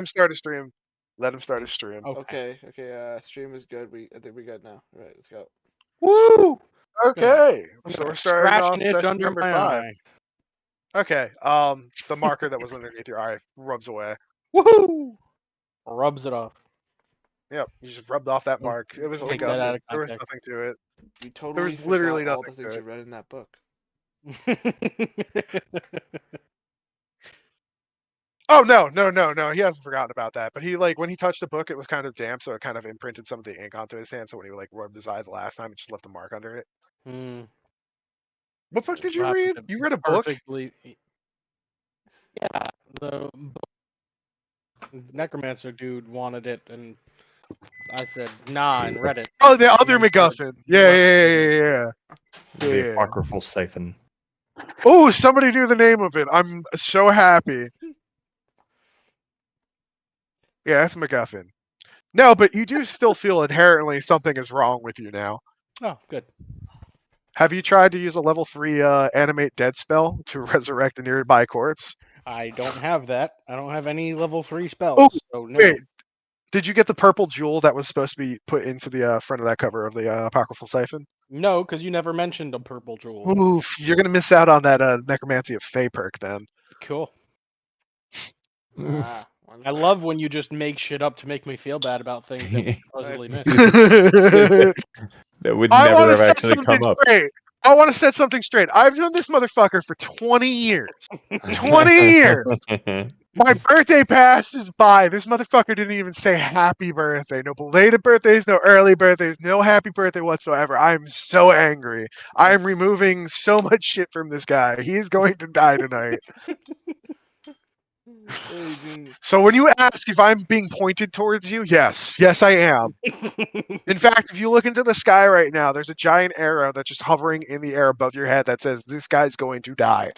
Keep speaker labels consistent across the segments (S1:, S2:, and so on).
S1: him start a stream. Let him start a stream.
S2: Okay. Stream is good. I think we're good now. All right, let's go.
S3: Woo!
S1: Okay, so we're starting
S3: Scratch
S1: off
S3: an itch
S1: session
S3: under
S1: number
S3: my
S1: 5.
S3: eye.
S1: Okay, the marker that was underneath your eye rubs away.
S3: Woohoo! Rubs it off.
S1: Yep, you just rubbed off that mark. It was
S3: Take that out
S1: MacGuffin.
S3: of
S1: There was
S3: context.
S1: nothing to it.
S2: You totally
S1: There was
S2: forgot
S1: literally
S2: all the
S1: nothing
S2: things
S1: to
S2: you read in that book.
S1: Oh no! He hasn't forgotten about that. But he when he touched the book, it was kind of damp, so it kind of imprinted some of the ink onto his hand. So when he rubbed his eye the last time, it just left a mark under it. What book did you read? You read a book?
S3: Yeah, the necromancer dude wanted it, and I said nah and read it.
S1: Oh, the other MacGuffin. Yeah.
S4: The apocryphal siphon.
S1: Oh, somebody knew the name of it. I'm so happy. Yeah, that's MacGuffin. No, but you do still feel inherently something is wrong with you now.
S3: Oh, good.
S1: Have you tried to use a level 3 animate dead spell to resurrect a nearby corpse?
S3: I don't have that. I don't have any level 3 spells.
S1: Oh,
S3: so no.
S1: wait. Did you get the purple jewel that was supposed to be put into the front of that cover of the Apocryphal Siphon?
S3: No, because you never mentioned a purple jewel.
S1: Oof, you're going to miss out on that Necromancy of Fey perk then.
S3: Cool. I love when you just make shit up to make me feel bad about things that we supposedly missed.
S4: That would never have actually come up.
S1: I want to set something straight. I've known this motherfucker for 20 years. 20 years! My birthday passes by. This motherfucker didn't even say happy birthday. No belated birthdays, no early birthdays, no happy birthday whatsoever. I'm so angry. I'm removing so much shit from this guy. He's going to die tonight. So when you ask if I'm being pointed towards you, yes, I am. In fact, if you look into the sky right now, there's a giant arrow that's just hovering in the air above your head that says, this guy's going to die.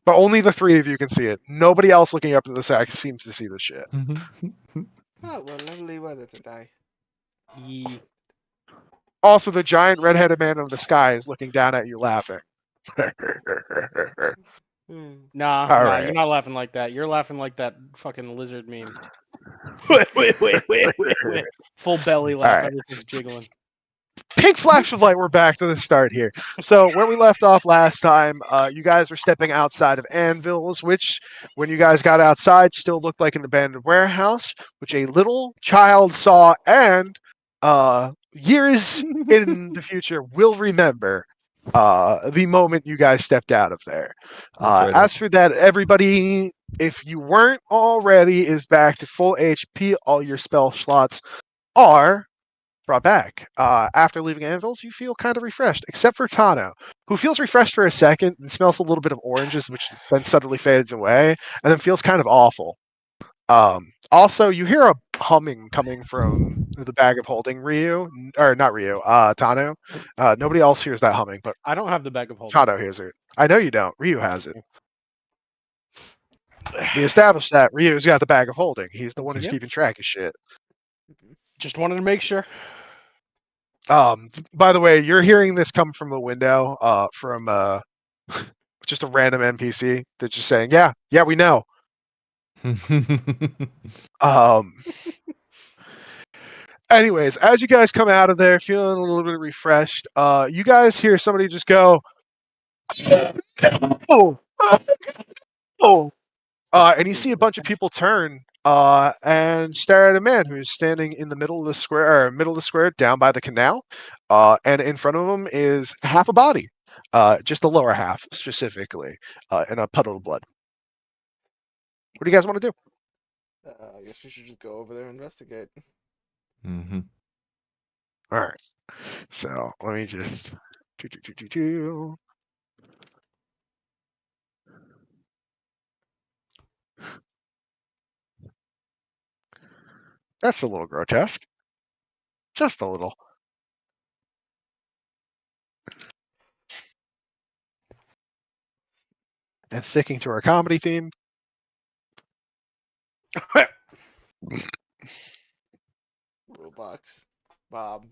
S1: But only the 3 of you can see it. Nobody else looking up into the sky seems to see the shit.
S2: Oh, well, lovely weather to die.
S1: Also, the giant red-headed man in the sky is looking down at you laughing.
S3: Nah,
S1: right.
S3: You're not laughing like that. You're laughing like that fucking lizard meme. Wait. Full belly laugh,
S1: Right.
S3: everything's jiggling.
S1: Pink flash of light, we're back to the start here. So where we left off last time, you guys were stepping outside of Anvil's, which, when you guys got outside, still looked like an abandoned warehouse, which a little child saw and years in the future will remember the moment you guys stepped out of there. As for that, everybody, if you weren't already, is back to full HP. All your spell slots are brought back. After leaving Anvil's, you feel kind of refreshed, except for Tano, who feels refreshed for a second and smells a little bit of oranges, which then suddenly fades away, and then feels kind of awful. Also, you hear a humming coming from the bag of holding, Tano. Nobody else hears that humming, but
S3: I don't have the bag of holding.
S1: Tano hears it. I know you don't. Ryu has it. We established that Ryu's got the bag of holding. He's the one who's keeping track of shit.
S3: Just wanted to make sure.
S1: By the way, you're hearing this come from the window, from just a random NPC that's just saying, "Yeah, we know." Anyways, as you guys come out of there, feeling a little bit refreshed, you guys hear somebody just go, "Oh!" And you see a bunch of people turn and stare at a man who's standing in the middle of the square, down by the canal. And in front of him is half a body, just the lower half specifically, in a puddle of blood. What do you guys want to do?
S2: I guess we should just go over there and investigate.
S4: Mm-hmm.
S1: All right. So let me just. That's a little grotesque. Just a little. And sticking to our comedy theme.
S2: Roblox Bob.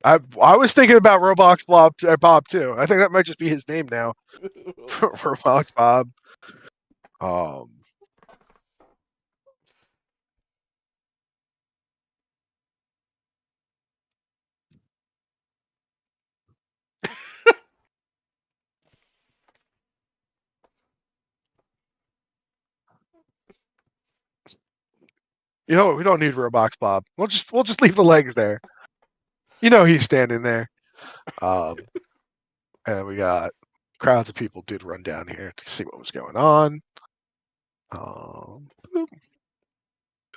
S1: I was thinking about Roblox Bob too. I think that might just be his name now. Roblox Bob. You know what? We don't need Roblox Bob. We'll just leave the legs there. You know he's standing there. And we got crowds of people did run down here to see what was going on.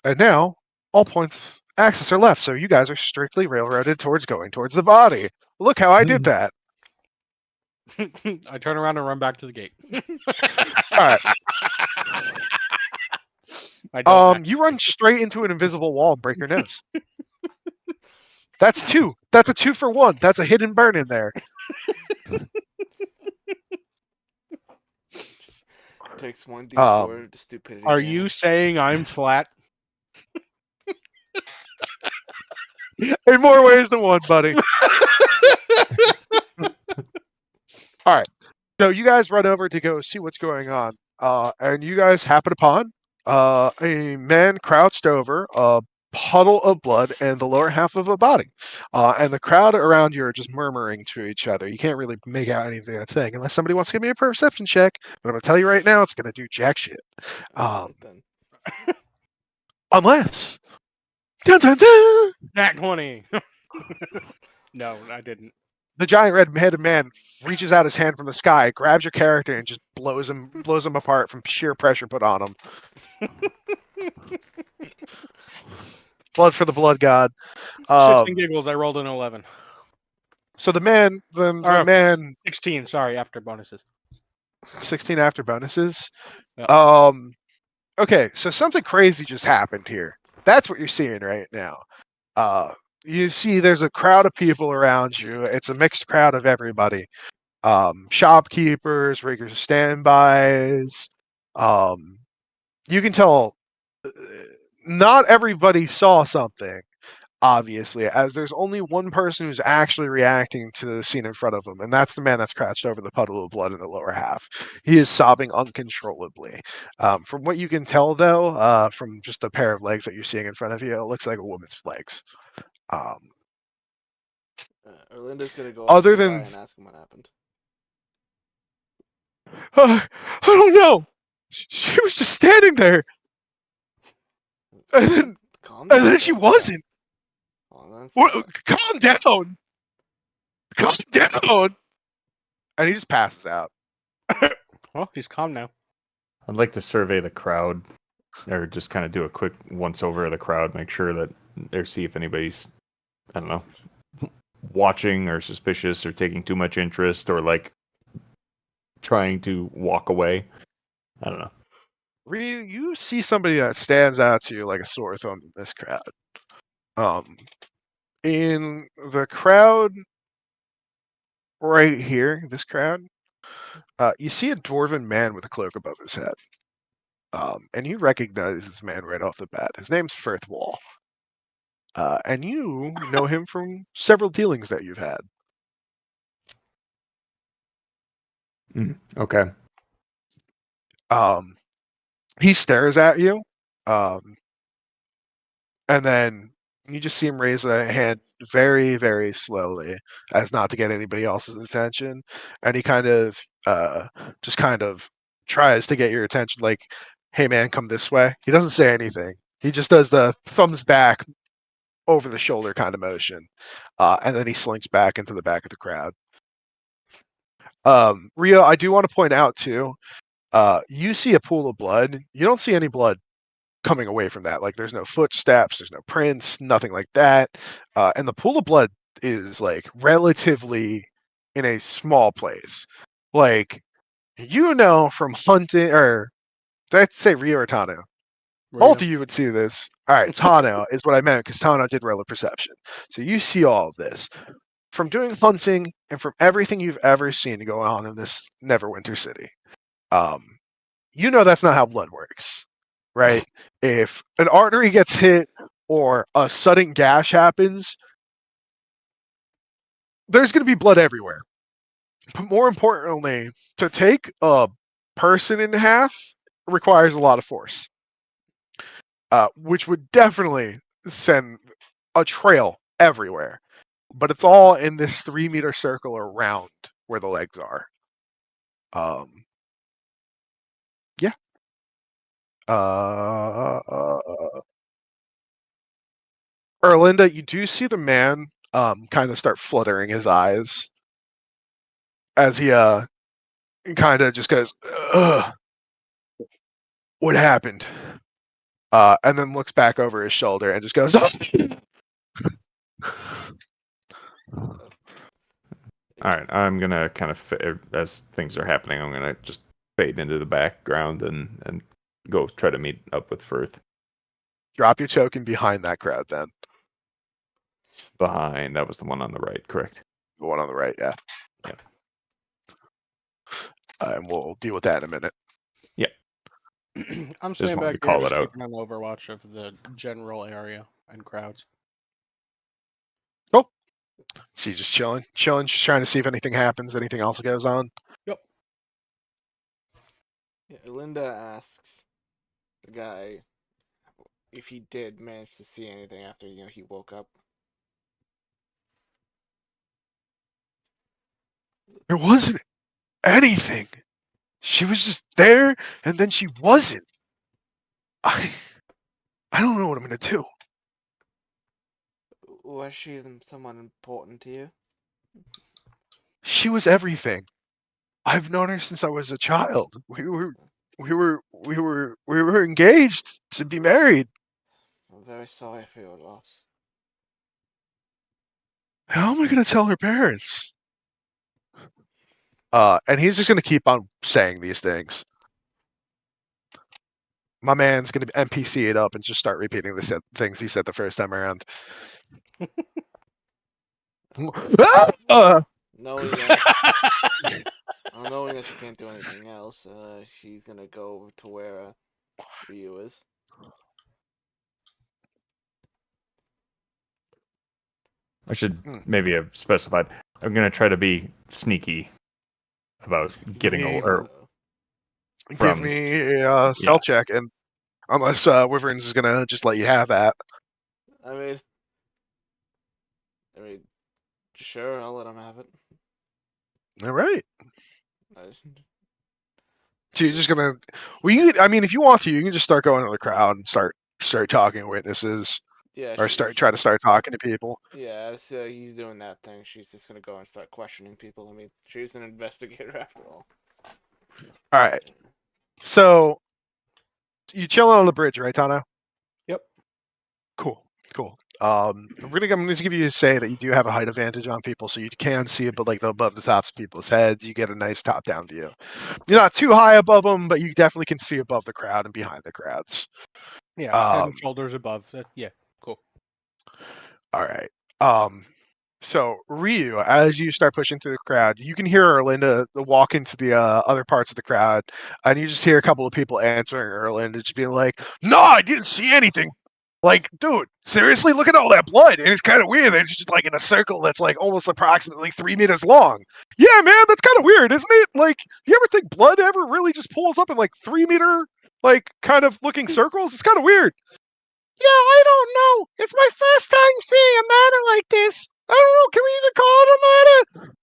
S1: And now all points of access are left, so you guys are strictly railroaded towards going towards the body. Look how I did that.
S3: I turn around and run back to the gate.
S1: All right.
S3: I don't
S1: You run straight into an invisible wall and break your nose. That's 2. That's a 2 for 1. That's a hidden burn in there.
S2: Takes 1d4 to stupidity.
S3: Are you saying I'm flat?
S1: In more ways than one, buddy. All right. So you guys run over to go see what's going on. And you guys happen upon a man crouched over a puddle of blood and the lower half of a body. And the crowd around you are just murmuring to each other. You can't really make out anything that's saying unless somebody wants to give me a perception check. But I'm going to tell you right now, it's going to do jack shit.
S2: Then.
S1: Unless... Dun, dun, dun!
S3: Nat 20. No, I didn't.
S1: The giant red-headed man reaches out his hand from the sky, grabs your character, and just blows him apart from sheer pressure put on him. Blood for the blood god.
S3: Shits and giggles, I rolled an 11.
S1: So the man, the man,
S3: 16, sorry, after bonuses.
S1: 16 after bonuses.
S3: Yeah.
S1: Okay, so something crazy just happened here. That's what you're seeing right now. You see there's a crowd of people around you. It's a mixed crowd of everybody. Shopkeepers, regular standbys. You can tell not everybody saw something, obviously, as there's only one person who's actually reacting to the scene in front of him, and that's the man that's crouched over the puddle of blood in the lower half. He is sobbing uncontrollably. From what you can tell, though, from just a pair of legs that you're seeing in front of you, it looks like a woman's legs.
S2: Erlinda's gonna go
S1: Other
S2: up to the
S1: than-
S2: guy and ask him what happened.
S1: I don't know. She was just standing there, and then,
S2: Calm
S1: and
S2: down,
S1: then she
S2: Erlinda.
S1: wasn't.
S2: Hold on,
S1: Calm down. Calm down. And he just passes out.
S3: Well, he's calm now.
S4: I'd like to survey the crowd, or just kind of do a quick once over of the crowd, make sure that or see if anybody's, I don't know, watching or suspicious or taking too much interest or like trying to walk away. I don't know.
S1: Ryu, you see somebody that stands out to you like a sore thumb in this crowd. In the crowd right here, this crowd, you see a dwarven man with a cloak above his head. And you recognize this man right off the bat. His name's Firthwall. And you know him from several dealings that you've had.
S4: Okay.
S1: He stares at you, and then you just see him raise a hand very, very slowly, as not to get anybody else's attention. And he kind of just kind of tries to get your attention, like, "Hey, man, come this way." He doesn't say anything. He just does the thumbs back over the shoulder kind of motion, and then he slinks back into the back of the crowd. Rio, I do want to point out too. You see a pool of blood. You don't see any blood coming away from that. Like, there's no footsteps, there's no prints, nothing like that. And the pool of blood is like relatively in a small place. Like, you know, from hunting, or did I say Rio or Tano? Both of you would see this. All right, Tano is what I meant, because Tano did roll a perception. So you see all of this. From doing hunting and from everything you've ever seen go on in this Neverwinter city. You know that's not how blood works, right? If an artery gets hit or a sudden gash happens, there's going to be blood everywhere. But more importantly, to take a person in half requires a lot of force, which would definitely send a trail everywhere. But it's all in this 3-meter circle around where the legs are. Yeah. Erlinda, you do see the man kind of start fluttering his eyes as he kind of just goes, ugh, what happened? And then looks back over his shoulder and just goes,
S4: All right, I'm gonna kind of as things are happening, I'm gonna just fade into the background and go try to meet up with Firth
S1: drop your token behind that crowd then.
S4: behind. That was the one on the right, correct?
S1: The one on the right, yeah.
S4: Yep.
S1: And we'll deal with that in a minute.
S3: I'm
S4: Just
S3: staying
S4: wanted
S3: back
S4: to
S3: here,
S4: call
S3: just
S4: it out.
S3: keeping an overwatch of the general area and crowds.
S1: See, just chilling, just trying to see if anything happens, anything else goes on.
S3: Yep.
S2: Yeah, Linda asks the guy if he did manage to see anything after he woke up.
S1: There wasn't anything. She was just there, and then she wasn't. I don't know what I'm gonna do.
S2: Was she someone important to you?
S1: She was everything. I've known her since I was a child. We were engaged to be married.
S2: I'm very sorry for your loss.
S1: How am I gonna tell her parents? And he's just gonna keep on saying these things. My man's gonna NPC it up and just start repeating the things he said the first time around.
S2: Knowing that, knowing that she can't do anything else, she's gonna go to where Ryu is.
S4: I should maybe have specified. I'm gonna try to be sneaky about getting over.
S1: Give me a stealth check, and unless Wyvern's is gonna just let you have that.
S2: I mean, sure, I'll let him have it.
S1: All right.
S2: I-
S1: So you're just gonna. Well, I mean, if you want to, you can just start going to the crowd and start talking to witnesses,
S2: Yeah,
S1: or try to start talking to people.
S2: Yeah, so he's doing that thing. She's just gonna go and start questioning people. I mean, she's an investigator after all.
S1: All right. So you chilling on the bridge, right, Tano?
S3: Yep.
S1: Cool. I'm gonna give you a say that you do have a height advantage on people, so you can see it, but like above the tops of people's heads, you get a nice top-down view. You're not too high above them, but you definitely can see above the crowd and behind the crowds.
S3: Yeah, head and shoulders above. Yeah, cool.
S1: All right. So Ryu, as you start pushing through the crowd, you can hear Erlinda walk into the other parts of the crowd, and you just hear a couple of people answering Erlinda, just being like, "No, I didn't see anything." Like, dude, seriously, look at all that blood, and it's kind of weird. It's just like in a circle that's like almost approximately 3 meters long. Yeah, man, that's kind of weird, isn't it? Like, you ever think blood ever really just pulls up in like 3 meter, like kind of looking circles? It's kind of weird. Yeah, I don't know. It's my first time seeing a matter like this. I don't know. Can we even call it a matter?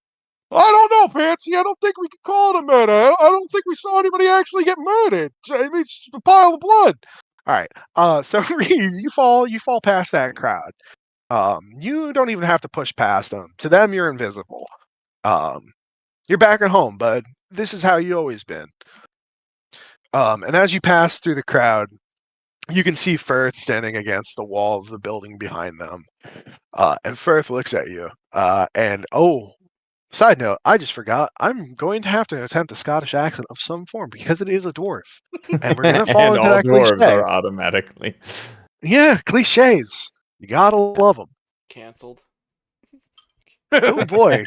S1: I don't know, Fancy. I don't think we can call it a murder. I don't think we saw anybody actually get murdered. I mean, it's just a pile of blood. All right. So you fall past that crowd. You don't even have to push past them. To them, you're invisible. You're back at home, bud. This is how you always been. And as you pass through the crowd, you can see Firth standing against the wall of the building behind them. And Firth looks at you. And side note, I just forgot. I'm going to have to attempt a Scottish accent of some form because it is a dwarf. And we're going to fall
S4: and
S1: into
S4: all
S1: that
S4: dwarves
S1: cliche.
S4: are automatically.
S1: Yeah, cliches. You gotta love them.
S2: Cancelled.
S1: Oh boy.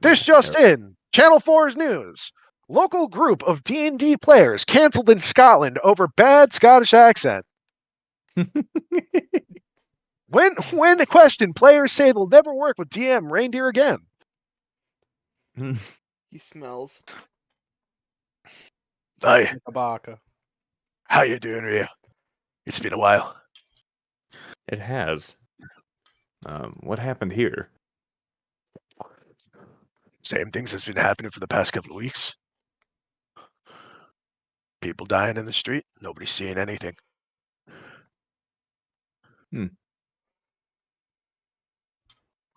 S1: This just in. Channel 4's news. Local group of D&D players canceled in Scotland over bad Scottish accent. When questioned, players say they'll never work with DM Reindeer again.
S2: He smells.
S1: Hi,
S3: Kabaka.
S1: how you doing, Rhea? It's been a while.
S4: It has. What happened here?
S1: Same things that's been happening for the past couple of weeks. People dying in the street. Nobody's seeing anything.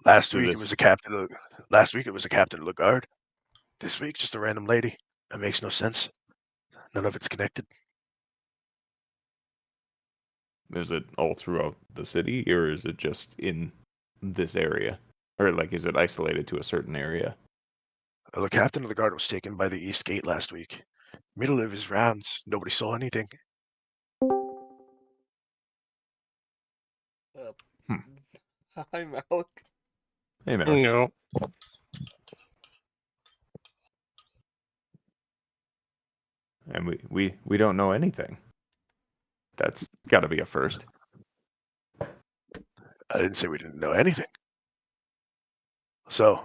S1: Last
S4: So
S1: week it
S4: this-
S1: was a captain. Last week it was a captain of the guard. This week just a random lady. That makes no sense. None of it's connected.
S4: Is it all throughout the city, or is it just in this area? Or, like, is it isolated to a certain area?
S1: The captain of the guard was taken by the east gate last week. Middle of his rounds, nobody saw anything.
S2: Hi, Malik.
S4: Hey, man.
S3: No.
S4: And we don't know anything. That's got to be a first.
S1: I didn't say we didn't know anything. So,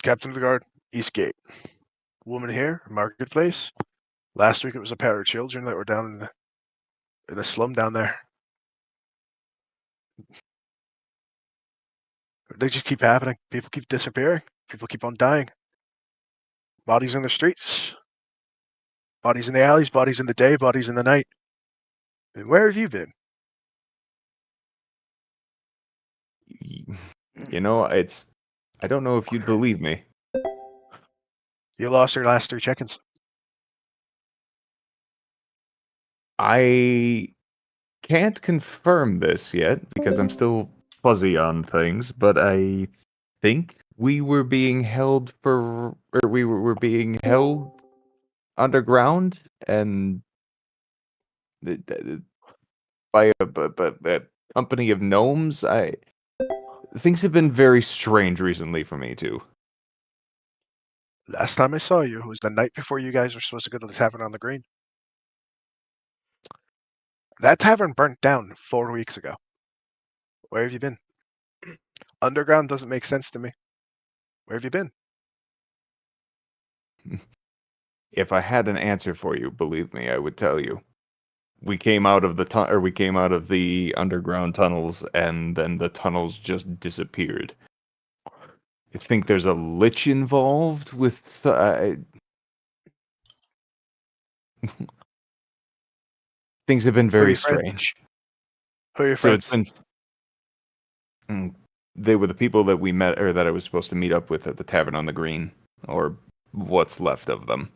S1: captain of the guard, east gate. Woman here, marketplace. Last week it was a pair of children that were down in the slum down there. They just keep happening. People keep disappearing. People keep on dying. Bodies in the streets. Bodies in the alleys. Bodies in the day. Bodies in the night. And where have you been?
S4: You know, I don't know if you'd believe me.
S1: You lost your last 3 chickens.
S4: I can't confirm this yet because I'm still fuzzy on things, but I think we were being held we're being held underground and by a company of gnomes. Things have been very strange recently for me too.
S1: Last time I saw you was the night before you guys were supposed to go to the tavern on the green. That tavern burnt down 4 weeks ago. Where have you been? Underground doesn't make sense to me. Where have you been?
S4: If I had an answer for you, believe me, I would tell you. We came out of the underground tunnels, and then the tunnels just disappeared. I think there's a lich involved with. Things have been
S1: Who are
S4: very
S1: your friends?
S4: strange.
S1: Who are your
S4: So
S1: friends?
S4: it's been. They were the people that we met, or that I was supposed to meet up with at the Tavern on the Green, or what's left of them.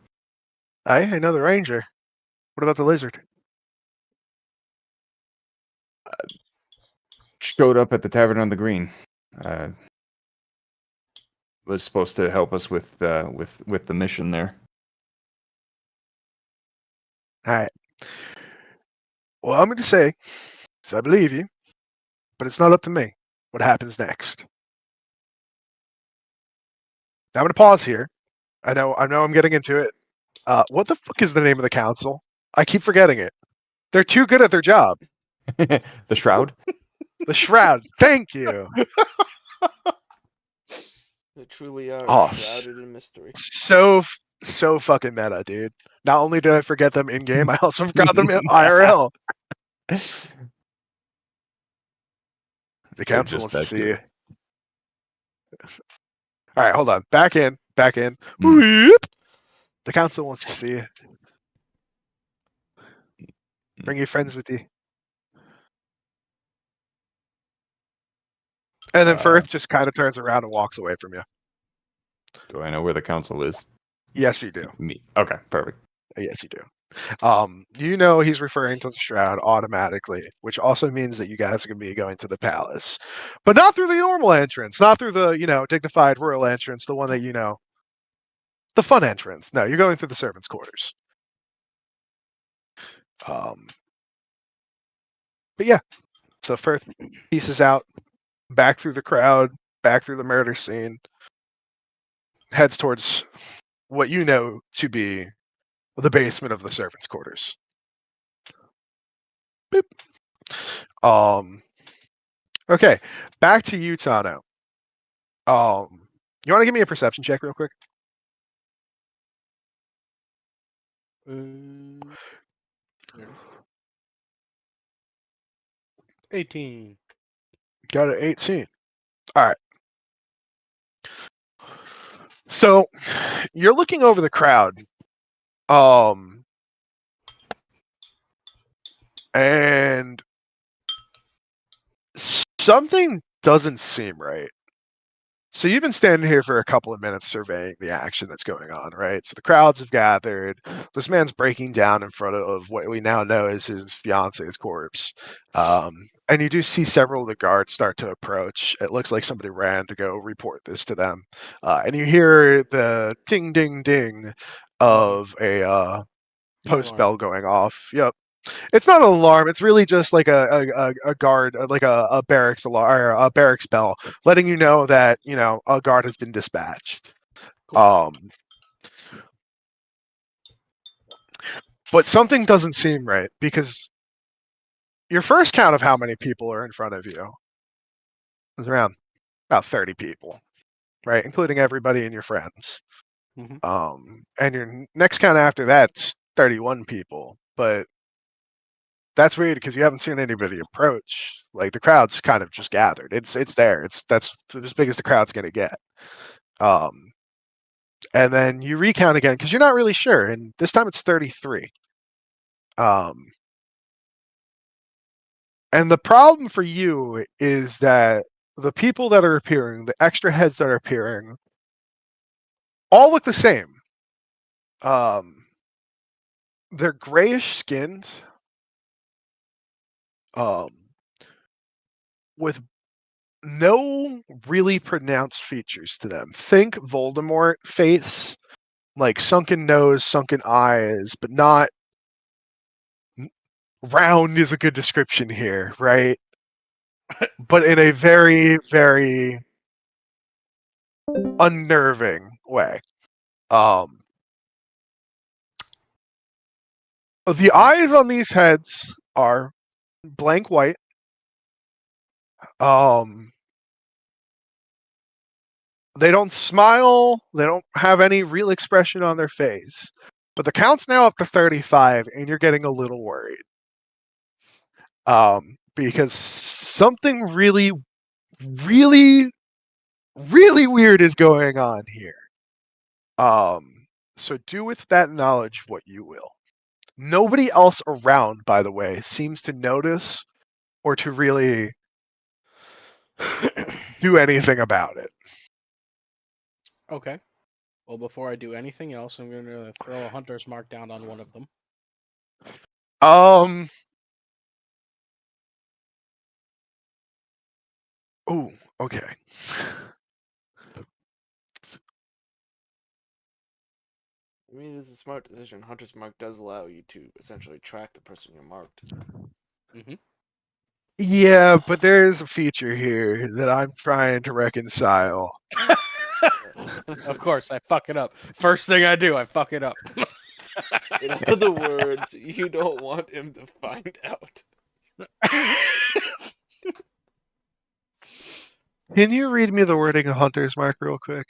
S1: I know the ranger. What about the lizard?
S4: Showed up at the Tavern on the Green. Was supposed to help us with the mission there.
S1: All right. Well, I'm going to say, because I believe you, but it's not up to me what happens next. Now I'm going to pause here. I know I'm getting into it. What the fuck is the name of the council? I keep forgetting it. They're too good at their job.
S4: The Shroud.
S1: The Shroud. Thank you.
S2: They truly are
S1: Oh,
S2: shrouded in mystery.
S1: So fucking meta, dude. Not only did I forget them in game, I also forgot them in IRL. The
S4: They're
S1: council
S4: just
S1: wants to
S4: that
S1: see
S4: good.
S1: you. All right, hold on. Back in.
S4: Mm.
S1: Whoop. The council wants to see you. Bring your friends with you. And then Firth just kind of turns around and walks away from you.
S4: Do I know where the council is?
S1: Yes, you do.
S4: Me. Okay, perfect.
S1: Yes, you do. You know he's referring to the Shroud automatically, which also means that you guys are going to be going to the palace, but not through the normal entrance, not through the dignified royal entrance, the one that the fun entrance. No, you're going through the servants' quarters. But yeah, so Firth pieces out back through the crowd, back through the murder scene, heads towards what you know to be the basement of the servants' quarters. Boop. Okay, back to you, Tano. You want to give me a perception check real quick?
S3: 18.
S1: Got an 18. All right. So you're looking over the crowd. and something doesn't seem right. So you've been standing here for a couple of minutes surveying the action that's going on, right? So the crowds have gathered. This man's breaking down in front of what we now know is his fiance's corpse. And you do see several of the guards start to approach. It looks like somebody ran to go report this to them. And you hear the ding, ding, ding of a post bell going off. Yep. It's not an alarm. It's really just like a guard, like a barracks alarm, or a barracks bell, letting you know that a guard has been dispatched.
S3: Cool.
S1: But something doesn't seem right because your first count of how many people are in front of you is around about 30 people, right, including everybody and your friends. And your next count after that's 31 people, but that's weird because you haven't seen anybody approach. Like the crowd's kind of just gathered. It's there. That's as big as the crowd's gonna get. And then you recount again because you're not really sure, and this time it's 33. And the problem for you is that the people that are appearing, the extra heads that are appearing, all look the same. They're grayish skinned, with no really pronounced features to them. Think Voldemort face, like sunken nose, sunken eyes, but not round is a good description here, right? But in a very, very unnerving way. The eyes on these heads are blank white. They don't smile. They don't have any real expression on their face. But the count's now up to 35, and you're getting a little worried. Because something really, really, really weird is going on here. So do with that knowledge what you will. Nobody else around, by the way, seems to notice or to really do anything about it.
S3: Okay. Well, before I do anything else, I'm going to throw a hunter's mark down on one of them.
S1: Oh, okay.
S2: I mean, it's a smart decision. Hunter's Mark does allow you to essentially track the person you marked.
S1: Yeah, but there's a feature here that I'm trying to reconcile.
S3: Of course, I fuck it up. First thing I do, I fuck it up.
S2: In other words, you don't want him to find out.
S1: Can you read me the wording of Hunter's Mark real quick?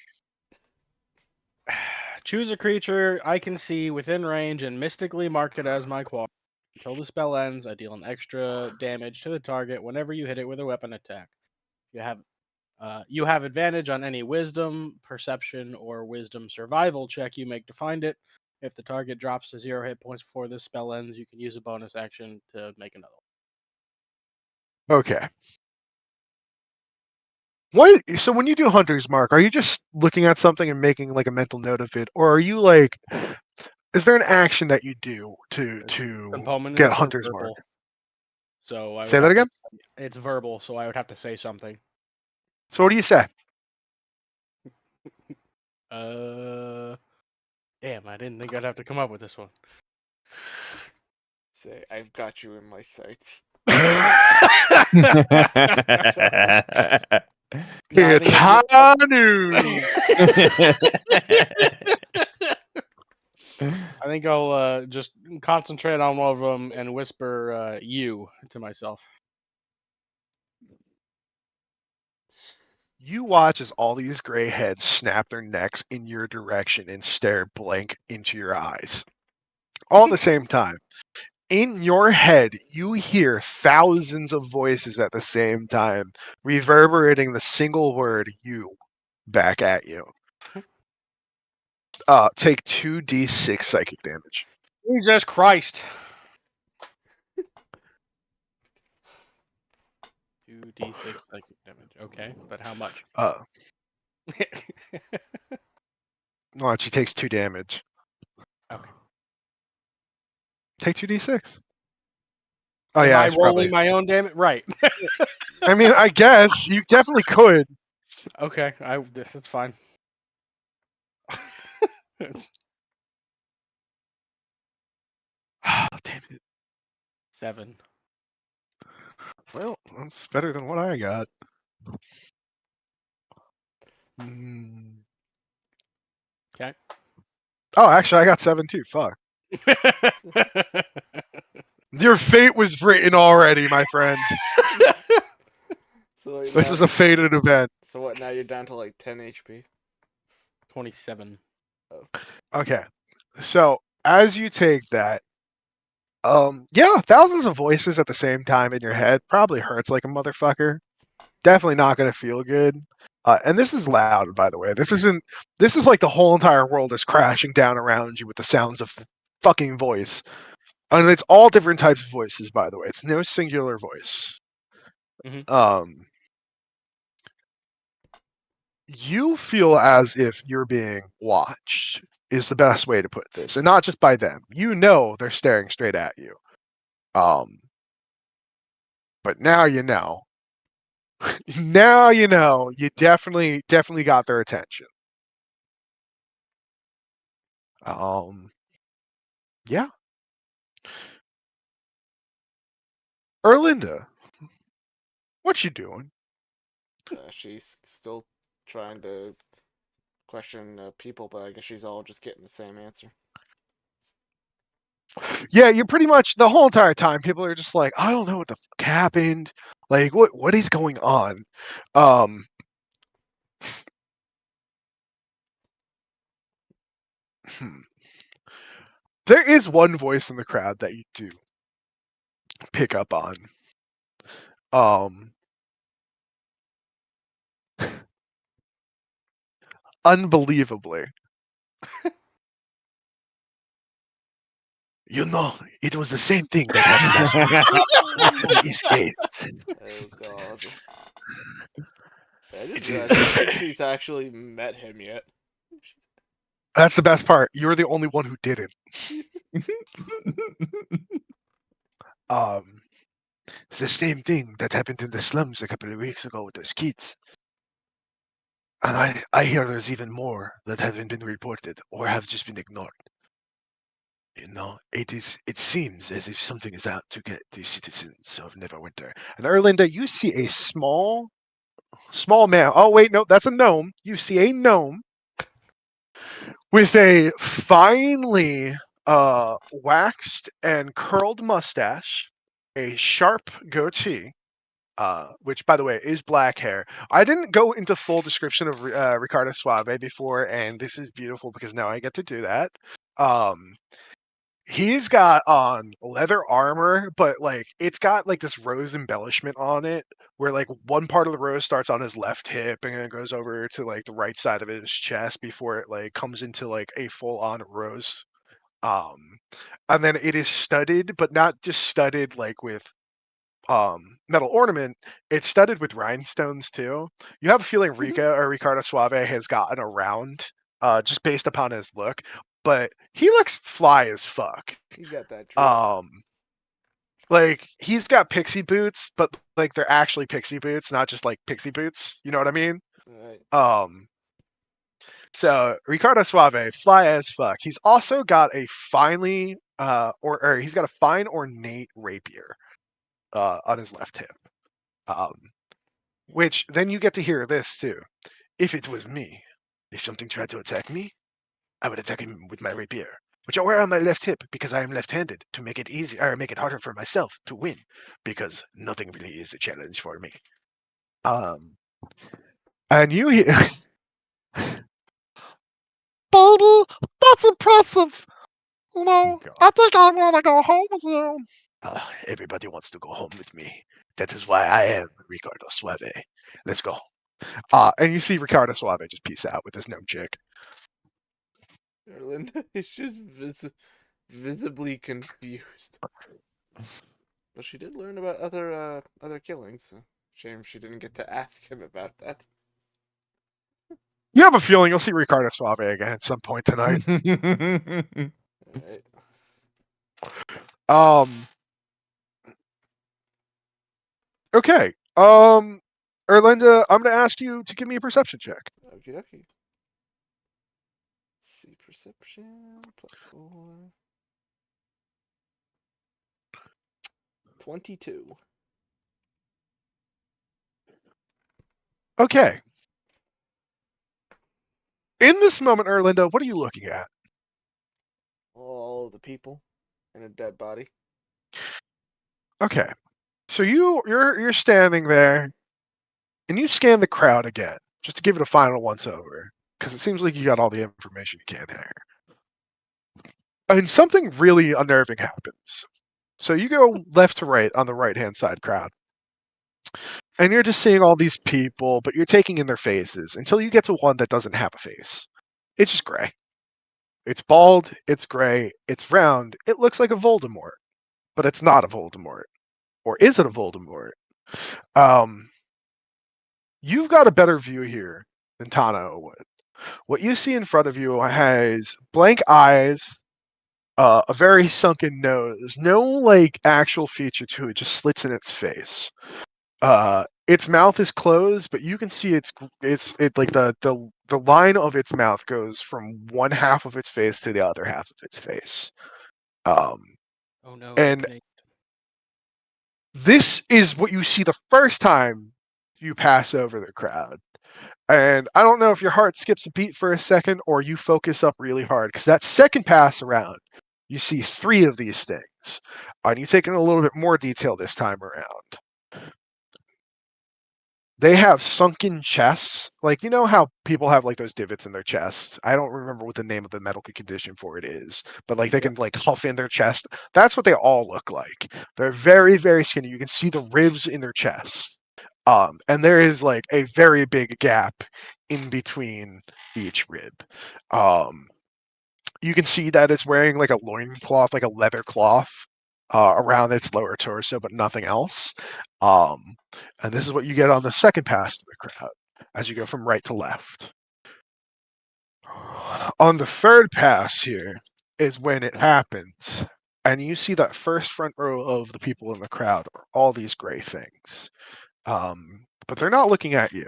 S3: Choose a creature I can see within range and mystically mark it as my quad. Until the spell ends, I deal an extra damage to the target whenever you hit it with a weapon attack. You have advantage on any wisdom, perception, or wisdom survival check you make to find it. If the target drops to 0 hit points before this spell ends, you can use a bonus action to make another one.
S1: Okay. What? So when you do Hunter's Mark, are you just looking at something and making like a mental note of it, or are you like? Is there an action that you do to get Hunter's
S3: verbal.
S1: Mark?
S3: So I would
S1: say that again.
S3: It's verbal, so I would have to say something.
S1: So what do you say?
S3: Damn, I didn't think I'd have to come up with this one.
S2: Say, I've got you in my sights.
S1: It's high news.
S3: I think I'll just concentrate on one of them and whisper "you" to myself.
S1: You watch as all these gray heads snap their necks in your direction and stare blank into your eyes. All at the same time. In your head, you hear thousands of voices at the same time, reverberating the single word "you" back at you. Take 2d6 psychic damage.
S3: Jesus Christ. 2d6 psychic damage. Okay, but how much?
S1: Well, she takes 2 damage.
S3: Okay.
S1: Take 2d6. Oh
S3: Am
S1: yeah,
S3: I
S1: it's
S3: rolling
S1: probably.
S3: my own damage? Right.
S1: I mean, I guess you definitely could.
S3: Okay, this is fine.
S1: Oh, damn it.
S3: 7.
S1: Well, that's better than what I got. Mm.
S3: Okay.
S1: Oh, actually, I got 7 too. Fuck. Your fate was written already, my friend.
S2: So like
S1: This
S2: now,
S1: was a fated event.
S2: so what? Now you're down to like 10 HP.
S3: 27.
S1: Okay. So as you take that, yeah, thousands of voices at the same time in your head probably hurts like a motherfucker. Definitely not gonna feel good. And this is loud, by the way. This isn't. This is like the whole entire world is crashing down around you with the sounds of fucking voice, and it's all different types of voices. By the way, it's no singular voice.
S3: Mhm.
S1: You feel as if you're being watched. Is the best way to put this, and not just by them. You know they're staring straight at you. But now you know. Now you know. You definitely got their attention. Yeah. Erlinda, what you doing?
S2: She's still trying to question people, but I guess she's all just getting the same answer.
S1: Yeah, you're pretty much the whole entire time. People are just like, I don't know what the fuck happened. Like, what is going on? Um, hmm. There is one voice in the crowd that you do pick up on. Um, unbelievably. You know, it was the same thing that happened last week at the East Gate.
S2: Oh god. I just
S1: It
S2: realized I don't
S1: is.
S2: think she's actually met him yet.
S1: That's the best part. You're the only one who didn't. Um, it's the same thing that happened in the slums a couple of weeks ago with those kids. And I hear there's even more that haven't been reported or have just been ignored. You know, it seems as if something is out to get the citizens of Neverwinter. And Erlinda, you see a small man. Oh wait, no, that's a gnome. You see a gnome with a finely waxed and curled mustache, a sharp goatee, which, by the way, is black hair. I didn't go into full description of Ricardo Suave before, and this is beautiful because now I get to do that. He's got on leather armor, but like it's got like this rose embellishment on it, where like one part of the rose starts on his left hip and then it goes over to like the right side of his chest before it like comes into like a full-on rose. And then it is studded, but not just studded like with metal ornament. It's studded with rhinestones too. You have a feeling Ricardo Suave has gotten around just based upon his look, but he looks fly as fuck.
S2: You got that drip.
S1: Like he's got pixie boots, but like they're actually pixie boots, not just like pixie boots. You know what I mean?
S2: Right.
S1: So Ricardo Suave, fly as fuck. He's also got a finely or he's got a fine ornate rapier on his left hip. Which then you get to hear this too. If it was me, if something tried to attack me, I would attack him with my rapier, which I wear on my left hip because I am left-handed to make it easy or make it harder for myself to win, because nothing really is a challenge for me. And you hear, baby, that's impressive. You know,
S4: God.
S1: I think I want to go home with you. Everybody wants to go home with me. That is why I am Ricardo Suave. Let's go. And you see Ricardo Suave just peace out with this gnome chick.
S2: Erlinda is just visibly confused. But she did learn about other killings. So. Shame she didn't get to ask him about that.
S1: You have a feeling you'll see Ricardo Suave again at some point tonight.
S2: Alright.
S1: Okay. Erlinda, I'm gonna ask you to give me a perception check.
S2: Okie dokie. Let's see, perception +4. 22.
S1: Okay. In this moment, Erlinda, what are you looking at?
S2: All the people and a dead body.
S1: Okay. So you're standing there, and you scan the crowd again, just to give it a final once over, because it seems like you got all the information you can here. And something really unnerving happens. So you go left to right on the right-hand side crowd. And you're just seeing all these people, but you're taking in their faces until you get to one that doesn't have a face. It's just gray. It's bald, it's gray, it's round, it looks like a Voldemort, but it's not a Voldemort. Or is it a Voldemort? You've got a better view here than Tano would. What you see in front of you has blank eyes, a very sunken nose, no like actual feature to it, just slits in its face. Its mouth is closed, but you can see it like the line of its mouth goes from one half of its face to the other half of its face.
S3: Oh no.
S1: And this is what you see the first time you pass over the crowd. And I don't know if your heart skips a beat for a second or you focus up really hard, because that second pass around, you see 3 of these things. And you take in a little bit more detail this time around. They have sunken chests. Like, you know how people have like those divots in their chests? I don't remember what the name of the medical condition for it is, but like they can like huff in their chest. That's what they all look like. They're very, very skinny. You can see the ribs in their chest. And there is like a very big gap in between each rib. You can see that it's wearing like a loincloth, like a leather cloth, around its lower torso, but nothing else. And this is what you get on the second pass to the crowd as you go from right to left. On the third pass here is when it happens, and you see that first front row of the people in the crowd are all these gray things. But they're not looking at you.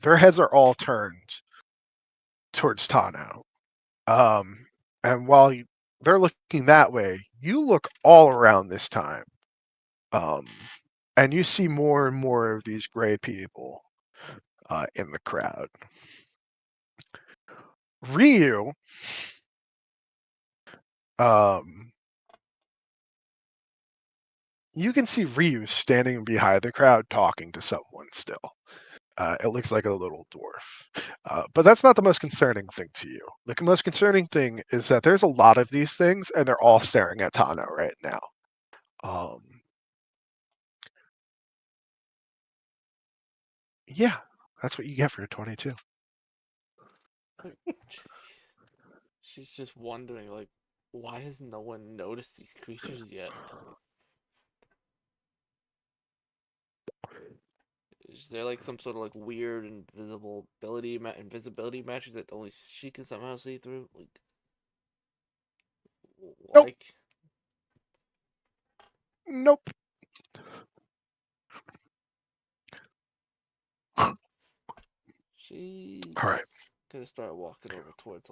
S1: Their heads are all turned towards Tano. And while they're looking that way, you look all around this time. And you see more and more of these gray people in the crowd. Ryu, you can see Ryu standing behind the crowd talking to someone still. It looks like a little dwarf. But that's not the most concerning thing to you. The most concerning thing is that there's a lot of these things, and they're all staring at Tano right now. Yeah, that's what you get for 22.
S2: She's just wondering, like, why has no one noticed these creatures yet? Is there like some sort of like weird invisibility magic that only she can somehow see through? Like,
S1: Nope.
S2: like
S1: Nope.
S2: she's
S1: All right.
S2: gonna start walking over towards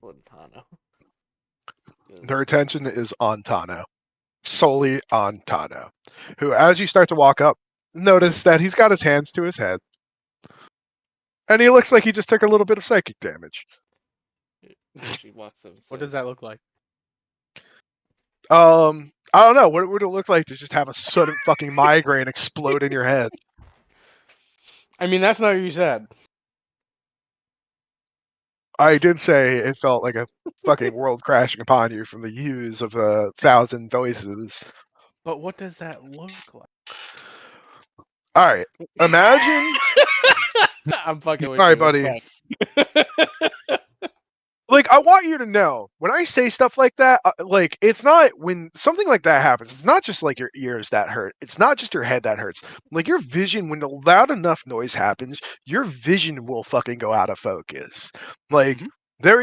S2: Lentano.
S1: Their attention is on Tano. Solely on Tano. Who, as you start to walk up, notice that he's got his hands to his head. And he looks like he just took a little bit of psychic damage.
S2: She walks up.
S3: What does that look like?
S1: I don't know. What would it look like to just have a sudden fucking migraine explode in your head?
S3: I mean, that's not what you said.
S1: I did say it felt like a fucking world crashing upon you from the hues of 1,000 voices.
S3: But what does that look like?
S1: All right. Imagine.
S3: I'm fucking with
S1: All right,
S3: you.
S1: buddy.
S3: It's fine.
S1: like I want you to know when I say stuff like that, like it's not when something like that happens. It's not just like your ears that hurt. It's not just your head that hurts. Like your vision, when a loud enough noise happens, your vision will fucking go out of focus. Like
S3: Mhm.
S1: there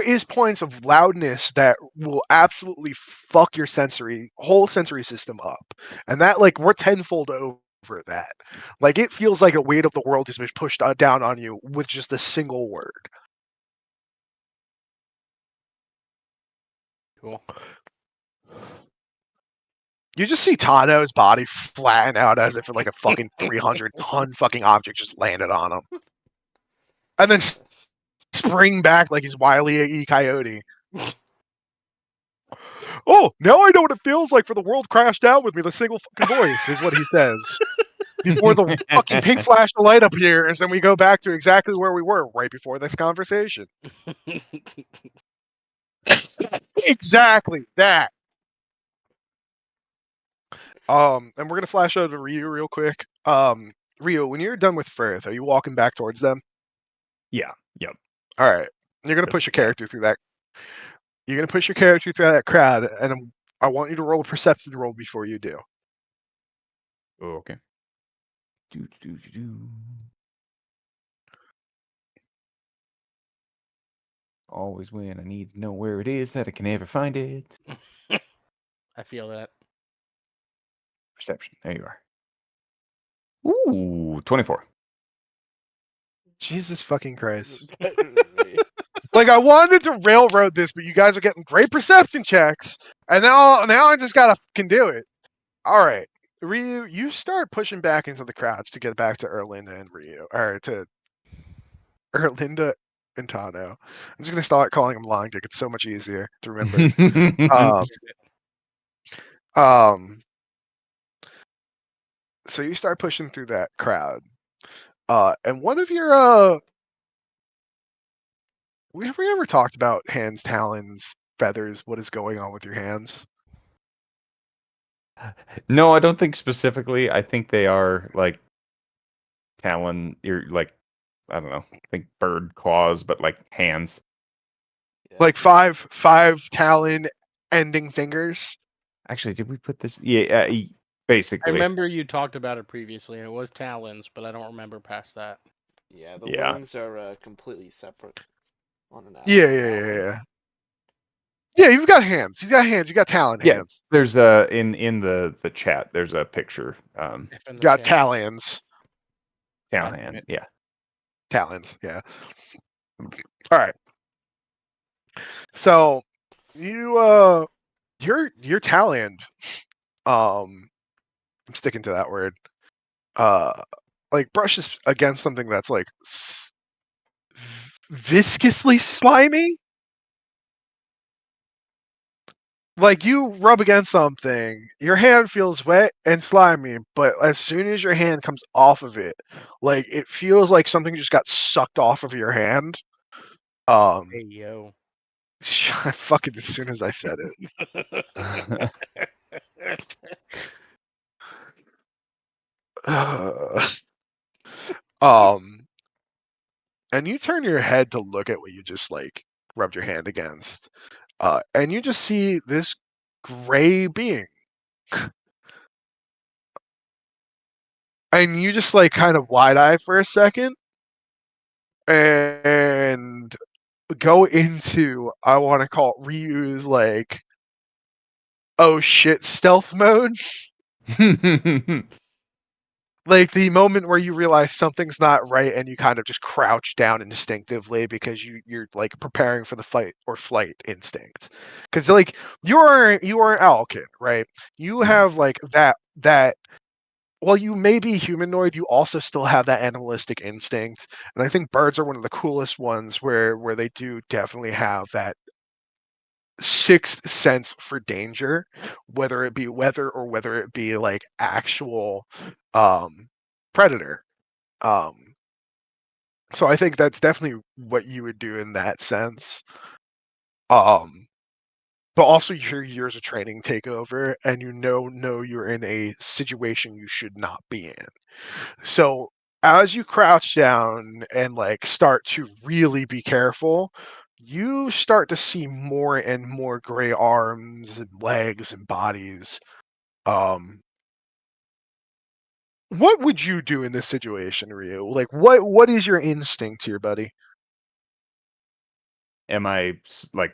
S1: is points of loudness that will absolutely fuck your whole sensory system up, and that like we're tenfold over that. Like it feels like a weight of the world has been pushed down on you with just a single word.
S3: Cool.
S1: You just see Tano's body flatten out as if like a fucking 300-ton fucking object just landed on him. And then spring back like he's Wile E. Coyote. Oh, now I know what it feels like for the world crash down with me. The single fucking voice is what he says. Before the fucking pink flash of light appears, and we go back to exactly where we were right before this conversation. Exactly that. And we're gonna flash over to Ryu real quick. Ryu, when you're done with Firth, are you walking back towards them?
S4: Yeah. Yep.
S1: All right. You're gonna push your character through that. You're gonna push your character through that crowd, and I want you to roll a perception roll before you do.
S4: Oh, okay. Do. Always when I need to know where it is that I can never find it.
S3: I feel that.
S4: Perception. There you are. Ooh, 24.
S1: Jesus fucking Christ! Like I wanted to railroad this, but you guys are getting great perception checks, and now I just gotta fucking do it. All right, Ryu, you start pushing back into the crowds to get back to Erlinda and Ryu, or to Erlinda and Tano. I'm just gonna start calling him Long Dick. It's so much easier to remember. um, um, so you start pushing through that crowd, and one of your have we ever talked about hands, talons, feathers? What is going on with your hands?
S4: No, I don't think specifically. I think they are like talon, you're like, I don't know, I think bird claws, but like hands.
S2: Yeah.
S1: Like five talon ending fingers.
S4: Actually, did we put this? Yeah,
S3: I
S4: basically.
S3: remember you talked about it previously, and it was talons, but I don't remember past that.
S2: Yeah, the
S4: Yeah.
S2: wings are completely separate on an
S1: Yeah,
S2: actual
S1: yeah, yeah,
S2: talon.
S1: yeah. Yeah, you've got hands. You got hands. You got talon
S4: Yeah,
S1: hands.
S4: there's in the chat. There's a picture.
S3: If in
S1: You
S3: the
S1: got
S3: chat.
S1: talons.
S4: Talon
S3: God damn
S4: hand.
S3: it.
S4: Yeah.
S1: Talons. Yeah. All right. So you your talon. I'm sticking to that word. Like brushes against something that's like viscously slimy. Like you rub against something, your hand feels wet and slimy, but as soon as your hand comes off of it, like it feels like something just got sucked off of your hand.
S3: Hey yo.
S1: Fucking as soon as I said it. And you turn your head to look at what you just like rubbed your hand against. And you just see this gray being. And you just like kind of wide eye for a second and go into, I want to call it Ryu's like, oh shit, stealth mode. Like the moment where you realize something's not right and you kind of just crouch down instinctively because you're like preparing for the fight or flight instinct. Because like you are an owlkin, right? You have like that while you may be humanoid, you also still have that animalistic instinct. And I think birds are one of the coolest ones where they do definitely have that sixth sense for danger, whether it be weather or whether it be like actual predator. Um, so I think that's definitely what you would do in that sense. But also your years of training take over, and you know you're in a situation you should not be in. So as you crouch down and like start to really be careful, you start to see more and more gray arms and legs and bodies. What would you do in this situation, Ryu? Like, what is your instinct here, buddy?
S4: Am I like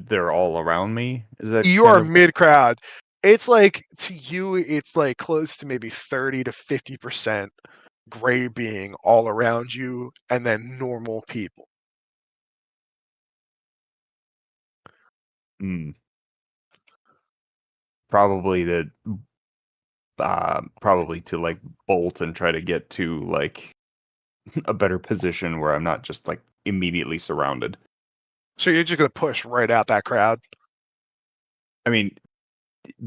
S4: they're all around me? Is that
S1: You
S4: kind
S1: are
S4: of
S1: mid crowd. It's like to you, it's like close to maybe 30 to 50% gray being all around you, and then normal people.
S4: probably to like bolt and try to get to like a better position where I'm not just like immediately surrounded.
S1: So you're just gonna push right out that crowd.
S4: I mean,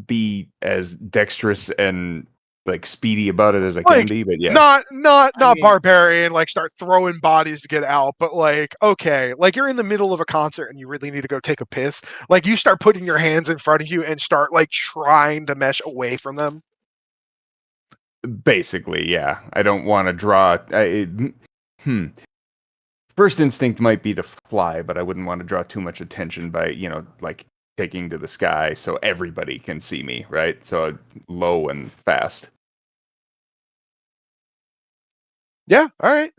S4: be as dexterous and like speedy about it as I
S1: Like,
S4: can be, but yeah.
S1: not
S3: I mean-
S1: barbarian, like start throwing bodies to get out, but like, okay, like you're in the middle of a concert and you really need to go take a piss. Like you start putting your hands in front of you and start like trying to mesh away from them.
S4: Basically, yeah. I don't want to draw. First instinct might be to fly, but I wouldn't want to draw too much attention by, like taking to the sky so everybody can see me, right? So low and fast.
S1: Yeah, all right.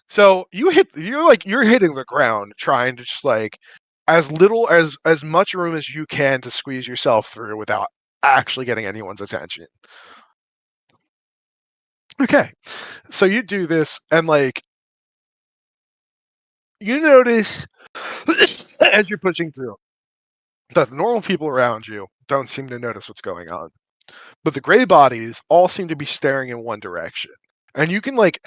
S1: So you're hitting the ground trying to just like as little as much room as you can to squeeze yourself through without actually getting anyone's attention. Okay. So you do this and like you notice as you're pushing through that the normal people around you don't seem to notice what's going on. But the gray bodies all seem to be staring in one direction. And you can like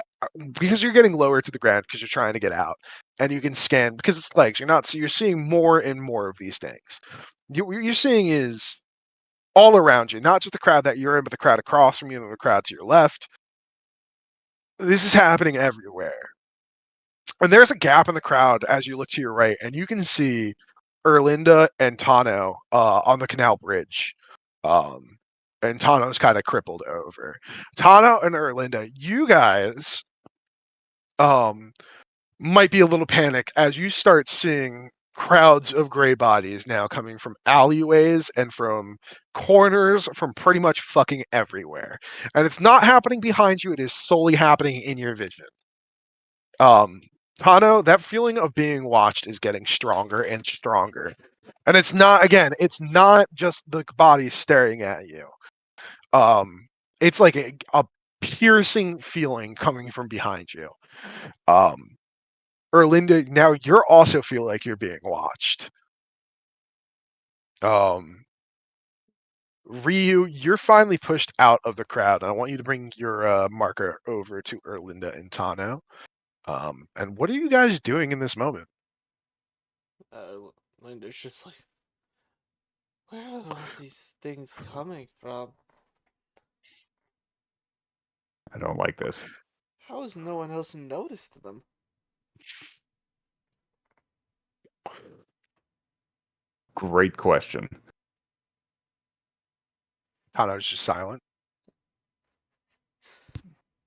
S1: because you're getting lower to the ground because you're trying to get out, and you can scan because it's legs. You're seeing more and more of these things. What you're seeing is all around you, not just the crowd that you're in, but the crowd across from you and the crowd to your left. This is happening everywhere. And there's a gap in the crowd as you look to your right, and you can see Erlinda and Tano on the canal bridge. And Tano's kind of crippled over. Tano and Erlinda, you guys might be a little panicked as you start seeing crowds of gray bodies now coming from alleyways and from corners from pretty much fucking everywhere. And it's not happening behind you, it is solely happening in your vision. Tano, that feeling of being watched is getting stronger and stronger. And it's not just the bodies staring at you. It's like a piercing feeling coming from behind you. Erlinda, now you're also feel like you're being watched. Ryu, you're finally pushed out of the crowd. I want you to bring your marker over to Erlinda and Tano. And what are you guys doing in this moment?
S2: Linda's just like, where are all these things coming from?
S4: I don't like this.
S2: How has no one else noticed them?
S4: Great question.
S1: Tano's just silent.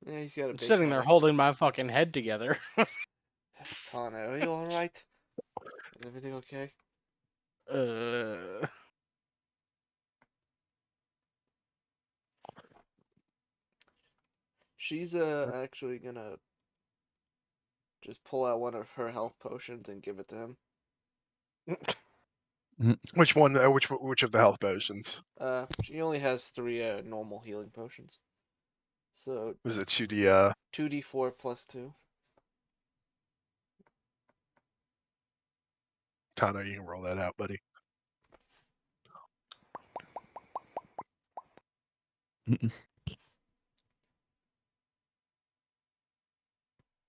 S2: Yeah, he's got a
S3: I'm
S2: big
S3: sitting there
S2: headache.
S3: holding my fucking head together.
S2: Tana, are you alright? Is everything okay?
S3: uh,
S2: She's actually gonna just pull out one of her health potions and give it to him.
S1: Which one? Which of the health potions?
S2: She only has 3 normal healing potions. So
S1: Is it 2D?
S2: 2d4 plus 2.
S1: Tano, you can roll that out, buddy.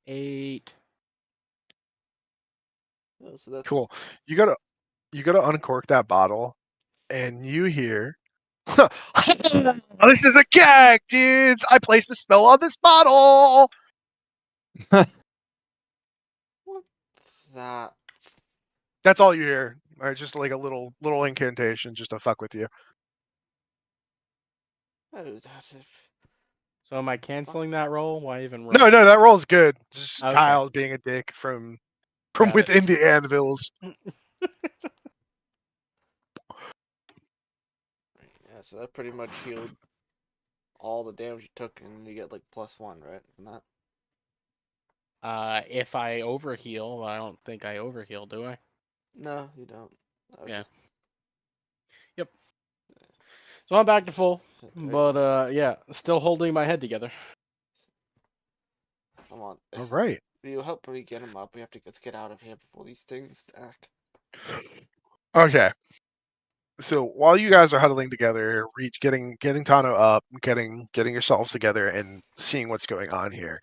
S3: Eight.
S2: Oh, so that's
S1: Cool. You gotta uncork that bottle, and you hear. This is a gag, dudes! I placed a spell on this bottle.
S2: what that.
S1: That's all you hear. All right, just like a little incantation, just to fuck with you.
S2: That's it.
S3: So am I canceling that roll? Why even roll?
S1: No, that roll's good. Just
S3: Okay.
S1: Kyle's being a dick from from
S3: Got it.
S1: within the anvils.
S2: Yeah, so that pretty much healed all the damage you took, and you get like +1, right? From that.
S3: If I overheal, I don't think I overheal, do I?
S2: No, you don't. That was
S3: Yeah.
S2: just-
S3: Yep. So I'm back to full,
S2: Right.
S3: but yeah, still holding my head together.
S2: Come on.
S1: All right.
S2: You help me get him up. We have to let's get out of here before these things stack.
S1: Okay. So while you guys are huddling together, getting Tano up, getting yourselves together, and seeing what's going on here,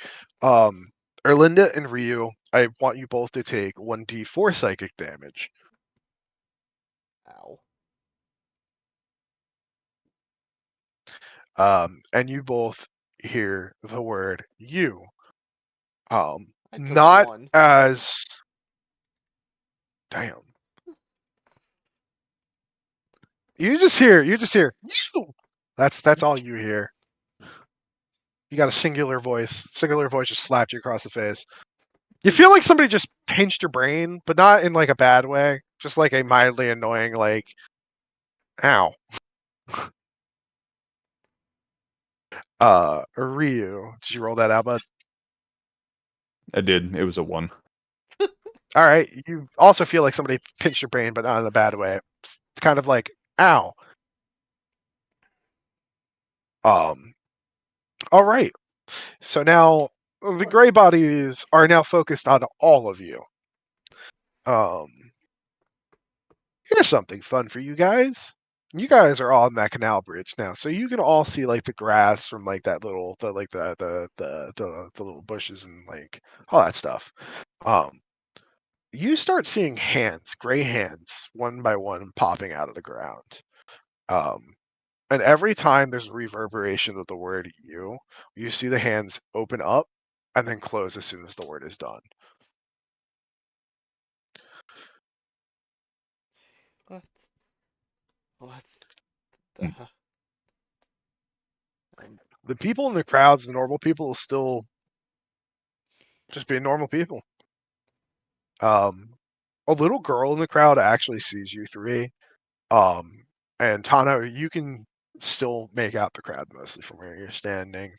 S1: Erlinda and Ryu, I want you both to take 1d4 psychic damage.
S2: Ow.
S1: And you both hear the word "you."
S2: I took
S1: Not
S2: 1.
S1: as damn. You just hear you. That's all you hear. You got a singular voice. Singular voice just slapped you across the face. You feel like somebody just pinched your brain, but not in like a bad way. Just like a mildly annoying, like, ow. Ryu, did you roll that out, bud?
S4: I did. It was a 1.
S1: All right. You also feel like somebody pinched your brain, but not in a bad way. It's kind of like, ow. All right. So now the gray bodies are now focused on all of you. Um, Here's something fun for you guys. You guys are all on that canal bridge now, so you can all see like the grass from like that little, the little bushes and like all that stuff. You start seeing hands, gray hands, one by one popping out of the ground. And every time there's a reverberation of the word you see the hands open up and then close as soon as the word is done.
S2: What? What? The
S4: Hmm.
S1: The people in the crowds, the normal people, will still just being normal people. A little girl in the crowd actually sees you three. And Tano, you can still make out the crowd mostly from where you're standing.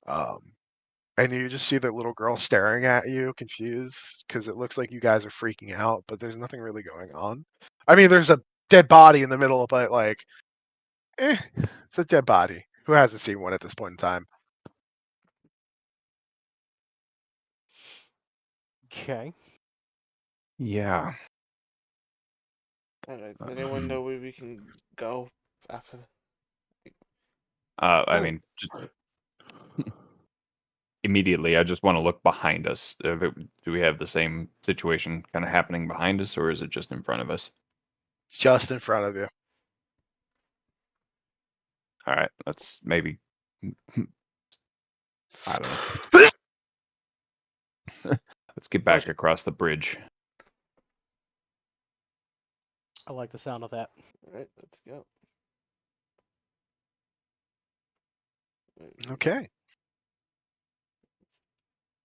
S1: And you just see the little girl staring at you, confused, because it looks like you guys are freaking out, but there's nothing really going on. I mean, there's a dead body in the middle of it, like, it's a dead body. Who hasn't seen one at this point in time?
S3: Okay.
S4: Yeah.
S2: Alright, does anyone know where we can go after this?
S4: I mean, just immediately, I just want to look behind us. Do we have the same situation kind of happening behind us, or is it just in front of us?
S1: Just in front of you.
S4: All right, let's maybe. I don't know. Let's get back across the bridge.
S3: I like the sound of that.
S2: Alright, let's go.
S1: Okay.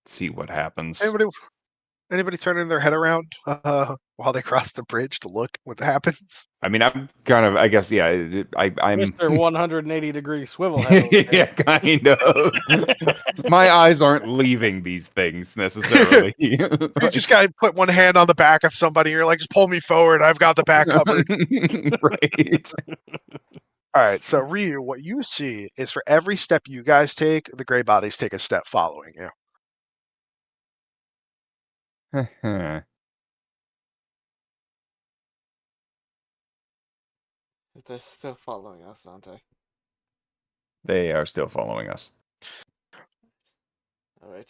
S4: See what happens.
S1: Anybody turning their head around while they cross the bridge to look what happens?
S4: I mean, I'm kind of. I guess. Yeah. I'm.
S3: Mr. 180-degree swivel head over
S4: Yeah,
S3: there.
S4: kind of. My eyes aren't leaving these things necessarily.
S1: You just gotta put one hand on the back of somebody. You're like, just pull me forward. I've got the back covered.
S4: Right.
S1: All right. So Ryu, what you see is for every step you guys take, the gray bodies take a step following you.
S2: They're still following us, aren't they?
S4: They are still following us.
S2: Alright.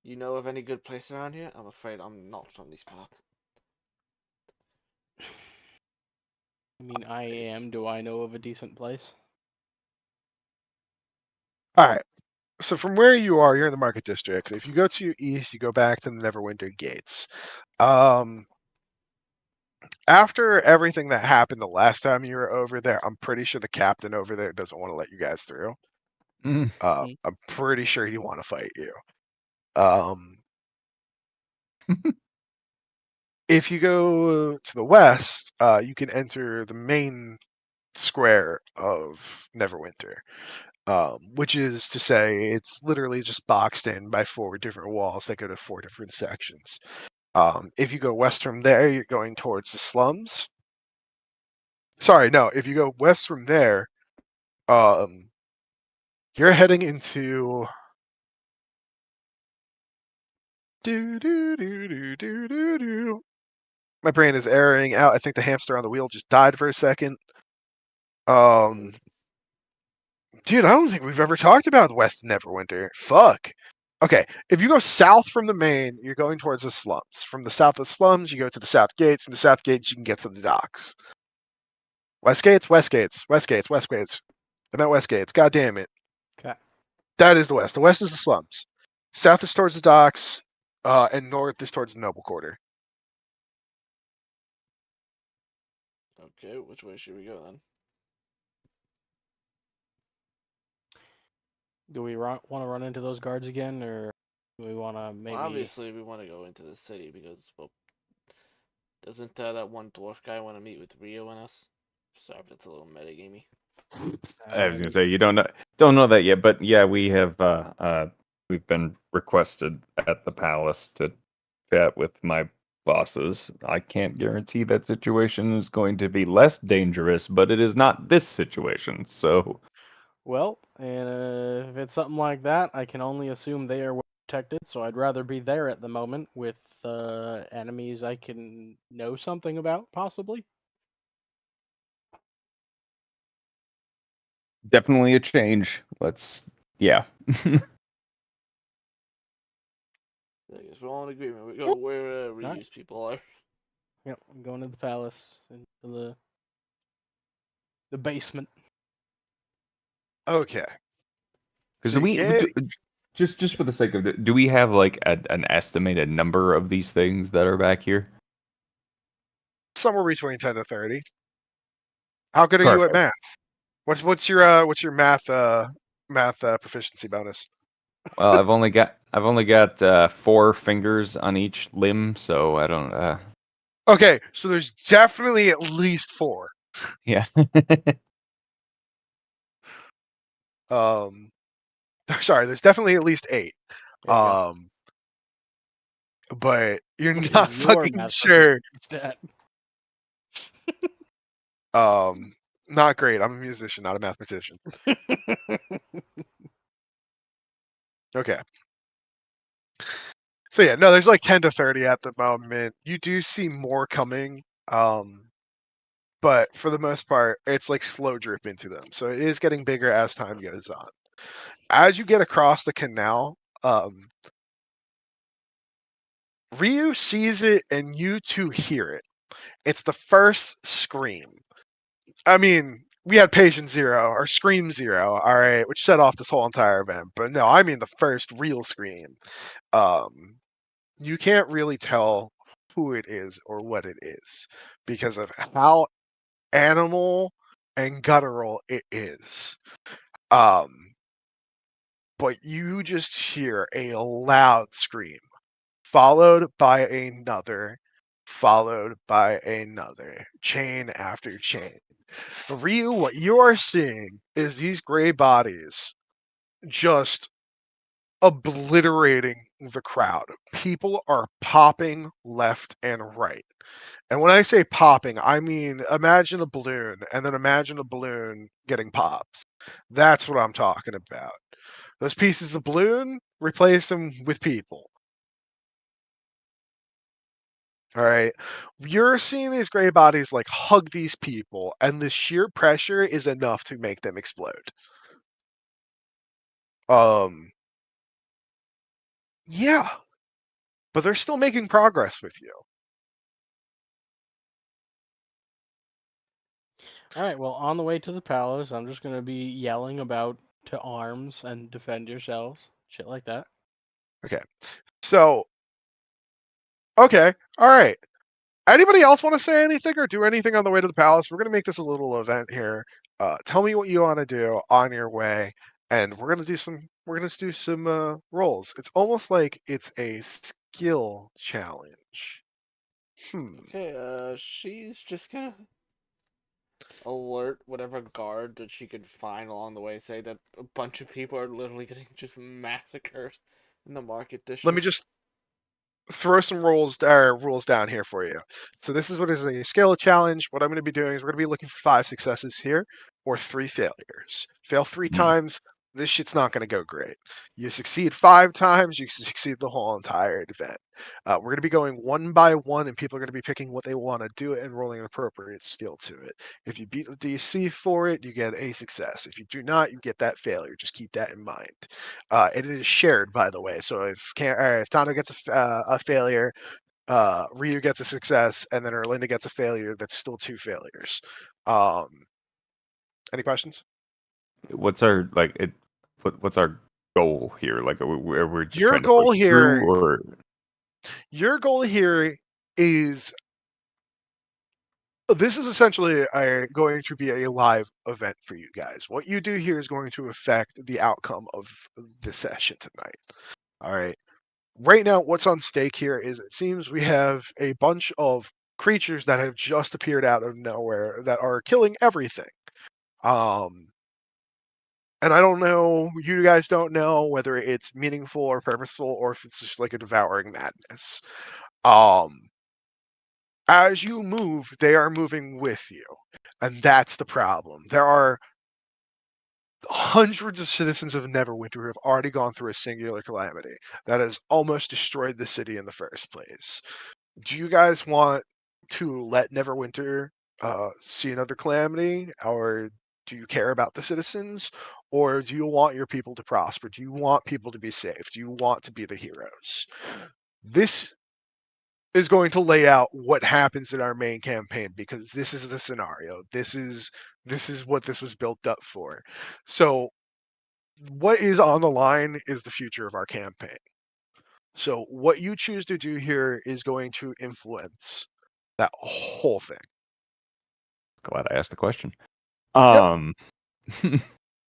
S2: You know of any good place around here? I'm afraid I'm not from these parts.
S3: I mean, I am. Do I know of a decent place?
S1: All right. So from where you are, you're in the market district. If you go to your east, you go back to the Neverwinter gates. After everything that happened the last time you were over there, I'm pretty sure the captain over there doesn't want to let you guys through.
S4: Mm.
S1: I'm pretty sure he want to fight you. If you go to the west, you can enter the main square of Neverwinter, which is to say it's literally just boxed in by 4 different walls that go to 4 different sections. If you go west from there, you're going towards the slums. Sorry, no. If you go west from there, you're heading into My brain is airing out. I think the hamster on the wheel just died for a second. Dude, I don't think we've ever talked about the West Neverwinter. Fuck. Okay, if you go south from the main, you're going towards the slums. From the south of the slums, you go to the south gates. From the south gates, you can get to the docks. West gates, west gates, west gates, west gates. I meant west gates. God damn it.
S3: Okay.
S1: That is the west. The west is the slums. South is towards the docks, and north is towards the noble quarter.
S2: Okay, which way should we go then?
S3: Do we want to run into those guards again, or do we want to maybe?
S2: Well, obviously, we want to go into the city because, well, doesn't that one dwarf guy want to meet with Rio and us? Sorry if that's a little metagamey.
S4: I was gonna say you don't know that yet, but yeah, we have we've been requested at the palace to chat with my bosses. I can't guarantee that situation is going to be less dangerous, but it is not this situation. So
S3: Well, and if it's something like that, I can only assume they are well protected. So I'd rather be there at the moment with enemies I can know something about, possibly.
S4: definitely a change. Yeah.
S2: I guess we're all in agreement. We go where Ryu's people are.
S3: Yep, I'm going to the palace, into the basement.
S1: Okay.
S4: Because
S1: So
S4: just for the sake of it, do we have like an estimated number of these things that are back here?
S1: somewhere between 10 to 30. How good are you at
S4: Perfect.
S1: math? What's your math proficiency bonus?
S4: Well, I've only got 4 fingers on each limb, so I don't.
S1: Okay, so there's definitely at least 4.
S4: Yeah.
S1: Sorry, there's definitely at least 8.
S3: There you go.
S1: But you're
S3: What
S1: not
S3: is your
S1: fucking
S3: math
S1: sure.
S3: stat?
S1: Not great. I'm a musician, not a mathematician. Okay. So yeah, no, there's like 10 to 30 at the moment. You do see more coming. But for the most part, it's like slow drip into them. So it is getting bigger as time goes on. As you get across the canal, Ryu sees it and you two hear it. It's the first scream. I mean, we had Patient Zero or Scream Zero, all right, which set off this whole entire event. But no, I mean the first real scream. You can't really tell who it is or what it is because of how animal and guttural it is. But you just hear a loud scream, followed by another, chain after chain. Ryu, what you are seeing is these gray bodies just obliterating the crowd. People are popping left and right. And when I say popping, I mean imagine a balloon and then imagine a balloon getting pops. That's what I'm talking about. Those pieces of balloon, replace them with people. All right. You're seeing these gray bodies like hug these people, and the sheer pressure is enough to make them explode. Yeah. But they're still making progress with you.
S3: All right. Well, on the way to the palace, I'm just gonna be yelling about to arms and defend yourselves, shit like that.
S1: Okay. So, okay. All right. Anybody else want to say anything or do anything on the way to the palace? We're going to make this a little event here. Tell me what you want to do on your way, and we're going to do some we're gonna do some rolls. It's almost like it's a skill challenge.
S2: Okay, she's just gonna alert whatever guard that she could find along the way, say that a bunch of people are literally getting just massacred in the market
S1: Let me
S2: district.
S1: just throw some rules down here for you. So this is what is a skill challenge. What I'm going to be doing is we're going to be looking for 5 successes here or 3 failures. Fail 3 times, this shit's not going to go great. You succeed 5 times, you succeed the whole entire event. We're going to be going one by one, and people are going to be picking what they want to do it and rolling an appropriate skill to it. If you beat the DC for it, you get a success. If you do not, you get that failure. Just keep that in mind. It is shared, by the way. So if Tano gets a failure, Ryu gets a success, and then Erlinda gets a failure, that's still 2 failures. Any questions?
S4: What's our what's our goal here? Like, we're just
S1: Your
S4: trying to
S1: goal
S4: push
S1: here,
S4: through, or
S1: your goal here is this is essentially going to be a live event for you guys. What you do here is going to affect the outcome of the session tonight. All right. Right now, what's on stake here is it seems we have a bunch of creatures that have just appeared out of nowhere that are killing everything. And I don't know, you guys don't know whether it's meaningful or purposeful or if it's just like a devouring madness. As you move, they are moving with you. And that's the problem. There are hundreds of citizens of Neverwinter who have already gone through a singular calamity that has almost destroyed the city in the first place. Do you guys want to let Neverwinter see another calamity, or do you care about the citizens, or do you want your people to prosper? Do you want people to be safe? Do you want to be the heroes? This is going to lay out what happens in our main campaign because this is the scenario. This is what this was built up for. So what is on the line is the future of our campaign. So what you choose to do here is going to influence that whole thing.
S4: glad I asked the question.
S1: Yep.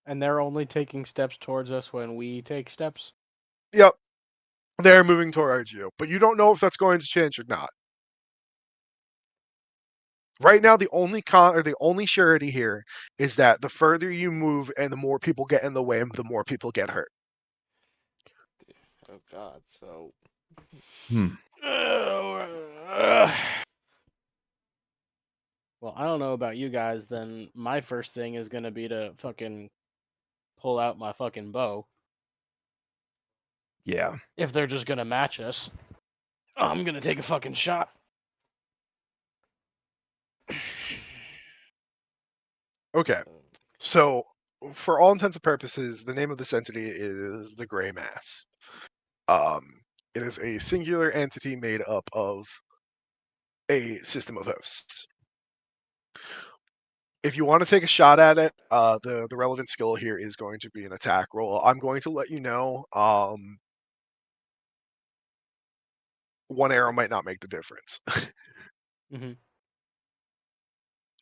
S3: And they're only taking steps towards us when we take steps.
S1: Yep. They're moving towards you, but you don't know if that's going to change or not. Right now, the only surety here is that the further you move and the more people get in the way, the more people get hurt.
S2: Oh God, so
S3: Well, I don't know about you guys, then my first thing is gonna be to fucking pull out my fucking bow.
S4: Yeah.
S3: If they're just gonna match us, I'm gonna take a fucking shot.
S1: Okay. So, for all intents and purposes, the name of this entity is the Gray Mass. It is a singular entity made up of a system of hosts. If you want to take a shot at it, the relevant skill here is going to be an attack roll. I'm going to let you know. One arrow might not make the difference.
S3: Mhm.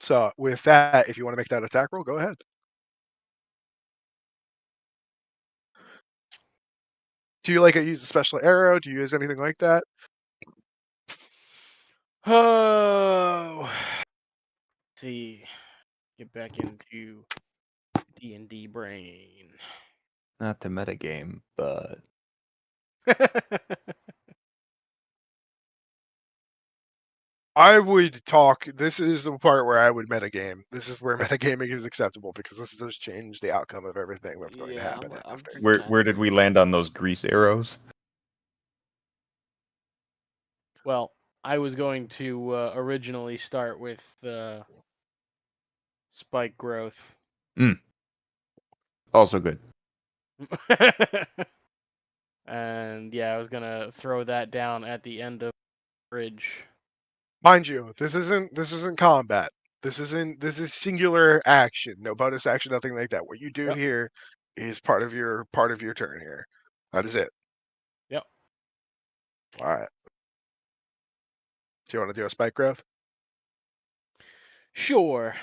S1: So with that, if you want to make that attack roll, go ahead. Do you use a special arrow? Do you use anything like that?
S3: Oh, see, get back into D&D brain.
S4: Not the metagame, but
S1: I would talk. This is the part where I would metagame. This is where metagaming is acceptable because this does change the outcome of everything that's going to
S2: yeah,
S1: happen
S2: I'm
S1: after.
S2: just
S4: where did we land on those grease arrows?
S3: Well, I was going to originally start with spike growth.
S4: Also good.
S3: And yeah, I was gonna throw that down at the end of the bridge.
S1: Mind you, this isn't combat. This is singular action. No bonus action, nothing like that. What you do
S3: Yep.
S1: here is part of your turn here. That is it.
S3: Yep.
S1: All right. Do you want to do a spike growth?
S3: Sure.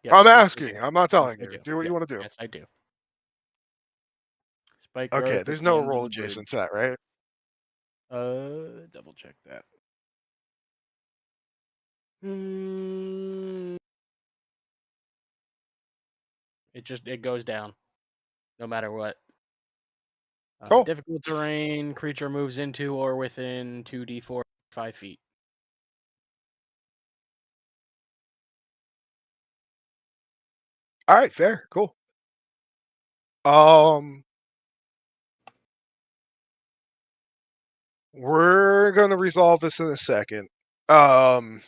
S3: Yes,
S1: I'm
S3: yes, I
S1: asking.
S3: do.
S1: I'm not
S3: Yes,
S1: telling
S3: I
S1: you.
S3: do.
S1: Do what you
S3: Yes,
S1: want to do.
S3: yes, I do. Spike
S1: Okay,
S3: growth
S1: there's
S3: at the
S1: no
S3: end of
S1: roll
S3: the bridge.
S1: adjacent to that, right?
S3: Double check that. Mm, it goes down, no matter what.
S1: Cool.
S3: Difficult terrain, creature moves into or within 2d4 5 feet.
S1: All right, fair, cool. We're gonna resolve this in a second. Because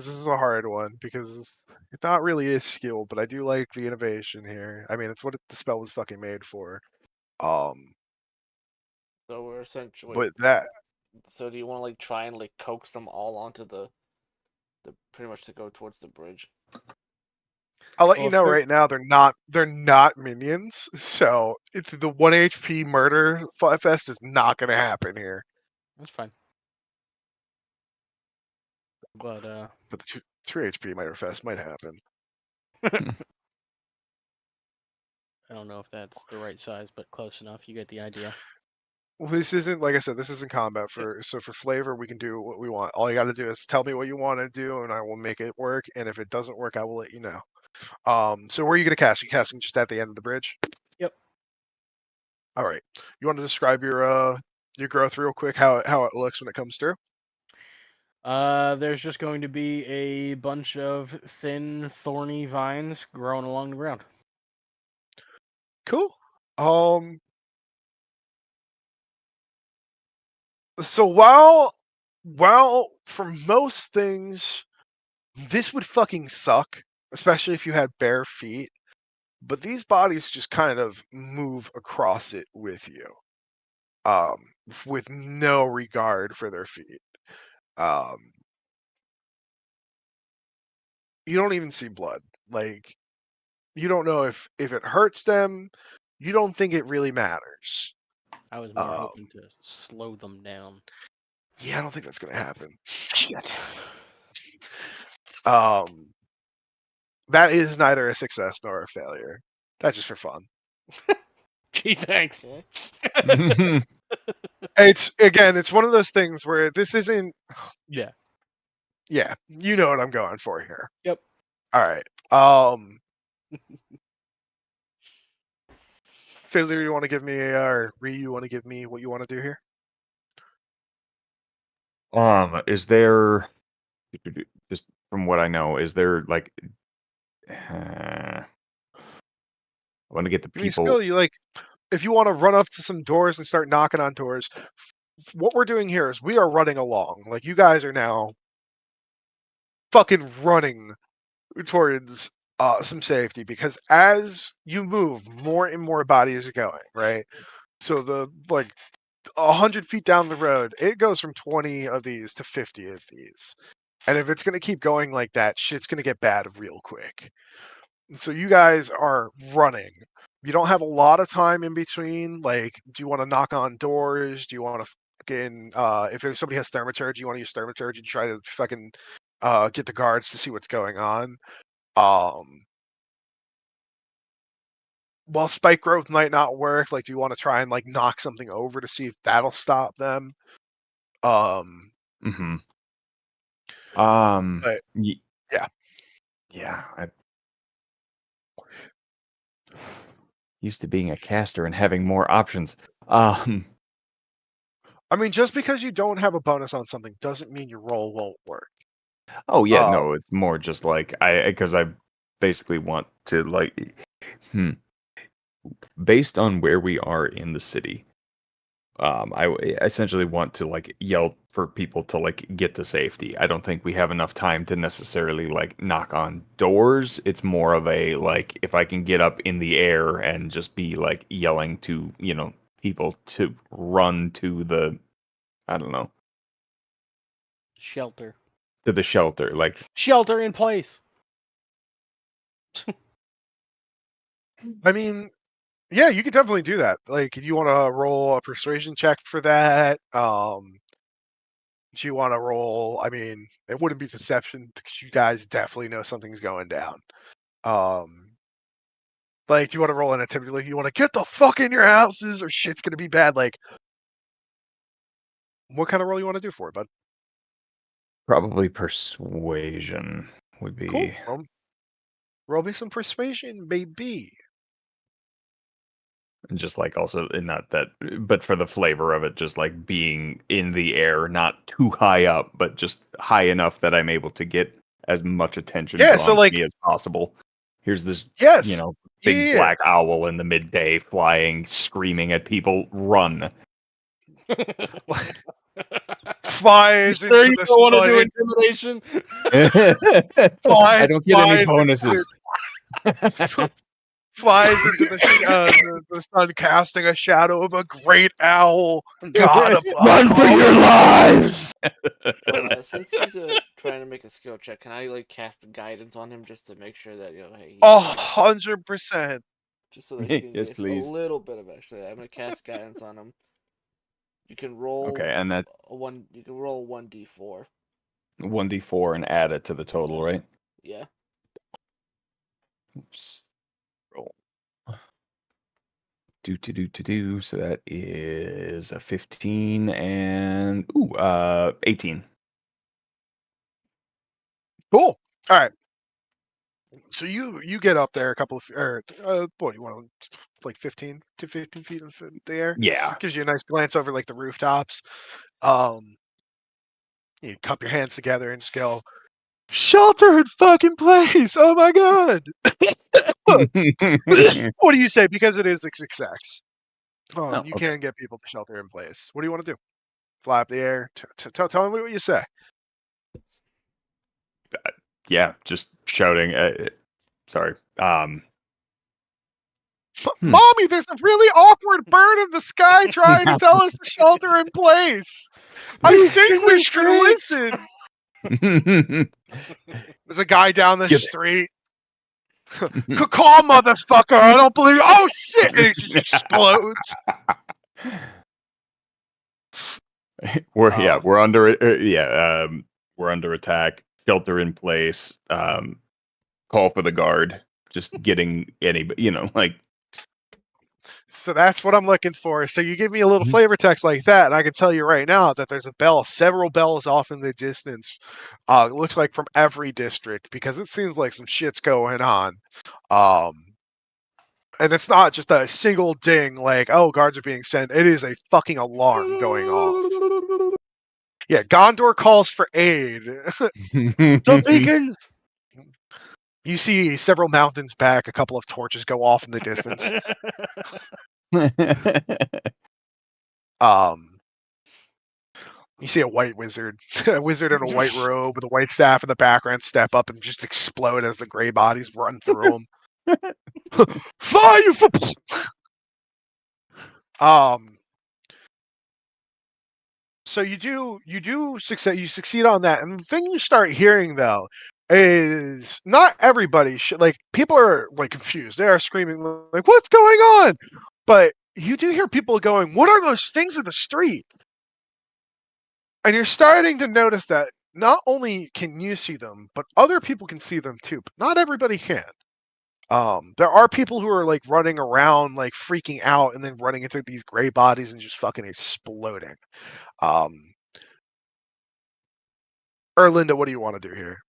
S1: this is a hard one because it not really is skill, but I do like the innovation here. I mean, it's what the spell was fucking made for. Um,
S2: So we're essentially.
S1: but that
S2: So do you want to like try and like coax them all onto the pretty much to go towarest the bridge?
S1: I'll let
S3: Well,
S1: you
S3: if
S1: know
S3: they're-
S1: right now they're not minions, so it's the 1 HP murder fest is not gonna happen here.
S3: That's fine. But
S1: But the 2 HP murder fest might happen.
S3: I don't know if that's the right size, but close enough. You get the idea.
S1: Well, this isn't like I said. This isn't combat for flavor. We can do what we want. All you got to do is tell me what you want to do, and I will make it work. And if it doesn't work, I will let you know. So where are you gonna cast? You casting just at the end of the bridge?
S3: Yep.
S1: All right. You want to describe your growth real quick? How it looks when it comes through?
S3: There's just going to be a bunch of thin, thorny vines growing along the ground.
S1: Cool. So while for most things this would fucking suck, especially if you had bare feet. But these bodies just kind of move across it with you, with no regard for their feet. You don't even see blood. Like, you don't know if it hurts them. You don't think it really matters.
S3: I was more hoping to slow them down.
S1: Yeah, I don't think that's gonna happen.
S3: Shit.
S1: That is neither a success nor a failure. That's just for fun.
S3: Gee, thanks.
S2: Okay.
S1: It's one of those things where this isn't.
S3: Yeah.
S1: Yeah, you know what I'm going for here.
S3: Yep.
S1: All right. Fiddler, you want to give me, or Ree, you want to give me what you want to do here?
S4: Is there just from what I know, is there like I want to get the
S1: I mean,
S4: people.
S1: still, you like, if you want to run up to some doors and start knocking on doors, what we're doing here is we are running along. Like, you guys are now fucking running towards some safety because as you move, more and more bodies are going, right? So the 100 feet down the road, it goes from 20 of these to 50 of these. And if it's going to keep going like that, shit's going to get bad real quick. So you guys are running. You don't have a lot of time in between. Like, do you want to knock on doors? Do you want to fucking, if somebody has thermaturgy, you want to use thermaturgy to try to fucking get the guards to see what's going on? While spike growth might not work, like, do you want to try and like knock something over to see if that'll stop them?
S4: Mm-hmm.
S1: But yeah.
S4: Yeah. I used to being a caster and having more options.
S1: I mean, just because you don't have a bonus on something doesn't mean your roll won't work.
S4: Oh yeah, no, it's more just like because I basically want to like based on where we are in the city. I essentially want to like yell for people to like get to safety. I don't think we have enough time to necessarily like knock on doors. It's more of a like if I can get up in the air and just be like yelling to, people to run to the I don't know,
S3: Shelter.
S4: to the shelter. Like
S3: Shelter in place.
S1: I mean, yeah, you could definitely do that. Like, you want to roll a persuasion check for that? Do you want to roll? I mean, it wouldn't be deception because you guys definitely know something's going down. Like, do you want to roll an activity? Like, you want to get the fuck in your houses, or shit's gonna be bad? Like, what kind of roll you want to do for it, bud?
S4: Probably persuasion would
S1: Cool.
S4: be.
S1: Roll me some persuasion, baby.
S4: And just like also not that, but for the flavor of it, just like being in the air, not too high up, but just high enough that I'm able to get as much attention
S1: Yeah,
S4: drawn
S1: so
S4: to
S1: like,
S4: me as possible. Here's this,
S1: yes,
S4: big
S1: yeah.
S4: black owl in the midday flying, screaming at people, run.
S1: Flies
S3: You sure
S1: into
S3: you
S1: the
S3: don't want to
S1: sun.
S3: do intimidation?
S4: I don't get any bonuses.
S1: Flies into the sun, casting a shadow of a great owl. God above
S3: Run for
S1: all.
S3: your lives!
S2: Since he's trying to make a skill check, can I like cast guidance on him just to make sure that hey,
S1: 100%.
S2: just so that he can
S4: Yes,
S2: get a
S4: please.
S2: little bit of extra. I'm gonna cast guidance on him. You can roll
S4: Okay, and that
S2: You can roll 1d4.
S4: 1d4 and add it to the total, right?
S2: Yeah.
S4: Oops. Roll. Do. So that is a 15 and 18.
S1: Cool. All right. So you get up there a couple of, what do you want, like 15 to 15 feet in the air?
S4: Yeah.
S1: Gives you a nice glance over like the rooftops. You cup your hands together and just go, shelter in fucking place. Oh my god. What do you say? Because it is a success.
S4: Oh,
S1: You
S4: okay.
S1: can get people to shelter in place. What do you want to do? Fly up the air? Tell me what you say.
S4: Yeah, just shouting. Sorry.
S1: Mommy, there's a really awkward bird in the sky trying to tell us to shelter in place. I
S3: Beast
S1: think
S3: in
S1: we
S3: the
S1: should
S3: streets!
S1: listen. There's a guy down the
S4: Get-
S1: street. Call, motherfucker! I don't believe. Oh shit! And it just explodes.
S4: We're under it. We're under attack. Shelter in place. Call for the guard. Just getting anybody, like.
S1: So that's what I'm looking for. So you give me a little
S4: Mhm.
S1: flavor text like that, and I can tell you right now that there's a bell, several bells off in the distance. It looks like from every district because it seems like some shit's going on. And it's not just a single ding like, oh, guards are being sent. It is a fucking alarm going off. Yeah, Gondor calls for aid.
S3: The beacons!
S1: You see several mountains back, a couple of torches go off in the distance. You see a white wizard, a wizard in a white robe with a white staff in the background, step up and just explode as the gray bodies run through them. Fire for. So you succeed on that, and the thing you start hearing though is not everybody like people are like confused. They are screaming like, "What's going on?" But you do hear people going, "What are those things in the street?" And you're starting to notice that not only can you see them, but other people can see them too. But not everybody can. There are people who are like running around, like freaking out, and then running into these gray bodies and just fucking exploding. Erlinda, what do you want to do here?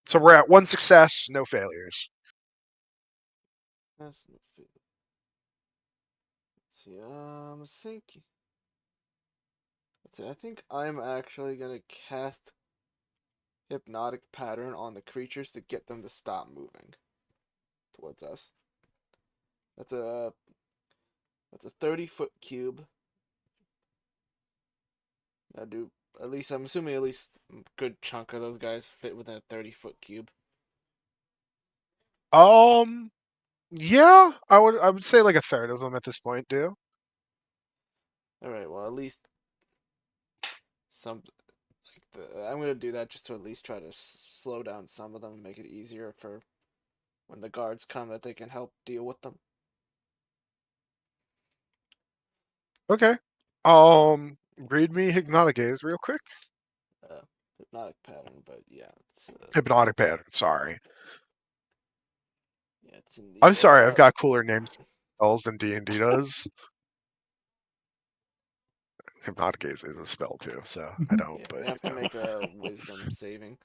S1: So we're at one success, no failures.
S2: Let's see. Thinking. Let's see. I think I'm actually gonna cast hypnotic pattern on the creatures to get them to stop moving towards us. That's a 30-foot cube. I do at least I'm assuming at least a good chunk of those guys fit within a 30-foot cube.
S1: Yeah, I would say like a third of them at this point do.
S2: All right. Well, at least some. I'm gonna do that just to at least try to slow down some of them and make it easier for when the guards come that they can help deal with them.
S1: Okay. Read me hypnotic gaze real quick.
S2: Hypnotic pattern, but yeah, it's
S1: Hypnotic pattern. Sorry.
S2: yeah, It's in the
S1: I'm sorry, I've got cooler names for spells than D&D does. Hypnotic Gaze is a spell too, so I don't.
S2: Yeah,
S1: But
S2: you have to make a Wisdom saving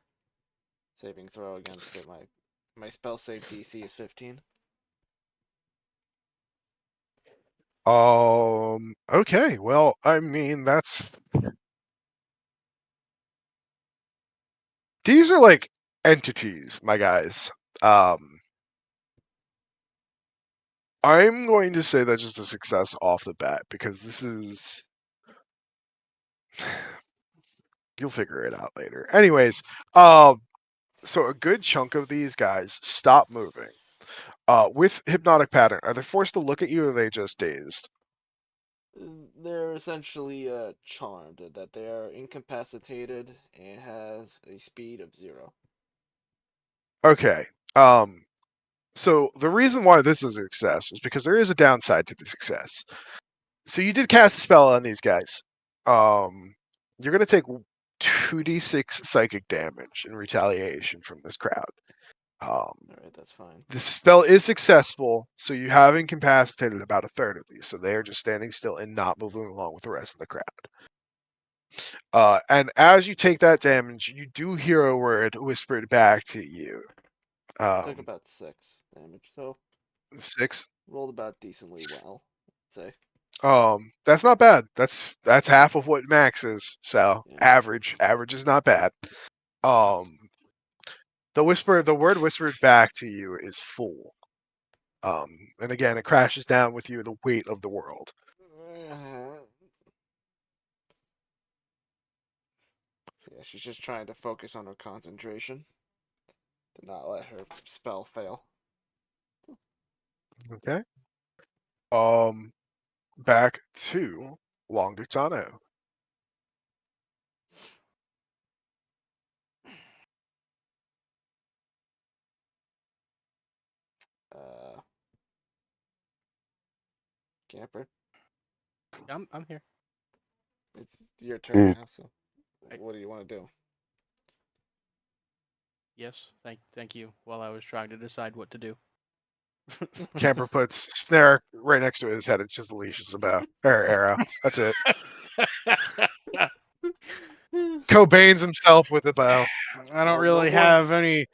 S2: throw against it. My spell save DC is 15.
S1: Okay. Well, I mean, these are like entities, my guys. I'm going to say that's just a success off the bat because this is. You'll figure it out later. Anyways, so a good chunk of these guys stop moving. With hypnotic pattern, are they forced to look at you or are they just dazed?
S2: They're essentially charmed that they are incapacitated and have a speed of 0.
S1: Okay. So the reason why this is a success is because there is a downside to the success. So you did cast a spell on these guys. You're gonna take 2d6 psychic damage in retaliation from this crowd.
S2: All right, that's fine.
S1: The spell is successful, so you have incapacitated about a third of these. So they are just standing still and not moving along with the rest of the crowd. And as you take that damage, you do hear a word whispered back to you.
S2: Took about 6 damage, so
S1: 6.
S2: rolled about decently well, I'd say.
S1: That's not bad. That's half of what max is. So
S2: Yeah.
S1: average is not bad. The word whispered back to you is full. And again, it crashes down with you the weight of the world.
S2: Yeah, she's just trying to focus on her concentration to not let her spell fail.
S1: Okay. Back to Longdutano.
S2: Camper,
S3: I'm here.
S2: it's your turn now, so
S3: I-
S2: what do you want to do?
S3: Yes, thank you. While I was trying to decide what to do.
S1: Camper puts snare right next to his head. It's just the leash is about arrow. That's it. Cobain's himself with a bow.
S3: I don't
S2: Oh,
S3: really
S2: no more.
S3: have any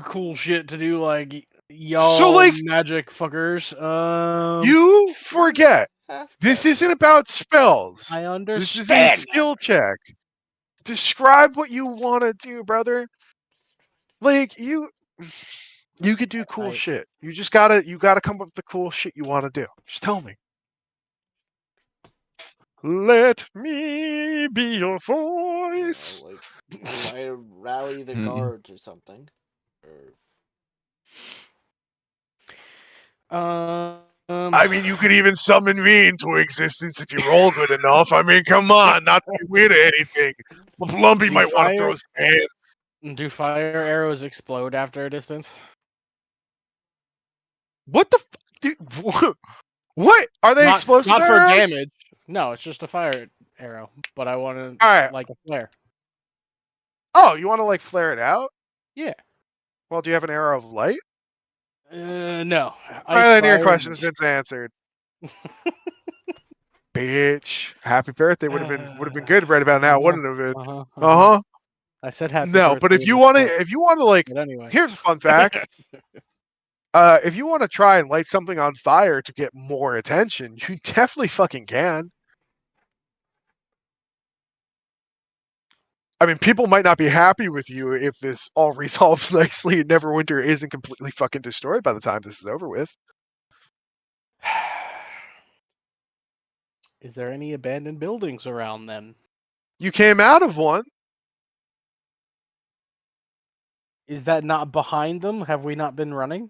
S3: cool shit to do like
S1: So,
S3: y'all
S1: like,
S3: magic fuckers.
S1: you forget. This isn't
S2: Half-casting.
S1: about spells.
S3: I
S1: This is a
S3: understand.
S1: skill check. Describe what you want to do, brother. Like you could do cool shit. You gotta come up with the cool shit you want to do. Just tell me. Let me be your voice.
S2: Like, try to rally the guards or something. Or
S1: I mean, you could even summon me into existence if you roll good enough. I mean, come on, not to be weird or anything. Lumpy
S3: Do
S1: might want to
S3: fire-
S1: throw some hands.
S3: Do fire arrows explode after a distance?
S1: What the dude? What are they? Explosive
S3: Not for
S1: arrows?
S3: damage. No, it's just a fire arrow. But I want to
S1: All right.
S3: like a flare.
S1: Oh, you want to like flare it out?
S3: Yeah.
S1: Well, do you have an arrow of light?
S3: No.
S1: All right, then your
S3: fire
S1: question has
S3: mist.
S1: been answered. Bitch, happy birthday would have been good right about now, wouldn't it? Uh huh.
S3: I said happy
S1: No,
S3: birthday.
S1: but if you want to like,
S3: But anyway.
S1: here's a fun fact. If you want to try and light something on fire to get more attention, you definitely fucking can. I mean, people might not be happy with you if this all resolves nicely and Neverwinter isn't completely fucking destroyed by the time this is over with.
S3: Is there any abandoned buildings around then?
S1: You came out of one.
S3: Is that not behind them? Have we not been running?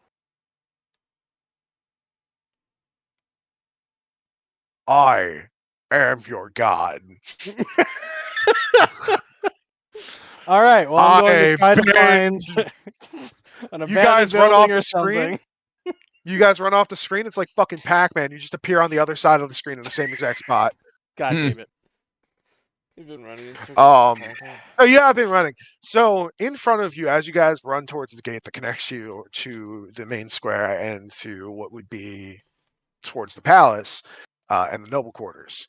S1: I am your god.
S3: All right. Well, I'm going to try to find an
S1: You
S3: abandoned
S1: guys run off
S3: building or
S1: the screen.
S3: something.
S1: You guys run off the screen. It's like fucking Pac-Man. You just appear on the other side of the screen in the same exact spot.
S3: God damn it.
S2: You've been running in circles the entire time.
S1: Oh yeah, I've been running. So in front of you, as you guys run towards the gate that connects you to the main square and to what would be towards the palace and the noble quarters,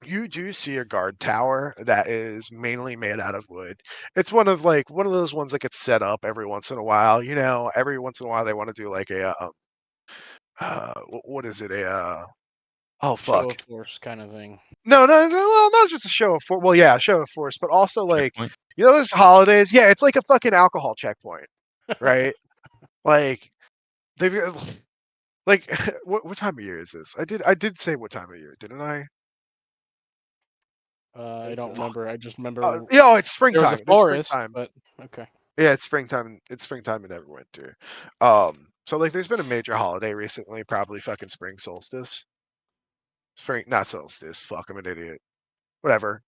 S1: you do see a guard tower that is mainly made out of wood. It's one of those ones that gets set up every once in a while. You know, every once in a while they want to do like a what is it? Oh
S3: Show
S1: fuck.
S3: of force kind of thing.
S1: No, well, not just a show of force. Well, yeah, a show of force, but also like
S4: Checkpoint.
S1: you know, those holidays. Yeah, it's like a fucking alcohol checkpoint, right? Like they've like what time of year is this? I did say what time of year, didn't I?
S3: I
S2: think
S3: don't
S2: so.
S3: remember. I just remember
S1: Yeah, it's
S3: there was a
S1: springtime. It's
S3: forest,
S1: springtime.
S3: but okay.
S1: Yeah, it's springtime. It's springtime in Neverwinter. So like, there's been a major holiday recently, probably fucking spring solstice. Spring, not solstice. Fuck, I'm an idiot. Whatever.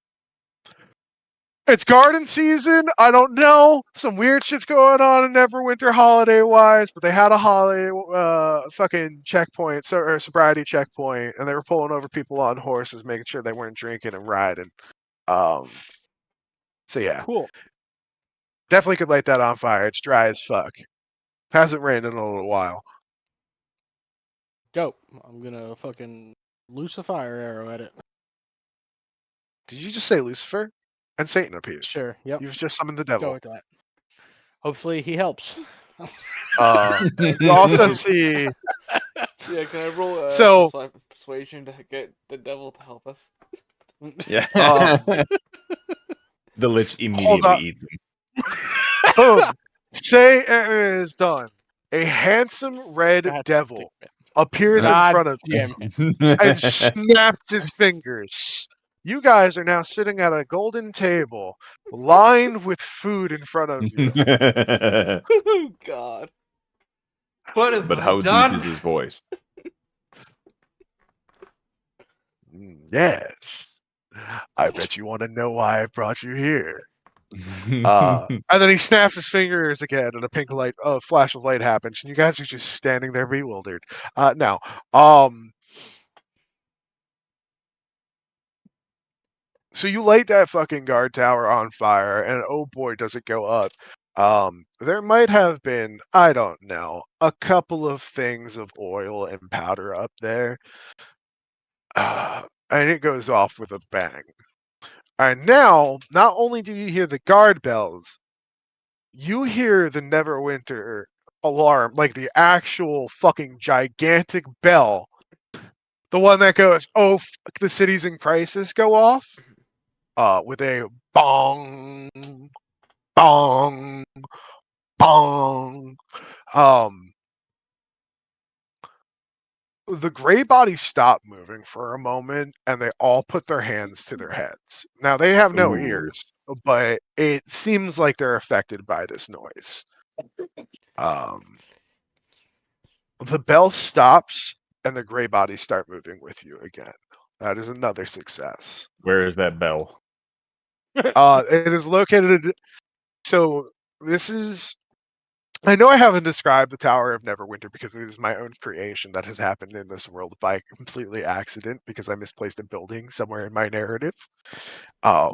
S1: It's garden season. I don't know. Some weird shit's going on in Neverwinter holiday wise, but they had a holiday fucking checkpoint, or sobriety checkpoint, and they were pulling over people on horses, making sure they weren't drinking and riding. Um, so yeah,
S3: Cool.
S1: definitely could light that on fire. It's dry as fuck. Hasn't rained in a little while.
S3: Dope. I'm gonna fucking loose a fire arrow at it.
S1: Did you just say Lucifer? And Satan appears.
S3: Sure. Yep.
S1: You've just summoned the
S3: Go
S1: devil.
S3: with that. Hopefully he helps.
S1: You also see.
S2: Yeah, can I roll a
S1: So-
S2: persuasion to get the devil to help us?
S4: Yeah.
S1: Um,
S4: The lich
S1: Hold
S4: immediately
S1: up.
S4: eats him.
S1: Boom. Say it is done. A handsome red
S3: God
S1: devil
S3: damn it.
S1: appears in
S3: God
S1: front of you
S3: damn it.
S1: and snaps his fingers. You guys are now sitting at a golden table, lined with food in front of you.
S2: Oh God.
S5: What have
S4: But
S5: I
S4: how deep
S5: done?
S4: is his voice?
S1: Yes. I bet you want to know why I brought you here. And then he snaps his fingers again, and a pink light, flash of light happens, and you guys are just standing there bewildered. Now, so you light that fucking guard tower on fire, and oh boy, does it go up. There might have been, I don't know, a couple of things of oil and powder up there, and it goes off with a bang. And now, not only do you hear the guard bells, you hear the Neverwinter alarm, like the actual fucking gigantic bell, the one that goes, "Oh, fuck, the city's in crisis," go off, with a bong, bong, bong. The gray bodies stop moving for a moment, and they all put their hands to their heads. Now they have no
S4: Ooh.
S1: ears, but it seems like they're affected by this noise. The bell stops, and the gray bodies start moving with you again. That is another success.
S4: Where is that bell?
S1: It is located. So this is. I know I haven't described the Tower of Neverwinter because it is my own creation that has happened in this world by completely accident because I misplaced a building somewhere in my narrative. But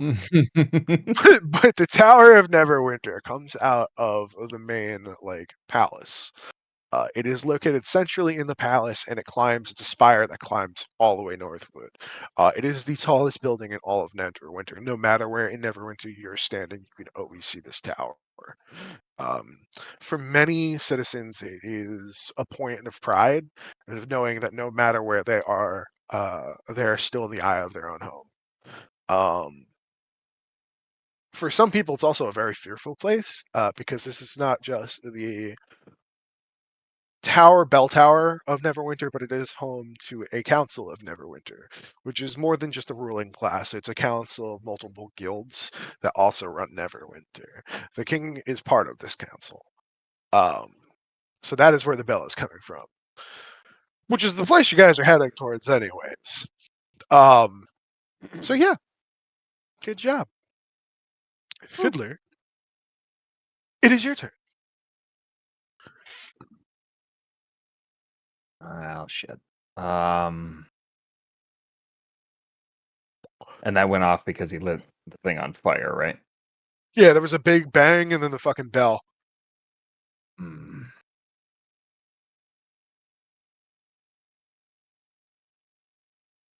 S1: the Tower of Neverwinter comes out of the main palace. It is located centrally in the palace, and it climbs the spire that climbs all the way northward. It is the tallest building in all of Neverwinter. No matter where in Neverwinter you're standing, you can always see this tower. For many citizens, it is a point of pride of knowing that no matter where they are still in the eye of their own home. For some people, it's also a very fearful place because this is not just the bell tower of Neverwinter, but it is home to a council of Neverwinter, which is more than just a ruling class. It's a council of multiple guilds that also run Neverwinter. The king is part of this council. So that is where the bell is coming from, which is the place you guys are heading towards anyways. So yeah, good job. Fiddler, it is your turn.
S4: Oh shit.
S6: And that went off because he lit the thing on fire, right?
S1: Yeah, there was a big bang and then the fucking bell.
S6: Hmm.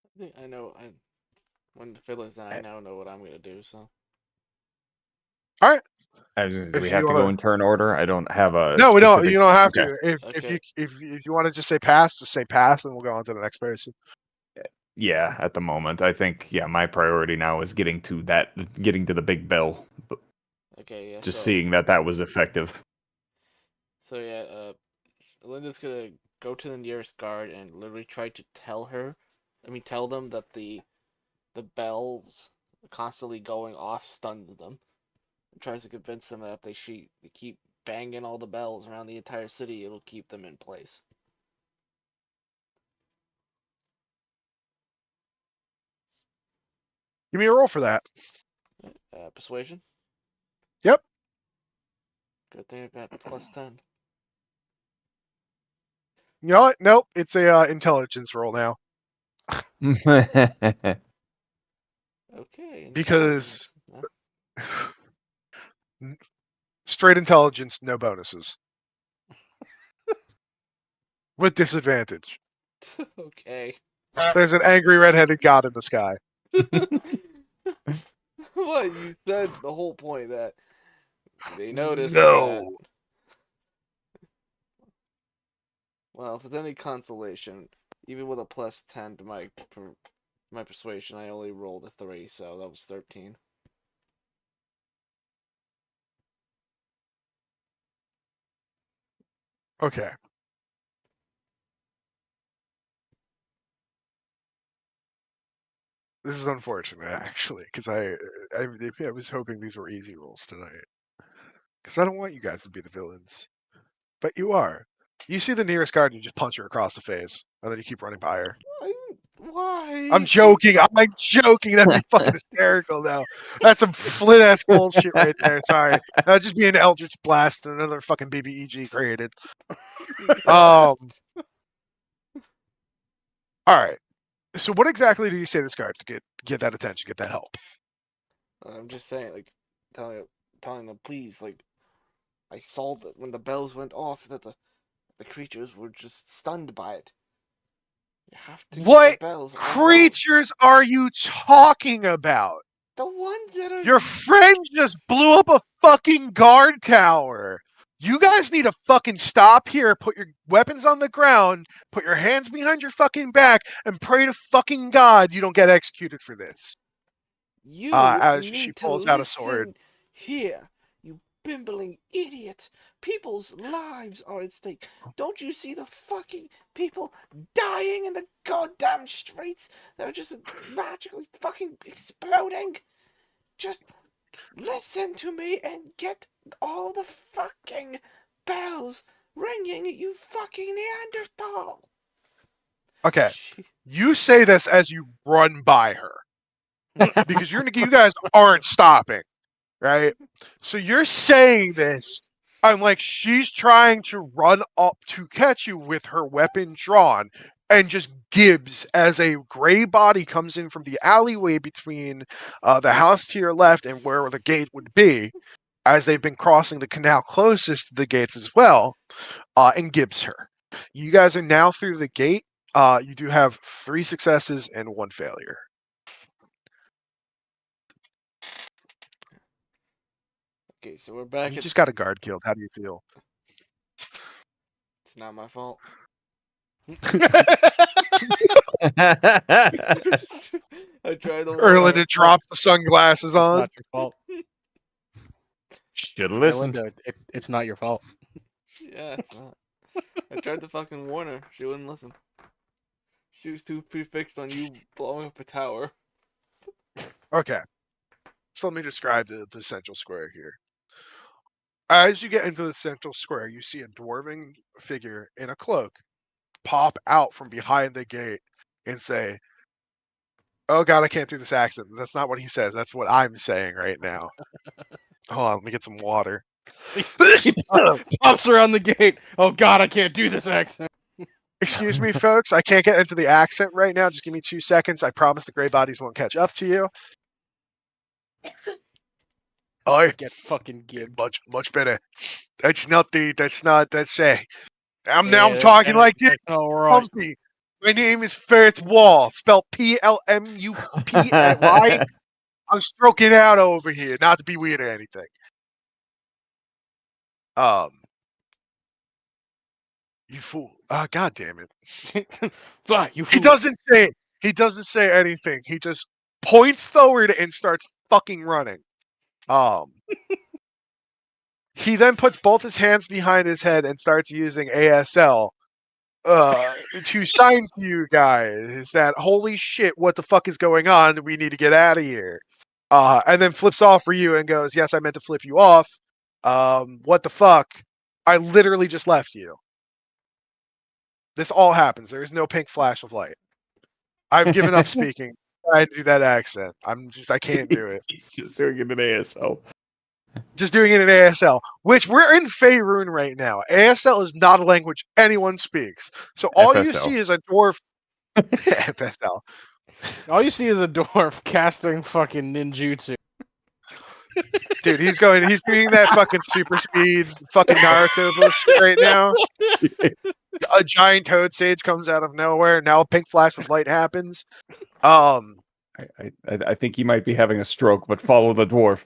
S2: I think I know. When the fiddler's done, I now know what I'm gonna do. So
S1: All right.
S6: I was just, do
S1: If
S6: we
S1: you
S6: have to go
S1: wanna-
S6: in turn order? I don't have a.
S1: No, we don't.
S6: specific...
S1: You don't have
S6: Okay.
S1: to. If
S2: Okay.
S1: if you want to just say pass, just say pass, and we'll go on to the next person.
S4: Yeah, at the moment, I think my priority now is getting to the big bell,
S2: okay, yeah.
S4: just
S2: so,
S4: seeing that was effective.
S2: So yeah, Linda's gonna go to the nearest guard and literally try to tell them that the bells constantly going off stunned them. And tries to convince them that if they keep banging all the bells around the entire city, it'll keep them in place.
S1: Give me a roll for that.
S2: Persuasion.
S1: Yep.
S2: Good thing I got +10.
S1: You know what? Nope. It's a intelligence roll now
S2: Okay.
S1: because
S2: intelligence.
S1: straight intelligence, no bonuses, with disadvantage.
S2: Okay.
S1: There's an angry redheaded god in the sky.
S2: What you said the whole point that they noticed
S1: No.
S2: that. Well, if it's any consolation, even with a +10 to my persuasion, I only rolled a 3, so that was 13.
S1: Okay. This is unfortunate, actually, because I was hoping these were easy rolls tonight. Because I don't want you guys to be the villains, but you are. You see the nearest guard, and you just punch her across the face, and then you keep running by her.
S2: Why?
S1: I'm joking. I'm joking. That'd be fucking hysterical, though. That's some Flint ass bullshit right there. Sorry, that'd just be an Eldritch Blast and another fucking BBEG created. All right. So, what exactly do you say to this guard to get that attention, get that help?
S2: I'm just saying, like, telling them, please, like, I saw that when the bells went off, that the creatures were just stunned by it. You have to get the
S1: What
S2: bells.
S1: creatures are you talking about?
S2: The ones that are.
S1: Your friend just blew up a fucking guard tower. You guys need to fucking stop here, put your weapons on the ground, put your hands behind your fucking back, and pray to fucking God you don't get executed for this.
S2: You
S1: As she
S2: need to
S1: pulls out a sword.
S2: listen here, you bimbling idiot. People's lives are at stake. Don't you see the fucking people dying in the goddamn streets that are just magically fucking exploding? Just listen to me and get all the fucking bells ringing, you fucking Neanderthal.
S1: Okay, you say this as you run by her. Because you guys aren't stopping, right? So you're saying this, and like she's trying to run up to catch you with her weapon drawn, and just Gibbs as a gray body comes in from the alleyway between the house to your left and where the gate would be, as they've been crossing the canal closest to the gates as well, and Gibbs her. You guys are now through the gate. You do have 3 successes and 1 failure.
S2: Okay, so we're back.
S1: You just got a guard killed. How do you feel?
S2: It's not my fault. I tried to warn
S1: Erlinda drops the sunglasses
S3: It's
S1: on.
S3: not your fault.
S4: Should have listened.
S3: Linda, it's not your fault.
S2: Yeah, it's not. I tried to fucking warn her. She wouldn't listen. She was too prefixed on you blowing up a tower.
S1: Okay. So let me describe the central square here. As you get into the central square, you see a dwarven figure in a cloak pop out from behind the gate and say, "Oh God, I can't do this accent." That's not what he says. That's what I'm saying right now. Hold on, let me get some water.
S3: He pops around the gate. Oh God, I can't do this accent.
S1: Excuse me, folks. I can't get into the accent right now. Just give me 2 seconds. I promise the gray bodies won't catch up to you. Oi,
S3: Get fucking gibbed.
S1: much better. That's not. I'm
S3: Yeah,
S1: talking like this.
S3: that's all right.
S1: Humpy. My name is Firth Wall, spelled Plmup-Y. I'm stroking out over here, not to be weird or anything. You fool. God damn it.
S3: Fly, you
S1: He
S3: fool.
S1: doesn't say it. He doesn't say anything. He just points forward and starts fucking running. He then puts both his hands behind his head and starts using ASL to sign to you guys that holy shit, what the fuck is going on? We need to get out of here. And then flips off for you and goes, yes, I meant to flip you off. What the fuck? I literally just left you. This all happens. There is no pink flash of light. I've given up speaking. I do that accent. I can't do it.
S6: He's just doing it in ASL.
S1: Just doing it in ASL, which we're in Faerun right now. ASL is not a language anyone speaks. So all you
S6: FSL.
S1: see is a dwarf. FSL.
S3: All you see is a dwarf casting fucking ninjutsu.
S1: Dude, he's doing that fucking super speed fucking Naruto bullshit right now. A giant toad sage comes out of nowhere. Now a pink flash of light happens.
S6: I think he might be having a stroke, but follow the dwarf.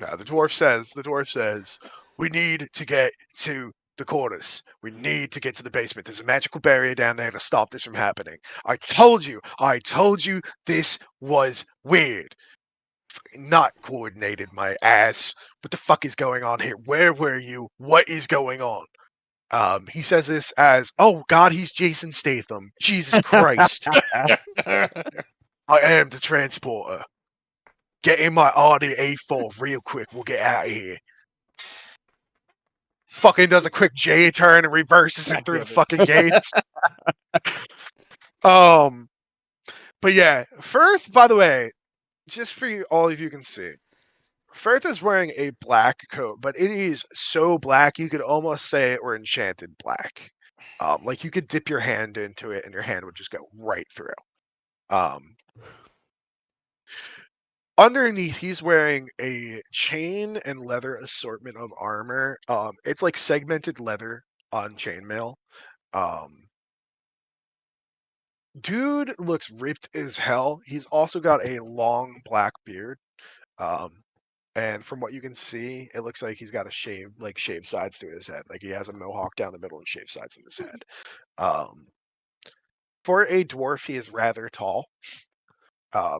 S1: No, the dwarf says, we need to get to the quarters. We need to get to the basement. There's a magical barrier down there to stop this from happening. I told you this was weird. Not coordinated, my ass. What the fuck is going on here? Where were you? What is going on? He says this as, oh God, he's Jason Statham. Jesus Christ. I am the transporter. Get in my RD-A4 real quick. We'll get out of here. Fucking does a quick J turn and reverses it through the fucking gates. But yeah, Firth, by the way, just for you, all of you can see, Firth is wearing a black coat, but it is so black you could almost say it were enchanted black. Like you could dip your hand into it and your hand would just go right through. Underneath, he's wearing a chain and leather assortment of armor. It's like segmented leather on chainmail. Dude looks ripped as hell. He's also got a long black beard. And from what you can see, it looks like he's got a shaved sides to his head. Like he has a mohawk down the middle and shaved sides of his head. For a dwarf, he is rather tall.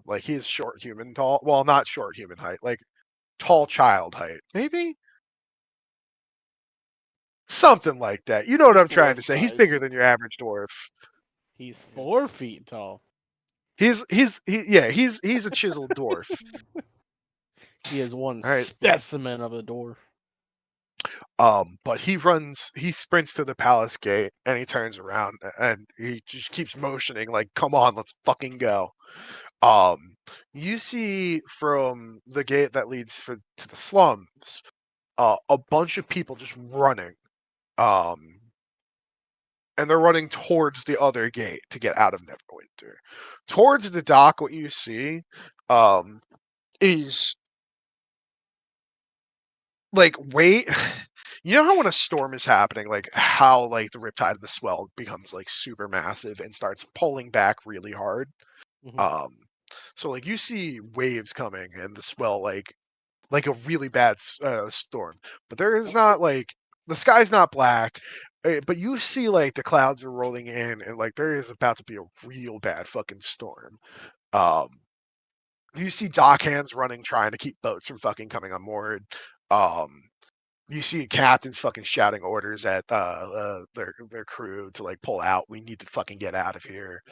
S1: Like he's short human tall. Well, not short human height, like tall child height. Maybe? Something like that. You know what I'm trying to say. He's
S2: Dwarf
S1: bigger
S2: size.
S1: than your average dwarf.
S3: He's 4 feet tall.
S1: He's a chiseled dwarf.
S3: He is one
S1: All right.
S3: specimen of a dwarf.
S1: But he sprints to the palace gate and he turns around and he just keeps motioning like, come on, let's fucking go. You see from the gate that leads to the slums, a bunch of people just running. And they're running towards the other gate to get out of Neverwinter. Towards the dock, what you see, is like wait. You know how when a storm is happening, like how like the riptide of the swell becomes like super massive and starts pulling back really hard.
S3: Mhm.
S1: So like you see waves coming and the swell like a really bad storm, but there is not like the sky's not black, but you see like the clouds are rolling in and like there is about to be a real bad fucking storm. You see dock hands running trying to keep boats from fucking coming on board. You see captains fucking shouting orders at their crew to like pull out. We need to fucking get out of here.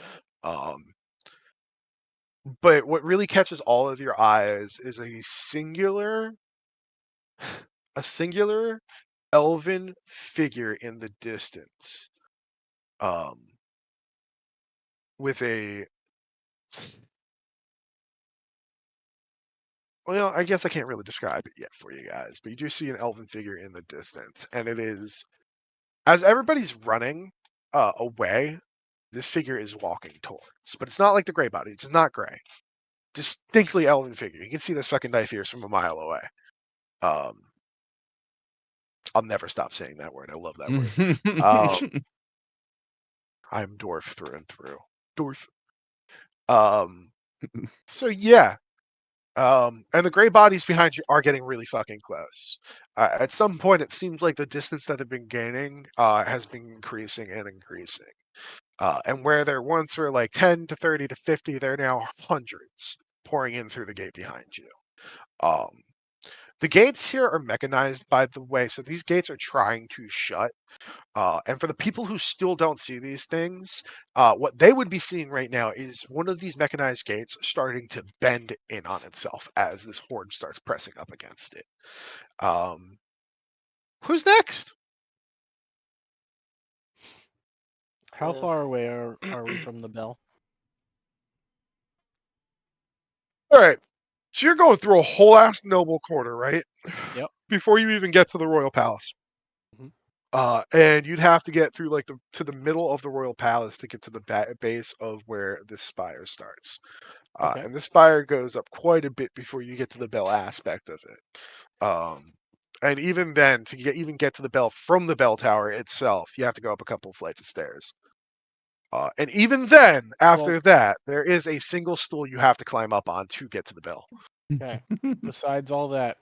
S1: But what really catches all of your eyes is a singular elven figure in the distance. With a well, I guess I can't really describe it yet for you guys, but you do see an elven figure in the distance, and it is as everybody's running, away, this figure is walking towards. But it's not like the gray body. It's not gray. Distinctly elven figure. You can see this fucking knife ears from a mile away. I'll never stop saying that word. I love that word. I'm dwarf through and through. Dwarf. So yeah. And the gray bodies behind you are getting really fucking close. At some point, it seems like the distance that they've been gaining has been increasing and increasing. And where there once were like 10 to 30 to 50, there are now hundreds pouring in through the gate behind you. The gates here are mechanized, by the way, so these gates are trying to shut. And for the people who still don't see these things, what they would be seeing right now is one of these mechanized gates starting to bend in on itself as this horde starts pressing up against it. Who's next?
S3: How far away are we from the bell?
S1: All right. So you're going through a whole ass noble quarter, right?
S3: Yep.
S1: Before you even get to the royal palace.
S3: Mhm.
S1: And you'd have to get through like to the middle of the royal palace to get to the base of where this spire starts.
S3: Okay.
S1: And the spire goes up quite a bit before you get to the bell aspect of it. And even then, to get to the bell from the bell tower itself, you have to go up a couple of flights of stairs. And even then, after that, there is a single stool you have to climb up on to get to the bell.
S3: Okay. Besides all that,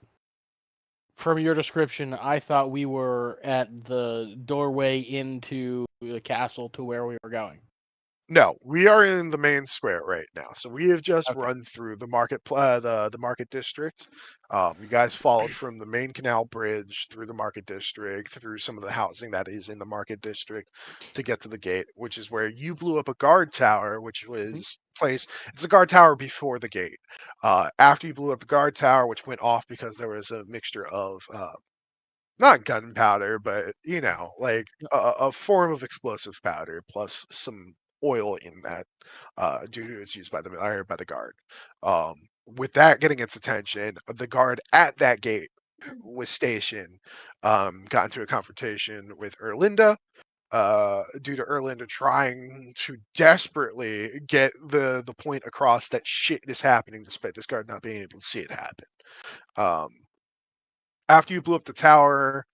S3: from your description, I thought we were at the doorway into the castle to where we were going.
S1: No, we are in the main square right now. So we have just
S3: Okay.
S1: run through the the market district. You guys followed from the main canal bridge through the market district, through some of the housing that is in the market district to get to the gate, which is where you blew up a guard tower, which was placed. It's a guard tower before the gate. After you blew up the guard tower, which went off because there was a mixture of not gunpowder, but like a form of explosive powder plus some oil in that, due to its use by the guard. With that getting its attention, the guard at that gate was stationed, got into a confrontation with Erlinda. Due to Erlinda trying to desperately get the point across that shit is happening, despite this guard not being able to see it happen. After you blew up the tower,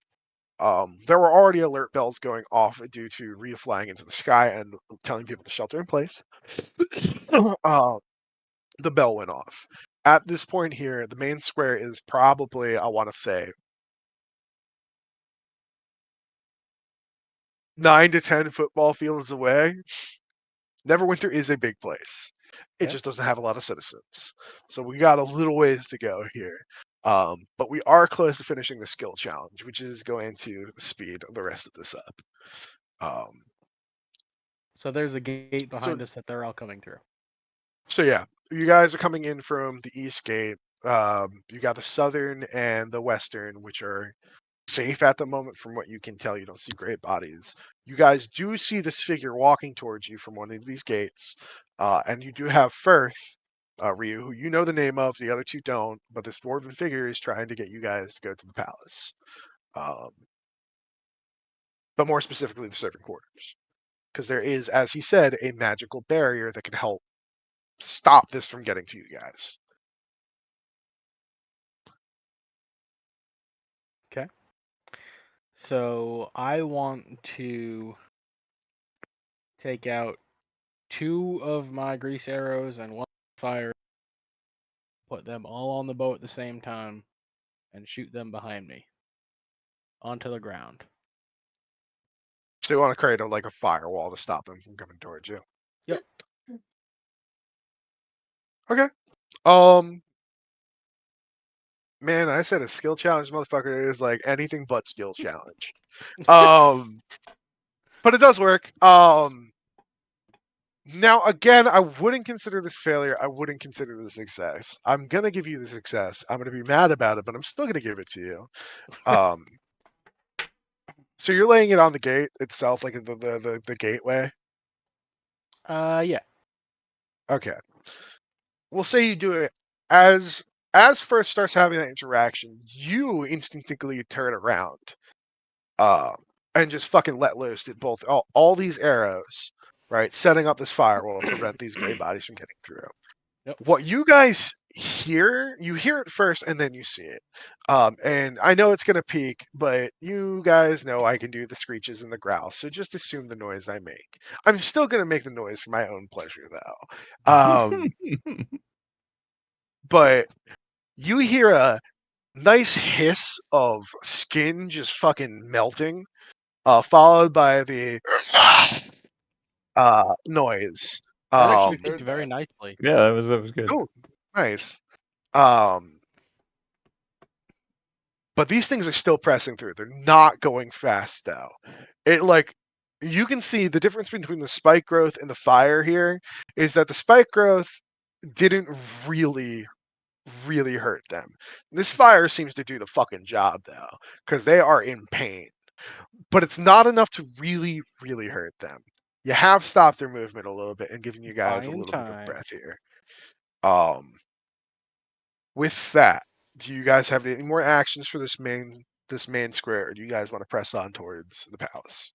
S1: there were already alert bells going off due to Rhea flying into the sky and telling people to shelter in place. The bell went off. At this point here, the main square is probably, I want to say, 9 to 10 football fields away. Neverwinter is a big place. It
S3: Okay.
S1: just doesn't have a lot of citizens. So we got a little ways to go here. But we are close to finishing the skill challenge, which is going to speed the rest of this up.
S3: So there's a gate behind us that they're all coming through.
S1: So yeah, you guys are coming in from the east gate. You got the southern and the western, which are safe at the moment. From what you can tell, you don't see great bodies. You guys do see this figure walking towards you from one of these gates, and you do have Firth, Ryu, who you know the name of. The other two don't, but this dwarven figure is trying to get you guys to go to the palace, but more specifically the servant quarters, because there is, as he said, a magical barrier that can help stop this from getting to you guys.
S3: Okay. So I want to take out 2 of my grease arrows and 1 fire, put them all on the bow at the same time, and shoot them behind me onto the ground.
S1: So you want to create like a firewall to stop them from coming towards you.
S3: Yep.
S1: Okay. Man, I said a skill challenge, motherfucker. It is like anything but skill challenge. But it does work. Now again, I wouldn't consider this failure. I wouldn't consider this success. I'm gonna give you the success. I'm gonna be mad about it, but I'm still gonna give it to you. So you're laying it on the gate itself, like the gateway.
S3: Yeah.
S1: Okay. We'll say you do it as first starts having that interaction. You instinctively turn around. and just fucking let loose at both all these arrows, right? Setting up this firewall to prevent these gray bodies from getting through.
S3: Yep.
S1: What you guys hear, you hear it first and then you see it. And I know it's gonna peak, but you guys know I can do the screeches and the growls, so just assume the noise I make. I'm still gonna make the noise for my own pleasure though. But you hear a nice hiss of skin just fucking melting, followed by the noise.
S3: That actually
S2: Heard
S3: peaked very
S2: that.
S3: nicely.
S4: Yeah, that was good.
S1: Oh, nice. But these things are still pressing through. They're not going fast though. It like you can see the difference between the spike growth and the fire here is that the spike growth didn't really hurt them. This fire seems to do the fucking job though, because they are in pain. But it's not enough to really hurt them. You have stopped their movement a little bit and given you guys a
S3: Buying
S1: little bit of
S3: time.
S1: breath here. With that, do you guys have any more actions for this main square, or do you guys want to press on towards the palace?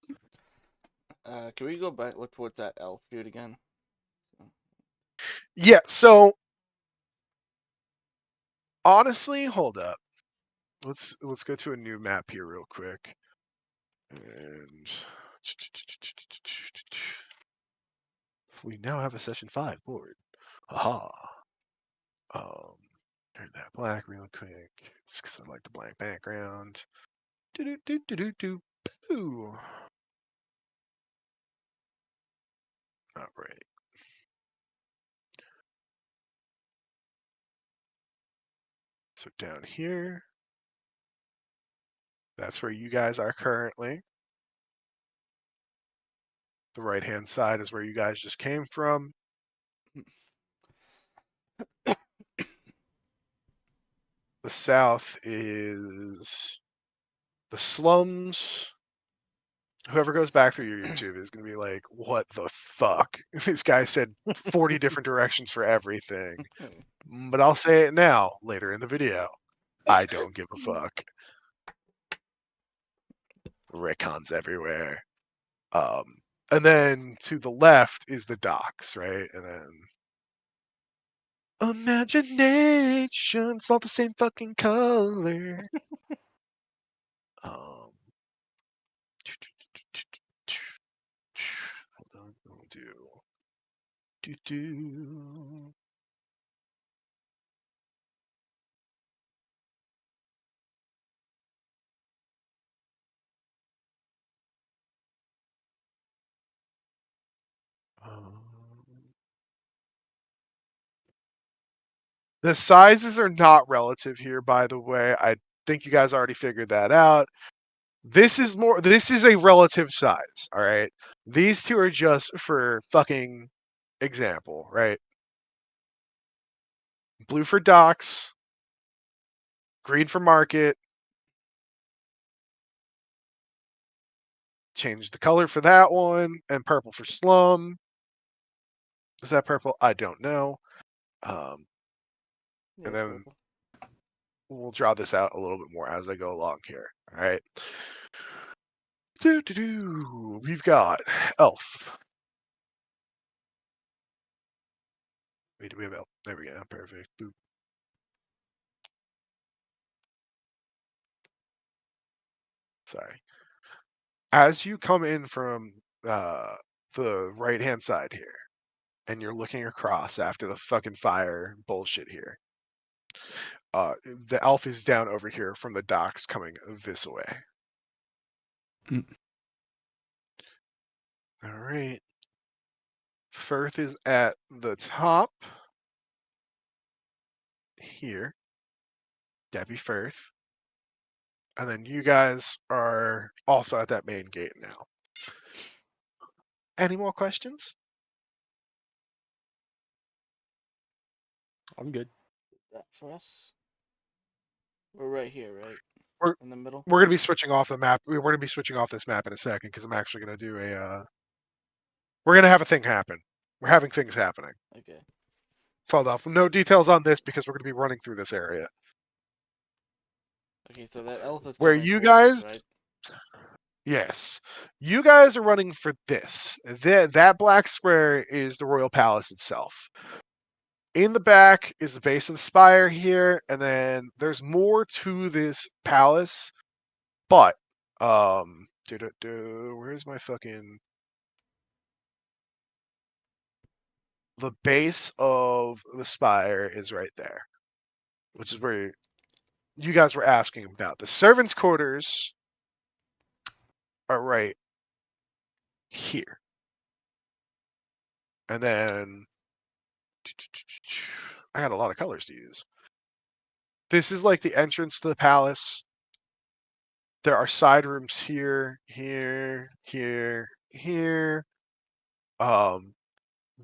S2: Can we go back look towards that elf dude again?
S1: Yeah, so honestly, hold up. Let's go to a new map here real quick. And we now have a session 5 board. Aha. Turn that black real quick. It's because I like the blank background. Do do do do do do. All right. So down here, that's where you guys are currently. The right-hand side is where you guys just came from. The south is the slums. Whoever goes back through your YouTube is going to be like, what the fuck? This guy said 40 different directions for everything. But I'll say it now, later in the video. I don't give a fuck. Rickons everywhere. And then to the left is the docks, right? And then imagination, it's all the same fucking color. Hold on, we'll do. The sizes are not relative here, by the way. I think you guys already figured that out. This is a relative size, all right? These two are just for fucking example, right? Blue for docks, green for market. Change the color for that one, and purple for slum. Is that purple? I don't know.
S2: Yeah,
S1: And then
S2: purple.
S1: we'll draw this out a little bit more as I go along here. All right. We've got elf. Wait, do we have elf? There we go. Perfect. Boop. Sorry. As you come in from the right-hand side here, and you're looking across after the fucking fire bullshit here, the elf is down over here from the docks coming this way. All right. Firth is at the top here. Debbie Firth. And then you guys are also at that main gate now. Any more questions?
S3: I'm good.
S2: That for us. We're right here, right?
S1: We're-
S2: in the middle.
S1: We're going to be switching off the map. We're going to be switching off this map in a second because I'm actually going to do we're going to have a thing happen. We're having things happening.
S2: Okay.
S1: It's all off. No details on this because we're going to be running through this area.
S2: Okay, so that elf is
S1: Where
S2: coming
S1: you
S2: towards
S1: guys,
S2: us, right?
S1: Yes. You guys are running for this. That black square is the royal palace itself. In the back is the base of the spire here, and then there's more to this palace. But where's my fucking the base of the spire is right there, which is where you guys were asking about. The servants' quarters are right here. And then I had a lot of colors to use. This is like the entrance to the palace. There are side rooms here, here, here, here.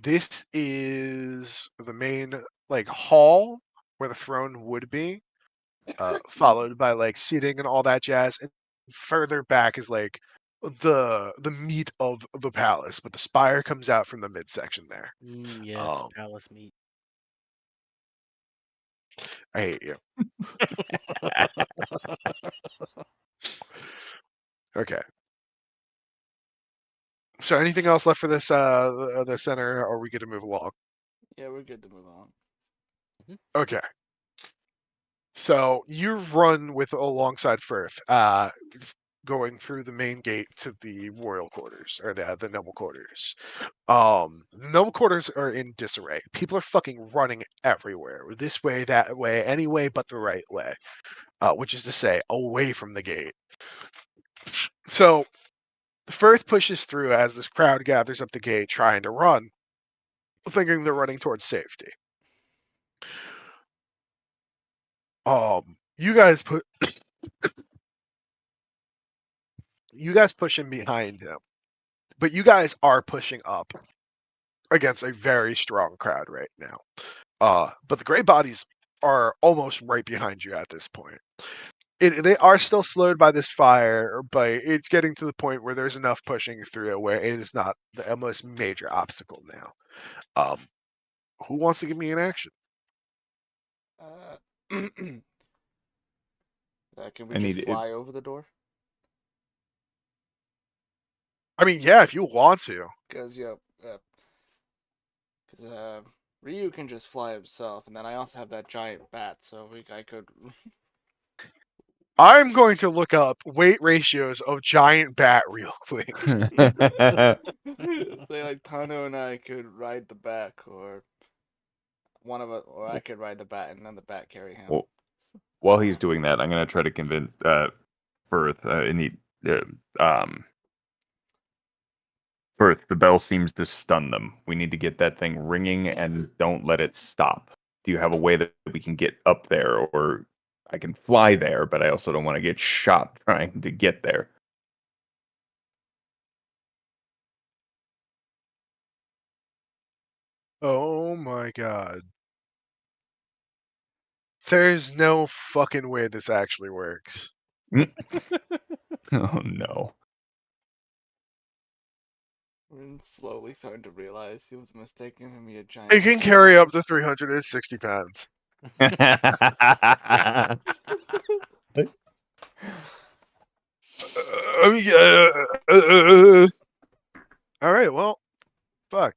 S1: This is the main like hall where the throne would be, followed by like seating and all that jazz. And further back is like the meat of the palace, but the spire comes out from the midsection there.
S3: Yes, palace meat.
S1: I hate you. Okay. So anything else left for this the center, or are we good to move along?
S2: Yeah, we're good to move on.
S1: Okay. So you run with alongside Firth, going through the main gate to the royal quarters or the noble quarters. The noble quarters are in disarray. People are fucking running everywhere, this way, that way, any way but the right way, which is to say, away from the gate. So Firth pushes through as this crowd gathers up the gate, trying to run, thinking they're running towards safety. You guys push in behind him, but you guys are pushing up against a very strong crowd right now. But the gray bodies are almost right behind you at this point. They are still slowed by this fire, but it's getting to the point where there's enough pushing through it where it is not the most major obstacle now. Who wants to give me an action?
S2: Can we
S4: I
S2: just
S4: need-
S2: fly over the door?
S1: I mean, yeah, if you want to.
S2: Because Ryu can just fly himself, and then I also have that giant bat, so I could.
S1: I'm going to look up weight ratios of giant bat real quick.
S2: Say like Tano and I could ride the back, or one of us, or I could ride the bat and then the bat carry him.
S4: Well, while he's doing that, I'm gonna try to convince Firth. Firth, the bell seems to stun them. We need to get that thing ringing and don't let it stop. Do you have a way that we can get up there, or I can fly there, but I also don't want to get shot trying to get there.
S1: Oh my god. There's no fucking way this actually works.
S4: Oh no.
S2: We're slowly starting to realize he was mistaken and be a giant.
S1: It can carry up to 360 pounds. All right, well, fuck.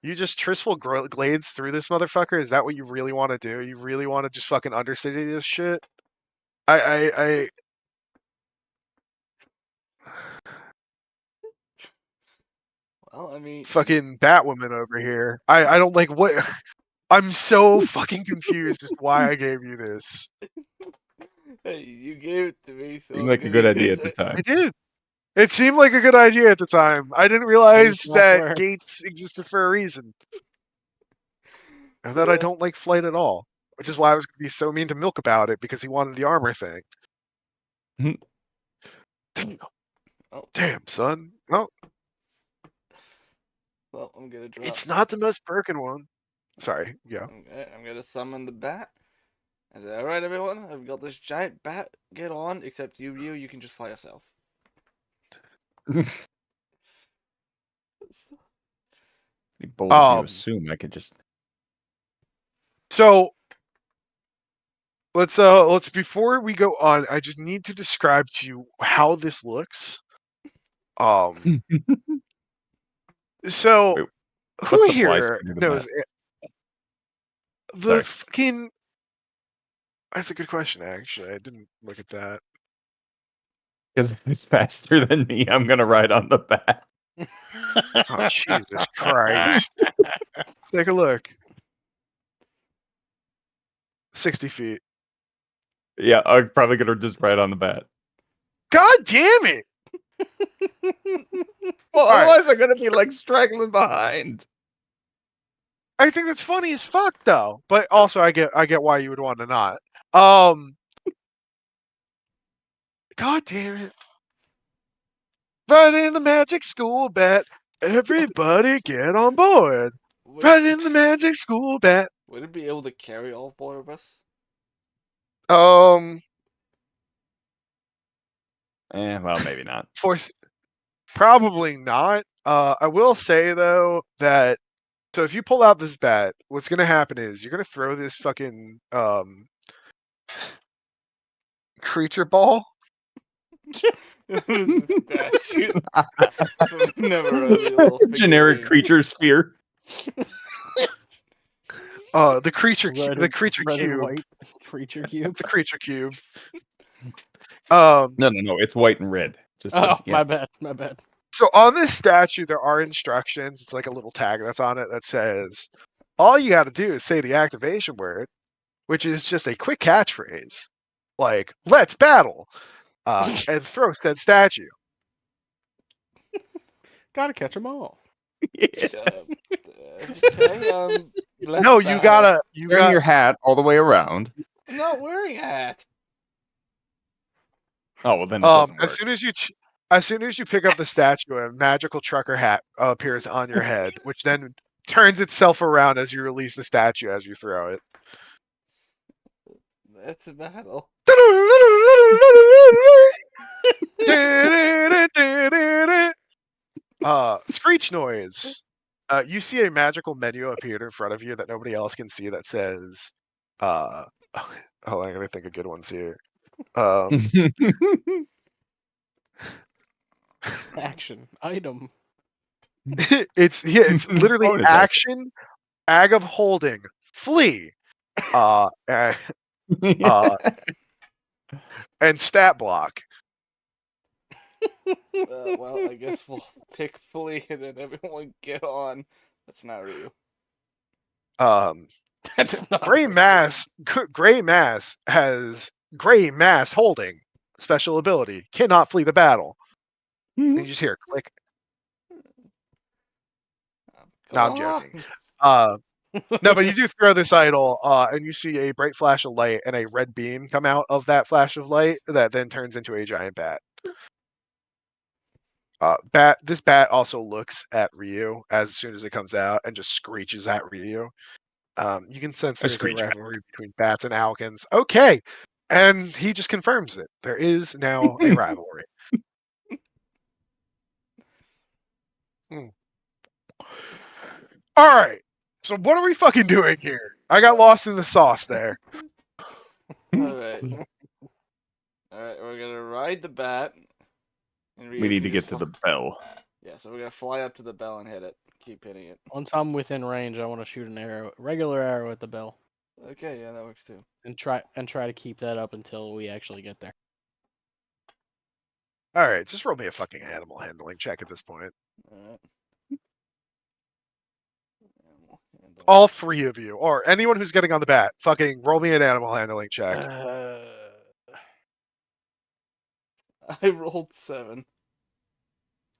S1: You just Tristful Glades through this motherfucker? Is that what you really want to do? You really want to just fucking Undercity this shit? I
S2: Well, I mean,
S1: fucking Batwoman over here. I don't like what. I'm so fucking confused as to why I gave you this.
S2: Hey, you gave it to me, so
S4: Seemed
S2: I'm
S4: like a
S2: gonna
S4: good idea
S2: use
S4: at the
S2: it.
S4: time.
S1: I did. It seemed like a good idea at the time. I didn't realize that
S3: software.
S1: gates existed for a reason. And that I
S2: Yeah.
S1: don't like flight at all. Which is why I was going to be so mean to Milk about it, because he wanted the armor thing. Damn.
S2: Oh.
S1: Damn, son. Well,
S2: Well, I'm gonna drop.
S1: it's not the most broken one. Sorry, yeah.
S2: Okay, I'm gonna summon the bat. I said, all right, everyone, I've got this giant bat. Get on, except you can just fly yourself.
S4: Be bold of you
S1: Um,
S4: assume I could just.
S1: So let's before we go on, I just need to describe to you how this looks So
S6: Wait,
S1: who
S6: what's the fly
S1: here
S6: speed of the
S1: knows
S6: bat?
S1: the
S6: Sorry.
S1: fucking? That's a good question. Actually, I didn't look at that.
S6: Because if it's faster than me, I'm gonna ride on the bat.
S1: Oh Jesus Christ! Let's take a look. 60 feet.
S6: Yeah, I'm probably gonna just ride on the bat.
S1: God damn it!
S6: Well,
S1: right.
S6: otherwise I'm gonna be like straggling behind.
S1: I think that's funny as fuck, though. But also, I get why you would want to not. God damn it! Right in the magic school bat. Everybody get on board. Right in the magic school bat.
S2: Would it be able to carry all four of us?
S1: Well,
S6: Maybe not.
S1: Probably not. I will say though that so if you pull out this bat, what's gonna happen is you're gonna throw this fucking creature ball.
S2: Statue. Never a little
S6: Generic
S2: figurine.
S6: creature sphere.
S1: The creature
S3: red
S1: cube.
S3: and white creature cube.
S1: It's a creature cube.
S6: No, it's white and red. Just
S3: Oh,
S6: yeah.
S3: my bad.
S1: So on this statue, there are instructions. It's like a little tag that's on it that says, all you got to do is say the activation word, which is just a quick catchphrase, like "Let's battle," and throw said statue.
S3: Gotta catch them all.
S2: Okay,
S1: No, you gotta
S6: Turn your hat all the way around.
S2: I'm not wearing a hat.
S6: Oh well, then it doesn't work.
S1: as soon as you pick up the statue, a magical trucker hat appears on your head, which then turns itself around as you release the statue as you throw it.
S2: That's a battle.
S1: Screech noise. You see a magical menu appear in front of you that nobody else can see that says, hold on, I'm gonna think of good ones here.
S3: Action item.
S1: It's literally
S6: Bonus
S1: action, ag of holding, flee, and stat block.
S2: Well, I guess we'll pick Flea and then everyone get on. That's not Ryu.
S3: That's not
S1: Gray Mass has Gray Mass holding special ability, cannot flee the battle. And you just hear a click. No, I'm joking. No, but you do throw this idol, and you see a bright flash of light and a red beam come out of that flash of light that then turns into a giant bat. This bat also looks at Ryu as soon as it comes out and just screeches at Ryu. You can sense there's a rivalry between bats and Alkins. Okay, and he just confirms it. There is now a rivalry. All right. So what are we fucking doing here? I got lost in the sauce there.
S2: Alright. Alright, we're gonna ride the bat. And
S6: We need to get to the bell.
S2: Yeah, so we're gonna fly up to the bell and hit it. Keep hitting it.
S3: Once I'm within range, I want to shoot an arrow, regular arrow at the bell,
S2: Okay, yeah, that works too.
S3: and try to keep that up until we actually get there.
S1: All right, just roll me a fucking animal handling check at this point.
S2: Alright.
S1: All three of you, or anyone who's getting on the bat, fucking roll me an animal handling check.
S2: I rolled 7.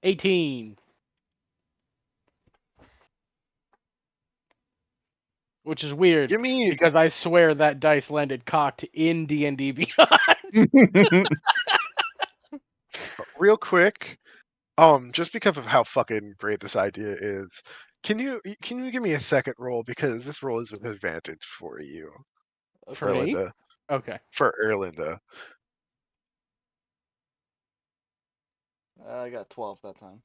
S3: 18. Which is weird,
S1: Give me
S3: because I swear that dice landed cocked in D&D Beyond.
S1: real quick. Just because of how fucking great this idea is, can you give me a second roll, because this roll is with advantage for you,
S3: For me?
S1: Erlinda.
S3: Okay.
S1: For Erlinda.
S2: I got 12 that time.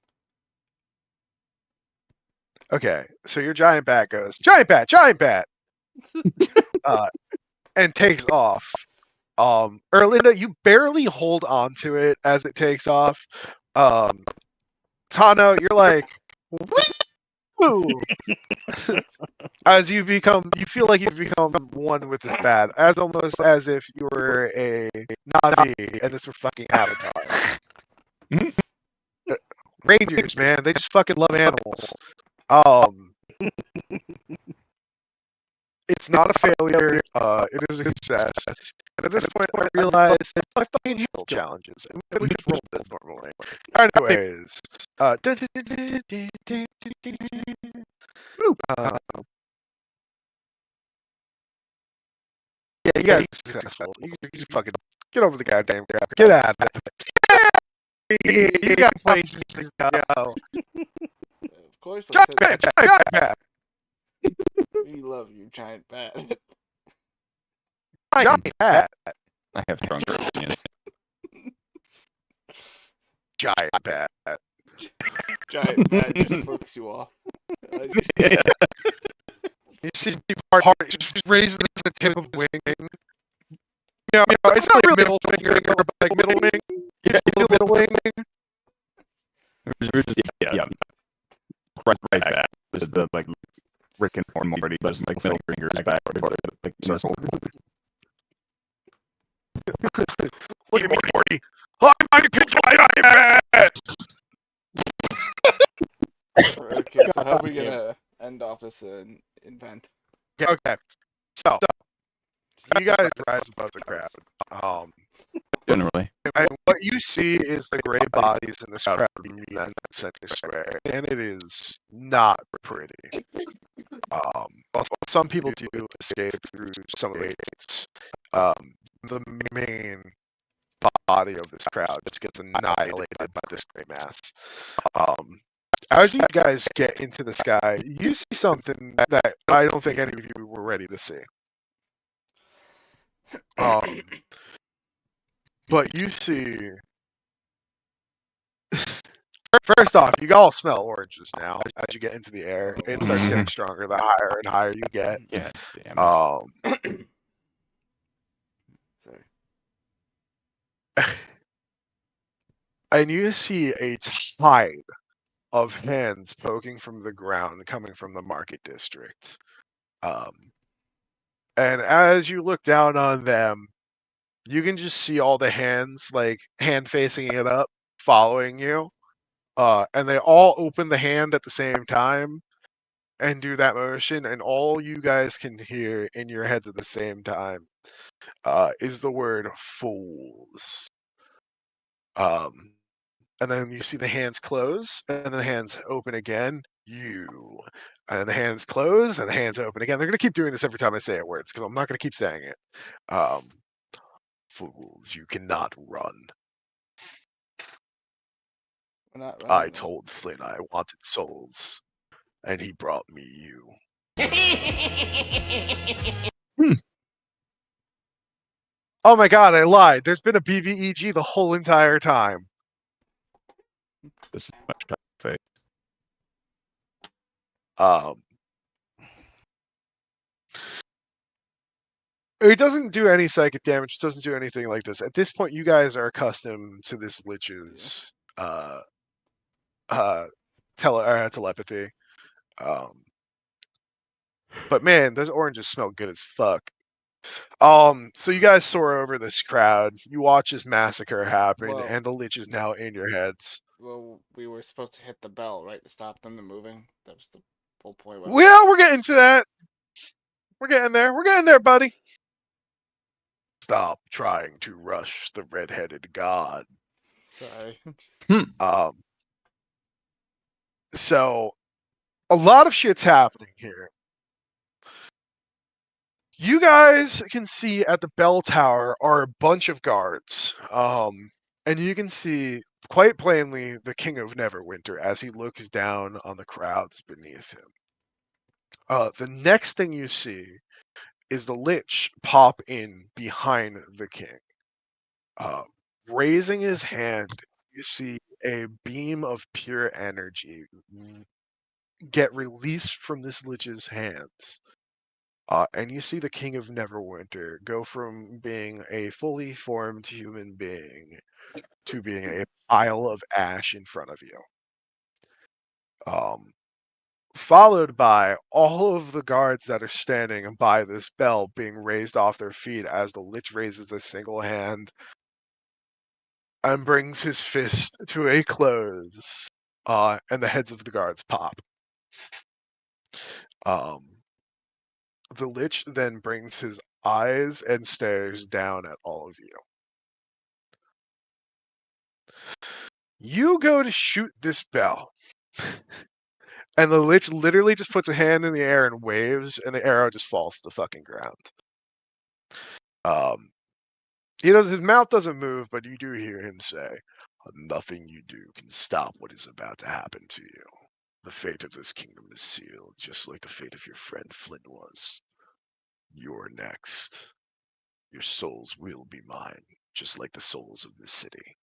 S1: Okay, so your giant bat goes giant bat, and takes off. Erlinda, you barely hold on to it as it takes off. Tano, you're like, woo! As you feel like you've become one with this bat, as almost as if you were a Navi and this were fucking Avatar. Rangers, man, they just fucking love animals. It's not a failure. It is a success. And at this point, I realize it's my fucking skill challenges. And we just roll this normally. Anyways, yeah, you guys are successful. You just fucking get over the goddamn crap. Get out of it. You got places to go.
S2: Of course, I
S1: Giant
S2: said
S1: bat, giant bat.
S2: we love you, giant bat.
S1: Giant bat.
S6: I have stronger opinions.
S1: Giant bat.
S2: Giant bat just flips you off.
S1: You see part just raises the tip of wing. Yeah, it's not really middle finger, but like middle wing. Yeah, middle wing.
S6: Yeah. Right back. This is the like Rick and Morty, just like middle fingers back, like circle.
S1: Look at me, Morty. I'm giant bat.
S2: Okay, so how are we gonna end off this event?
S1: Okay, so you guys rise above the crowd.
S6: Generally.
S1: And what you see is the gray bodies in this crowd meeting in that center square, and it is not pretty. Well, some people do escape through some of the gates. The main body of this crowd just gets annihilated by this gray mass. As you guys get into the sky, you see something that I don't think any of you were ready to see. But you see, first off, you all smell oranges now. As you get into the air, it starts getting stronger the higher and higher you get.
S6: Yeah. Damn.
S2: Sorry.
S1: And you see a tide of hands poking from the ground coming from the market district. And as you look down on them, you can just see all the hands, like hand facing it up, following you. And they all open the hand at the same time and do that motion, and all you guys can hear in your heads at the same time is the word fools. And then you see the hands close, and then the hands open again. You. And the hands close, and the hands open again. They're going to keep doing this every time I say it words, because I'm not going to keep saying it. Fools, you cannot run.
S2: We're not
S1: I
S2: running.
S1: told Flynn I wanted souls, and he brought me you. Oh my god, I lied. There's been a BVEG the whole entire time.
S6: This is much fake.
S1: It doesn't do any psychic damage. It doesn't do anything like this. At this point, you guys are accustomed to this Lich's telepathy. But man, those oranges smell good as fuck. So you guys soar over this crowd. You watch this massacre happen,
S2: Well-
S1: and the Lich is now in your heads.
S2: Well, we were supposed to hit the bell, right, to stop them from moving. That was the whole point.
S1: Well, we're getting to that. We're getting there. We're getting there, buddy. Stop trying to rush the red-headed god.
S2: Sorry.
S1: So a lot of shit's happening here. You guys can see at the bell tower are a bunch of guards. And you can see quite plainly the King of Neverwinter as he looks down on the crowds beneath him. The next thing you see is the Lich pop in behind the king. Raising his hand, you see a beam of pure energy get released from this Lich's hands. And you see the King of Neverwinter go from being a fully formed human being to being a pile of ash in front of you. Followed by all of the guards that are standing by this bell being raised off their feet as the Lich raises a single hand and brings his fist to a close, and the heads of the guards pop. The Lich then brings his eyes and stares down at all of you. You go to shoot this bell, and the Lich literally just puts a hand in the air and waves, and the arrow just falls to the fucking ground. His mouth doesn't move, but you do hear him say, "Nothing you do can stop what is about to happen to you. The fate of this kingdom is sealed, just like the fate of your friend Flynn was. You're next. Your souls will be mine, just like the souls of this city."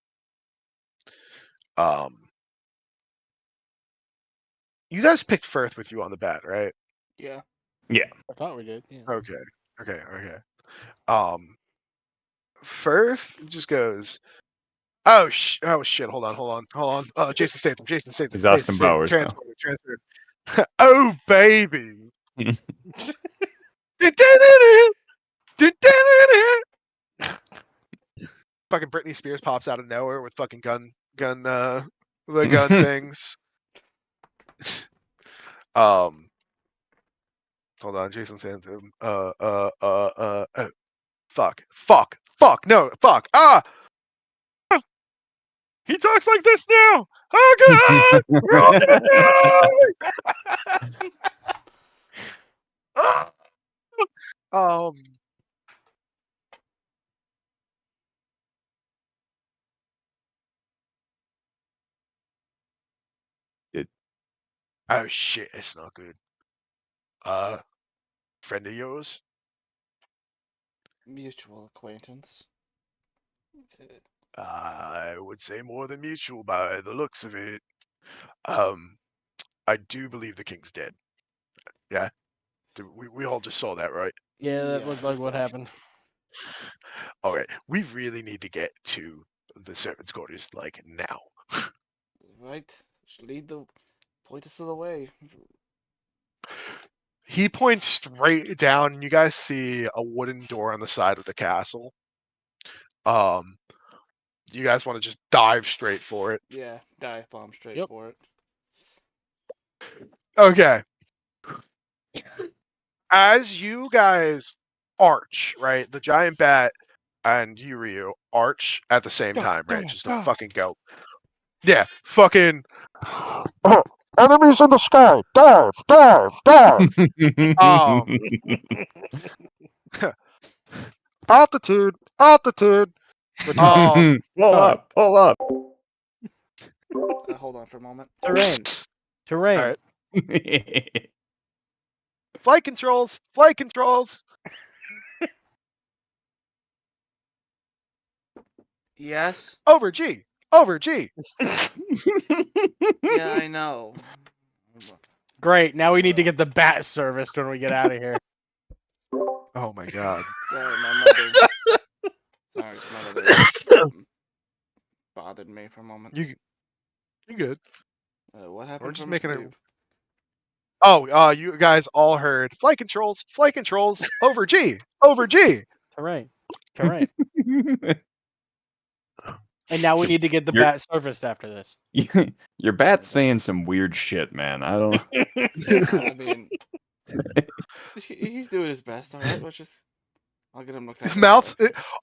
S1: You guys picked Firth with you on the bat, right?
S2: Yeah.
S3: I thought we did. Yeah.
S1: Okay. Firth just goes, oh shit, hold on. Jason Statham.
S4: He's Austin Powers now.
S1: Transporter. Oh, baby. Fucking Britney Spears pops out of nowhere with fucking gun things. Hold on, Jason Statham. Fuck. No, fuck. Ah! He talks like this now. Oh God! Oh shit, it's not good. Friend of yours?
S2: Mutual acquaintance.
S1: I would say more than mutual by the looks of it. I do believe the king's dead. Yeah? We all just saw that, right?
S3: Yeah, that
S2: Yeah,
S3: looked like what happened.
S1: Alright, we really need to get to the servants' quarters, like, now.
S2: Right? Point us to the way.
S1: He points straight down, and you guys see a wooden door on the side of the castle. You guys want to just dive straight for it?
S2: Yeah, dive bomb straight for it.
S1: Okay. As you guys arch, right? The giant bat and you, Ryu, arch at the same time, right? Just to fucking go. Yeah, fucking. Enemies in the sky! Dive! Altitude!
S4: Pull up!
S2: Hold on for a moment.
S3: Terrain.
S1: All right. Flight controls!
S2: Yes?
S1: Over G!
S2: Yeah, I know.
S3: Great. Now we need to get the bat serviced when we get out of here.
S1: Oh my god.
S2: Sorry, my mother bothered me for a moment.
S1: You good.
S2: What happened?
S1: We're just
S2: from
S1: making it.
S2: Steve?
S1: Oh, you guys all heard flight controls, over G.
S3: Terrain. And now we need to get the bat serviced after this.
S4: Your bat's saying some weird shit, man. I don't.
S2: I mean, he's doing his best. All right, I'll get him looked at.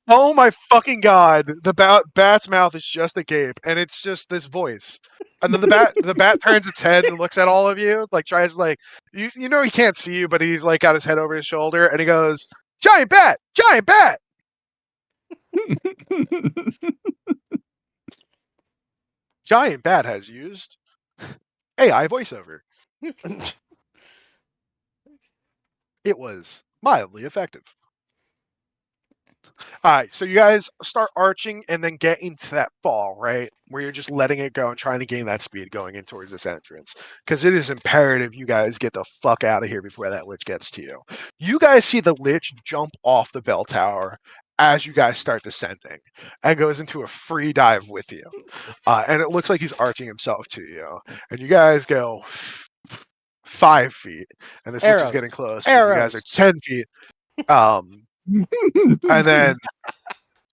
S1: Oh my fucking god! The bat's mouth is just agape, and it's just this voice. And then the bat turns its head and looks at all of you, like tries like you know he can't see you, but he's like got his head over his shoulder, and he goes, "Giant bat!" Giant bat has used AI voiceover. It was mildly effective. All right, so you guys start arching and then get into that fall, right? Where you're just letting it go and trying to gain that speed going in towards this entrance. Because it is imperative you guys get the fuck out of here before that Lich gets to you. You guys see the Lich jump off the bell tower as you guys start descending and goes into a free dive with you. And it looks like he's arching himself to you. And you guys go 5 feet, and this lich is
S3: Arrows.
S1: getting close. And you guys are
S3: Arrows.
S1: 10 feet. And then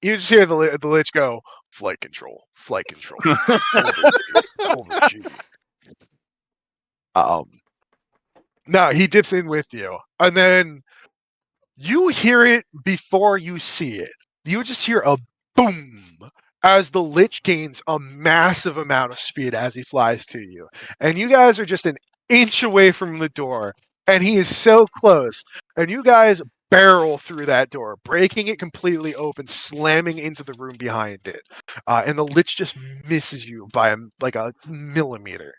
S1: you just hear the lich go, flight control, over G, over G. No, he dips in with you. And then you hear it before you see it. You just hear a boom as the lich gains a massive amount of speed as he flies to you. And you guys are just an inch away from the door. And he is so close. And you guys barrel through that door, breaking it completely open, slamming into the room behind it. And the lich just misses you by like a millimeter.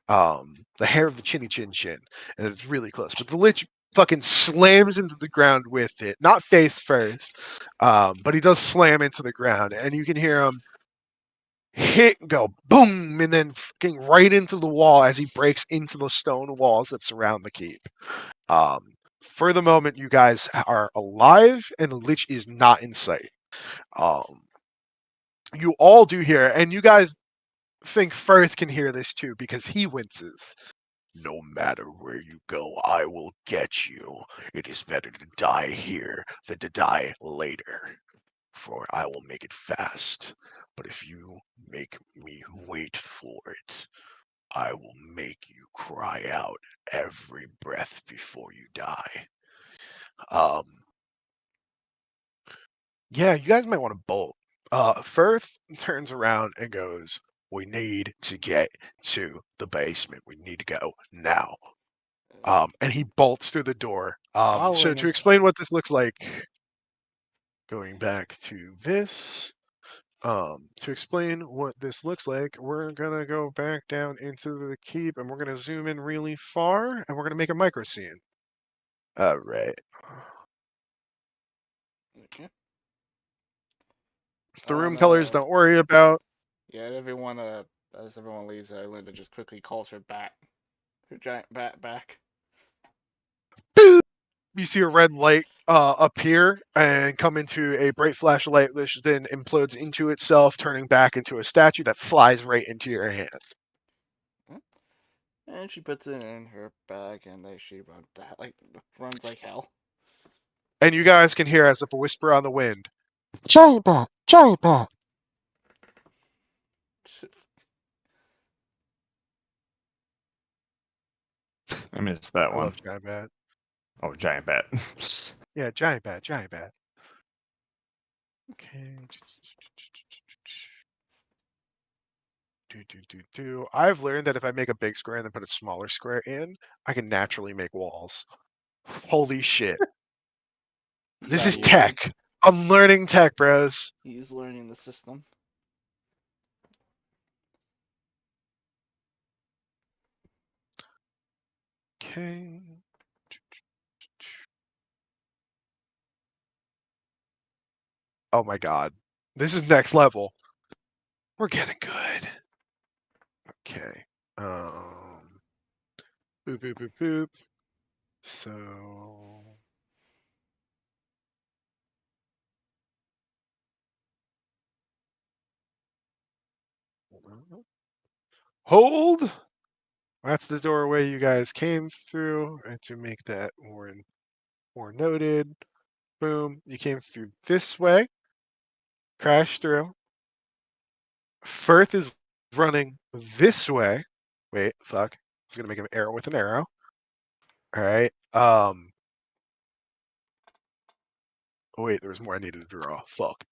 S1: The hair of the chinny chin chin. And it's really close. But the lich fucking slams into the ground with it. Not face first, but he does slam into the ground. And you can hear him hit and go boom, and then fucking right into the wall as he breaks into the stone walls that surround the keep. For the moment, you guys are alive, and the lich is not in sight. You all do hear, and you guys think Firth can hear this too because he winces. No matter where you go, I will get you. It is better to die here than to die later, for I will make it fast. But if you make me wait for it, I will make you cry out every breath before you die. Yeah, you guys might want to bolt. Firth turns around and goes, "We need to get to the basement. We need to go now." And he bolts through the door. So
S3: Following
S1: to
S3: him.
S1: explain what this looks like, going back to this, to explain what this looks like, we're gonna go back down into the keep, and we're gonna zoom in really far, and we're gonna make a micro scene. All right.
S2: Okay.
S1: The room colors, don't worry about.
S2: Yeah, everyone. As everyone leaves, Linda just quickly calls her bat, her giant bat back.
S1: Boop! You see a red light appear and come into a bright flash of light, which then implodes into itself, turning back into a statue that flies right into your hand.
S2: And she puts it in her bag, and she runs like hell.
S1: And you guys can hear as if a whisper on the wind. Giant bat, giant bat.
S4: I missed that
S1: I
S4: one.
S1: love giant bat.
S4: Oh, giant bat.
S1: Yeah, giant bat, giant bat. Okay. I've learned that if I make a big square and then put a smaller square in, I can naturally make walls. Holy shit. This is tech. I'm learning tech, bros.
S2: He's learning the system.
S1: Okay. Oh my god. This is next level. We're getting good. Okay. Boop, boop, boop, boop. So. Hold! That's the doorway you guys came through. And to make that more noted, boom, you came through this way, crashed through. Firth is running this way. Wait, fuck. I was gonna make an arrow with an arrow. All right. Oh wait, there was more I needed to draw. Fuck.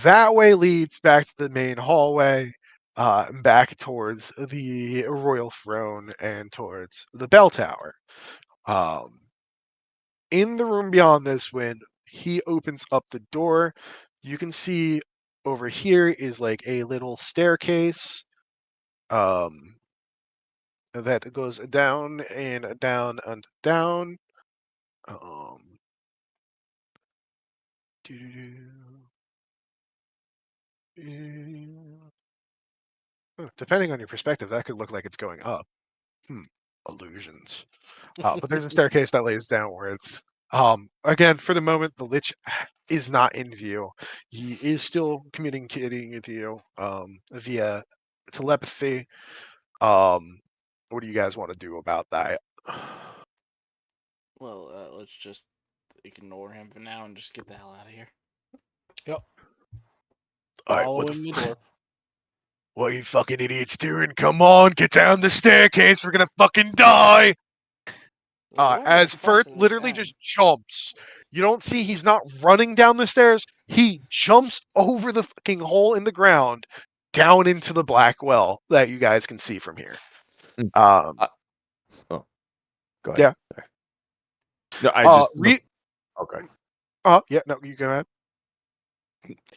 S1: That way leads back to the main hallway, back towards the royal throne and towards the bell tower. In the room beyond this, when he opens up the door, you can see over here is like a little staircase that goes down and down and down. Depending on your perspective, that could look like it's going up. illusions. But there's a staircase that lays downwards. Again, for the moment, the Lich is not in view. He is still communicating with you via telepathy. What do you guys want to do about that?
S2: Well, let's just ignore him for now and just get the hell out of here.
S3: Yep.
S1: All right, what
S3: Following the dwarf.
S1: what are you fucking idiots doing? Come on, get down the staircase. We're gonna fucking die.
S2: Well, we're
S1: As
S2: as fast
S1: Firth
S2: as we
S1: literally
S2: can.
S1: just jumps. You don't see he's not running down the stairs. He jumps over the fucking hole in the ground down into the black well that you guys can see from here.
S4: Go ahead.
S1: Yeah.
S4: Sorry. No, I just. Okay.
S1: Yeah, no, you go ahead.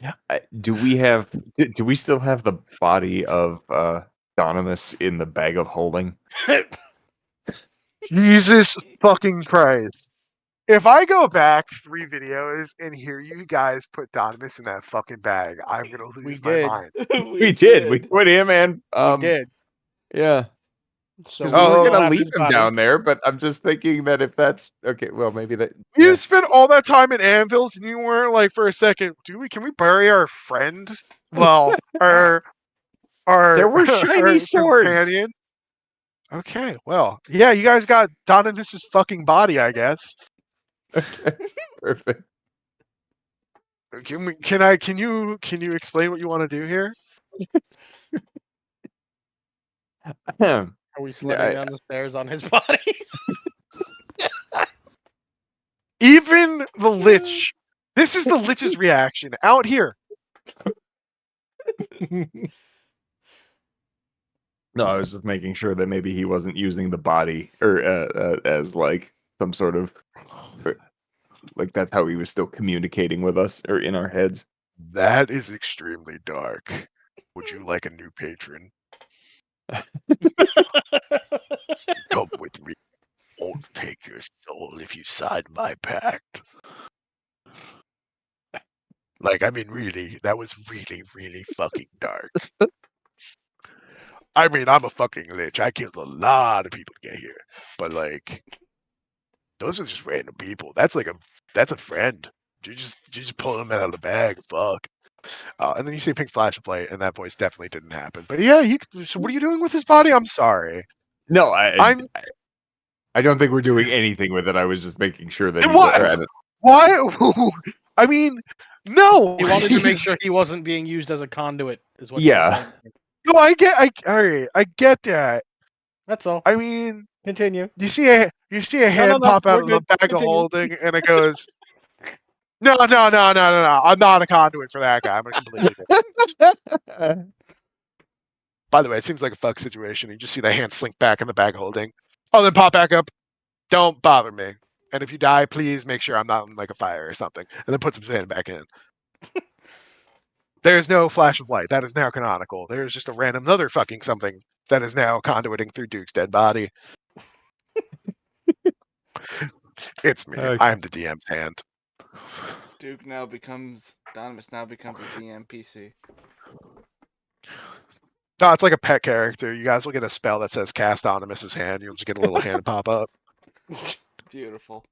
S4: Yeah. Do we have? Do we still have the body of Donimus in the bag of holding?
S1: Jesus fucking Christ. If I go back 3 videos and hear you guys put Donimus in that fucking bag, I'm gonna
S3: We
S1: lose my
S3: did.
S1: mind.
S4: We did. We put him in.
S3: We did.
S4: Yeah.
S3: So
S4: Because
S3: we
S4: we weren't
S3: still
S4: gonna
S3: have
S4: leave
S3: his
S4: him
S3: body.
S4: down there, but I'm just thinking that if that's okay, well, maybe that.
S1: You
S4: Yeah.
S1: spent all that time in anvils and you weren't like for a second, can we bury our friend? Well, our
S4: There were shiny
S1: our
S4: swords.
S1: companion. Okay, well, yeah, you guys got Donimus's fucking body, I guess.
S4: Okay. Perfect.
S1: Can you explain what you want to do here?
S3: Are we sledding
S4: I-
S3: down the stairs on his body?
S1: Even the Lich. This is the Lich's reaction out here.
S4: No, I was just making sure that maybe he wasn't using the body or as like some sort of like that's how he was still communicating with us or in our heads.
S1: That is extremely dark. Would you like a new patron? Come with me. Won't take your soul if you sign my pact. Like, I mean, really, that was really, really fucking dark. I mean, I'm a fucking Lich. I killed a lot of people to get here. But, like, those are just random people. That's a friend. You just pull them out of the bag. Fuck. And then you see pink flash of light, and that voice definitely didn't happen. But yeah, so what are you doing with his body? I'm sorry.
S4: No,
S1: I'm
S4: I don't think we're doing anything with it. I was just making sure that he
S1: what? Why? I mean, no.
S3: He wanted to make sure he wasn't being used as a conduit, is what
S4: Yeah.
S3: he was saying.
S1: No, all right, I get that.
S3: That's all.
S1: I mean,
S3: Continue.
S1: you see a hand
S3: no,
S1: pop out
S3: we're
S1: of the
S3: good.
S1: bag of
S3: Continue.
S1: holding, and it goes, no. I'm not a conduit for that guy. I'm a completely different. By the way, it seems like a fuck situation. You just see the hand slink back in the bag holding. Oh, then pop back up. Don't bother me. And if you die, please make sure I'm not in like a fire or something. And then put some sand back in. There's no flash of light. That is now canonical. There's just a random other fucking something that is now conduiting through Duke's dead body. It's me.
S4: Okay.
S1: I'm the DM's hand.
S2: Duke now becomes Donimus now becomes a DM PC.
S1: No, it's like a pet character. You guys will get a spell that says cast Onimus's hand. You'll just get a little hand pop up.
S2: Beautiful.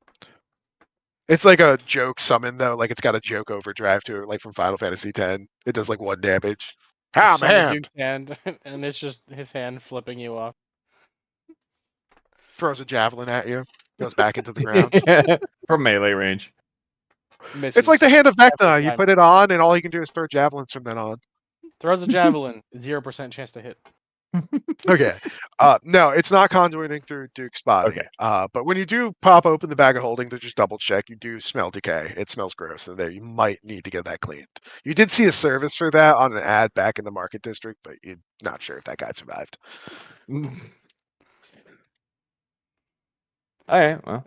S1: It's like a joke summon though. Like it's got a joke overdrive to it, like from Final Fantasy X. It does like 1 damage. Ah, my
S3: Summon
S1: hand
S3: Duke's hand, and it's just his hand flipping you off.
S1: throws a javelin at you. Goes back into the ground.
S4: From melee range.
S3: Misses
S1: It's like the hand of Vecna.
S3: every
S1: You
S3: time.
S1: put it on, and all you can do is throw javelins from then on.
S3: Throws a javelin, 0% chance to hit.
S1: Okay. No, it's not conduiting through Duke's body.
S4: Okay.
S1: But when you do pop open the bag of holding to just double check, you do smell decay. It smells gross in there. You might need to get that cleaned. You did see a service for that on an ad back in the market district, but you're not sure if that guy survived.
S4: All right. Well,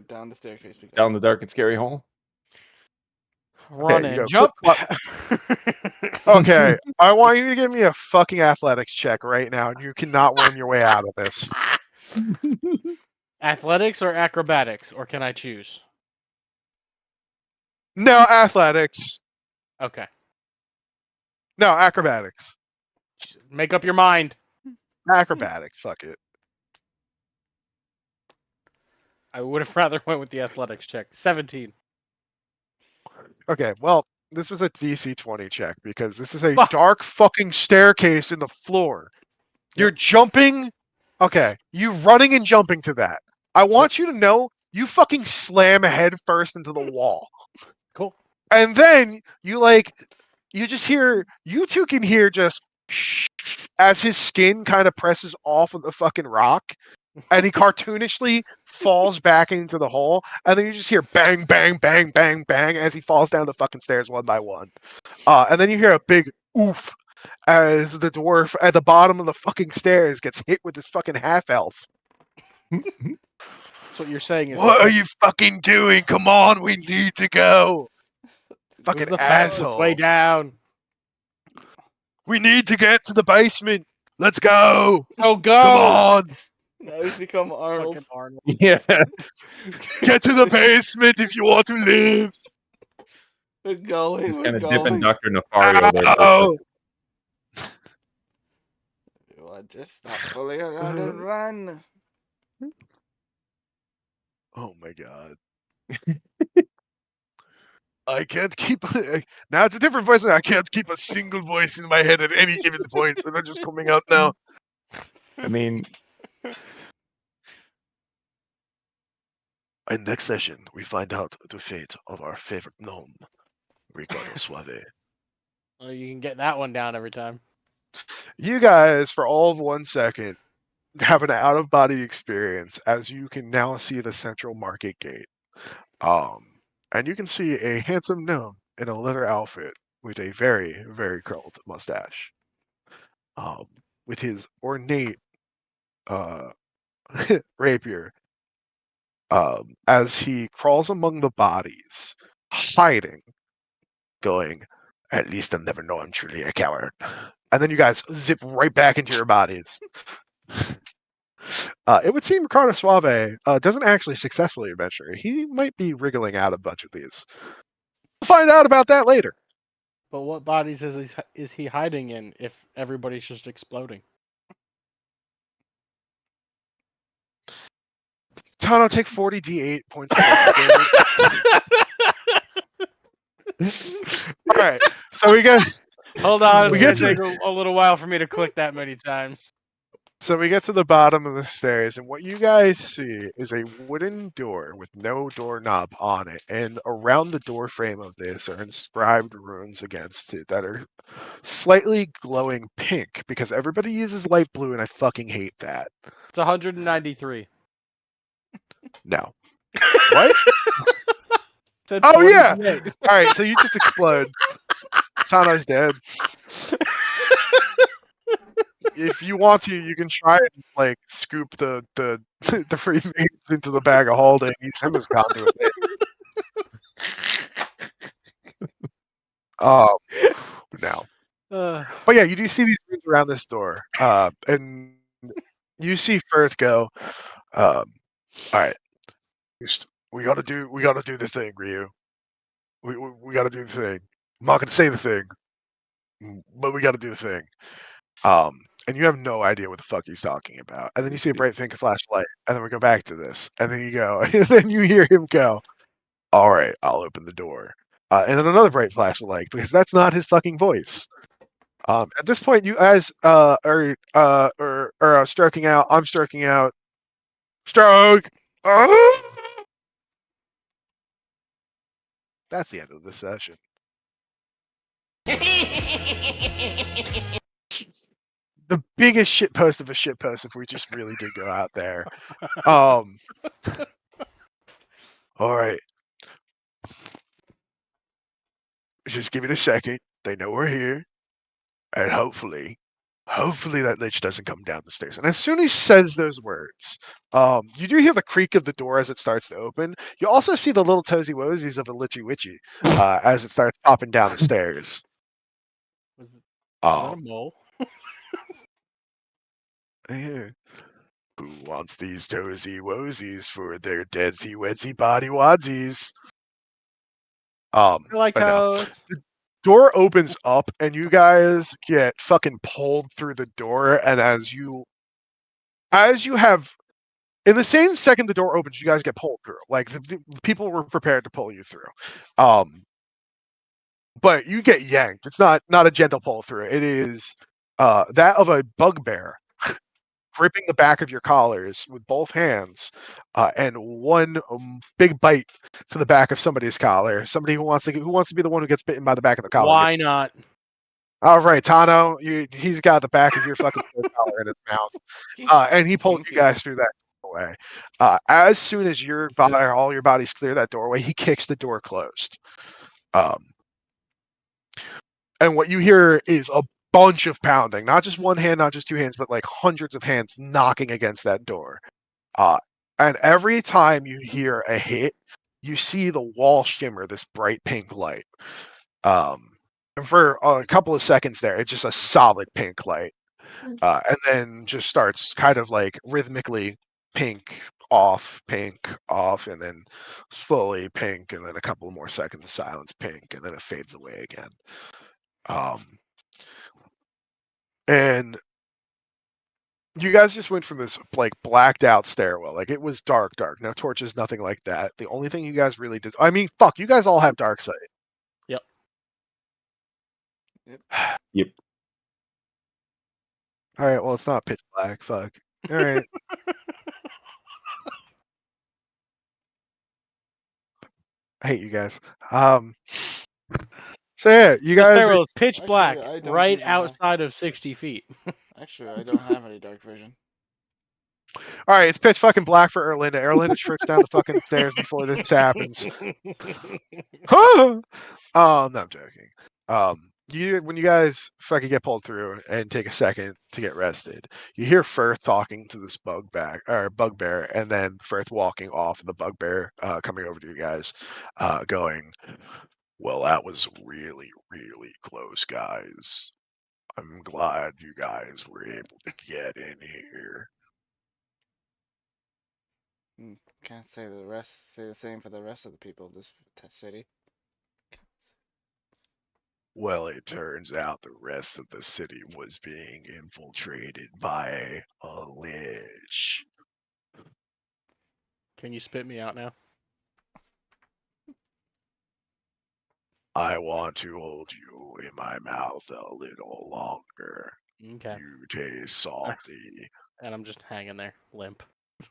S2: Down the staircase. We go.
S4: down the dark and scary hole.
S3: Run
S1: you
S3: and
S1: go
S3: jump.
S1: Okay, I want you to give me a fucking athletics check right now, and you cannot worm your way out of this.
S3: Athletics or acrobatics, or can I choose?
S1: No, athletics.
S3: Okay.
S1: No, acrobatics.
S3: Make up your mind.
S1: Acrobatics. Fuck it.
S3: I would have rather went with the athletics check. 17.
S1: Okay, well, this was a DC 20 check because this is a
S3: Fuck.
S1: dark fucking staircase in the floor. You're
S3: Yep.
S1: jumping. Okay, you running and jumping to that. I want you to know you fucking slam head first into the wall.
S3: Cool.
S1: And then you just hear, you two can hear just as his skin kind of presses off of the fucking rock and he cartoonishly falls back into the hole, and then you just hear bang, bang, bang, bang, bang as he falls down the fucking stairs one by one. And then you hear a big oof as the dwarf at the bottom of the fucking stairs gets hit with his fucking half elf.
S3: So what you're saying is
S1: What are you fucking doing? Come on, we need to go.
S3: it was
S1: Fucking
S3: the fastest way
S1: asshole.
S3: down.
S1: We need to get to the basement. Let's go.
S3: Oh, go!
S1: Come on.
S2: Now he's become Arnold.
S3: Fucking Arnold.
S4: Yeah.
S1: Get to the basement if you want to live.
S2: We're going.
S4: He's
S2: We're
S4: kind of dipping
S2: going.
S4: Dr. Nefario there.
S1: Ow.
S2: Well, just stop fooling around and run.
S1: Oh my god. I can't keep. Now it's a different voice. I can't keep a single voice in my head at any given point. They're just coming out now.
S4: I mean,
S1: In next session, we find out the fate of our favorite gnome, Ricardo Suave.
S3: Well, you can get that one down every time.
S1: You guys, for all of 1 second, have an out-of-body experience as you can now see the central market gate. And you can see a handsome gnome in a leather outfit with a very, very curled mustache. With his ornate rapier, as he crawls among the bodies, hiding, going, at least I'll never know I'm truly a coward. And then you guys zip right back into your bodies. It would seem Ricardo Suave doesn't actually successfully adventure. He might be wriggling out a bunch of these. We'll find out about that later.
S3: But what bodies is he hiding in if everybody's just exploding?
S1: Tano, take 40 d8 points of psychic damage. All right, so we get
S3: Hold on, it's
S1: We
S3: gonna
S1: get to-
S3: take a little while for me to click that many times.
S1: to the bottom of the stairs, and what you guys see is a wooden door with no doorknob on it, and around the door frame of this are inscribed runes against it that are slightly glowing pink because everybody uses light blue, and I fucking hate that.
S3: It's 193.
S1: No. What?
S3: Said
S1: Oh, yeah!
S3: 48.
S1: All right, so you just explode. Tano's dead. If you want to, you can try and like scoop the the free mates into the bag of holding. Use him as conduit. No. But yeah, you do see these rooms around this door, and you see Firth go. All right, we gotta do the thing, Ryu. We gotta do the thing. I'm not gonna say the thing, but we gotta do the thing. And you have no idea what the fuck he's talking about. And then you see a bright pink flashlight, and then we go back to this, and then you go, and then you hear him go, "All right, I'll open the door." And then another bright flashlight because that's not his fucking voice. At this point, you guys are stroking out. I'm stroking out. Stroke. That's the end of the session. The biggest shitpost of a shitpost if we just really did go out there. All right. Just give it a second. They know we're here. And hopefully that lich doesn't come down the stairs. And as soon as he says those words, you do hear the creak of the door as it starts to open. You also see the little toesy woesies of a lichy witchy as it starts popping down the stairs.
S3: Was that a mole?
S1: Who wants these toesy woesies for their deadsy wetsy body wadsies?
S3: I like
S1: but no.
S3: toes.
S1: Door opens up and you guys get fucking pulled through the door, and as you have In the same second the door opens, you guys get pulled through. Like the people were prepared to pull you through. But you get yanked. It's not a gentle pull through. It is that of a bugbear gripping the back of your collars with both hands, and one big bite to the back of somebody's collar. Somebody who wants to be the one who gets bitten by the back of the collar.
S3: Why not?
S1: All right, Tano, he's got the back of your fucking collar in his mouth, and he pulled you guys through that doorway. As soon as all your bodies clear that doorway, he kicks the door closed. And what you hear is a bunch of pounding, not just one hand, not just two hands, but like hundreds of hands knocking against that door. And every time you hear a hit, you see the wall shimmer this bright pink light. And for a couple of seconds there, it's just a solid pink light. And then just starts kind of like rhythmically pink, off, and then slowly pink, and then a couple more seconds of silence, pink, and then it fades away again. And you guys just went from this like blacked out stairwell. Like it was dark. No torches, nothing like that. The only thing you guys really did, I mean, fuck, you guys all have dark sight.
S3: Yep.
S4: Yep.
S1: All right, well, it's not pitch black. Fuck. All right. I hate you guys. So yeah, you
S3: The
S1: guys.
S3: stairwell is pitch
S2: Actually,
S3: black,
S2: I don't
S3: right
S2: even have-
S3: outside of 60 feet.
S2: Actually, I don't have any dark vision.
S1: All right, it's pitch fucking black for Erlinda. Erlinda trips down the fucking stairs before this happens. No, I'm joking. When you guys fucking get pulled through and take a second to get rested, you hear Firth talking to this bugbear, and then Firth walking off, and the bugbear coming over to you guys, going, "Well, that was really, really close, guys. I'm glad you guys were able to get in here."
S2: Can't say the same for the rest of the people of this city.
S1: Well, it turns out the rest of the city was being infiltrated by a lich.
S3: Can you spit me out now?
S1: I want to hold you in my mouth a little longer.
S3: Okay.
S1: You taste salty.
S3: And I'm just hanging there, limp.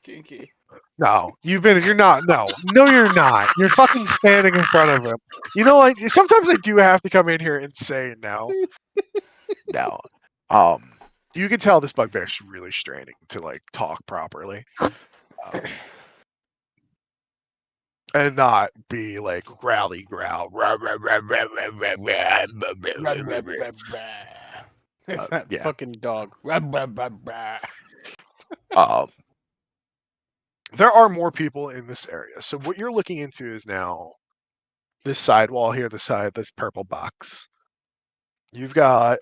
S2: Kinky.
S1: No, you're not. No, you're not. You're fucking standing in front of him. You know, like sometimes I do have to come in here and say no. No. You can tell this bugbear's really straining to like talk properly. And not be like growly growl.
S3: That
S1: yeah.
S3: fucking dog.
S1: There are more people in this area. So what you're looking into is now this sidewall here, this purple box. You've got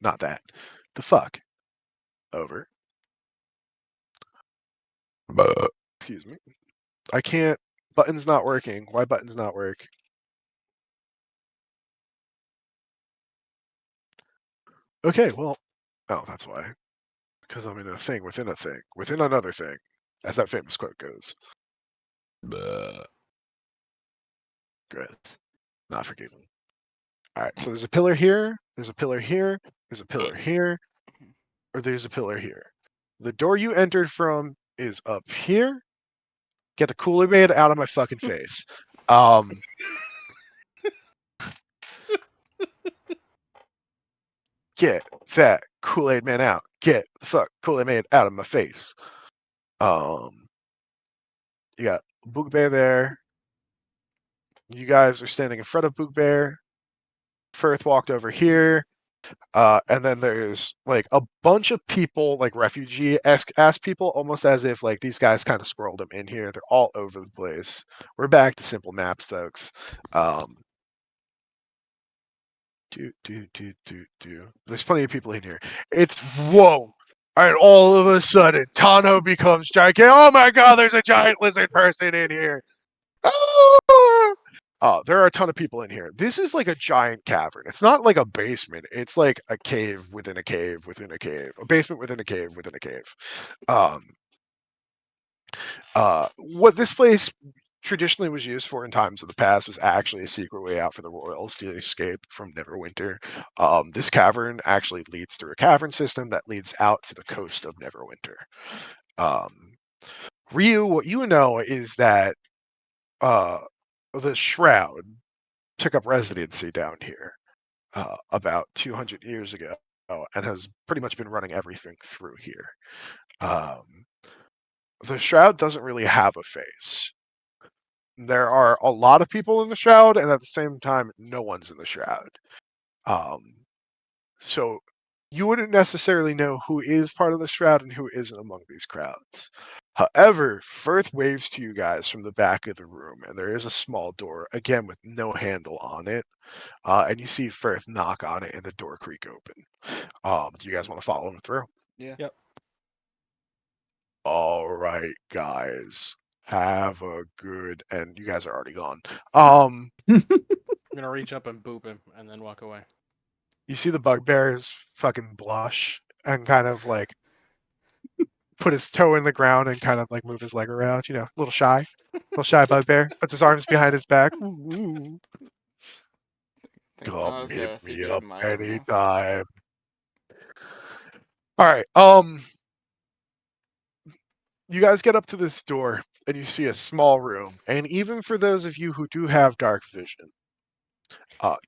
S1: not that. The fuck. Over. Excuse me. I can't. Button's not working. Why buttons not work? Okay, well. Oh, that's why. Because I'm in a thing within a thing within another thing, as that famous quote goes. Gross. Not forgiven. All right, so there's a pillar here. There's a pillar here. There's a pillar here. Or there's a pillar here. The door you entered from is up here. Get the Kool-Aid out of my fucking face. Get that Kool-Aid man out. Get the fuck Kool-Aid man out of my face. You got Bugbear there. You guys are standing in front of Bugbear. Firth walked over here. And then there's like a bunch of people, like refugee-esque people, almost as if like these guys kind of scrolled them in here. They're all over the place. We're back to simple maps, folks. There's plenty of people in here. It's whoa. And all of a sudden, Tano becomes gigantic. Oh my god, there's a giant lizard person in here. Ah! There are a ton of people in here. This is like a giant cavern. It's not like a basement. It's like a cave within a cave within a cave, a basement within a cave within a cave. What this place traditionally was used for in times of the past was actually a secret way out for the royals to escape from Neverwinter. This cavern actually leads through a cavern system that leads out to the coast of Neverwinter. Ryu, what you know is that the Shroud took up residency down here about 200 years ago and has pretty much been running everything through here. The Shroud doesn't really have a face. There are a lot of people in the Shroud, and at the same time, no one's in the Shroud. So you wouldn't necessarily know who is part of the Shroud and who isn't among these crowds. However, Firth waves to you guys from the back of the room, and there is a small door, again with no handle on it. And you see Firth knock on it, and the door creak open. Do you guys want to follow him through?
S2: Yeah.
S3: Yep.
S1: All right, guys. Have a good. And you guys are already gone.
S3: I'm gonna reach up and boop him and then walk away.
S1: You see the bugbears fucking blush and kind of like put his toe in the ground and kind of like move his leg around. You know, a little shy bugbear. Puts his arms behind his back. Ooh.
S2: Think
S1: Come
S2: Donna's
S1: hit
S2: got a
S1: me
S2: secret
S1: up
S2: admirer now.
S1: anytime. All right. You guys get up to this door and you see a small room. And even for those of you who do have dark vision,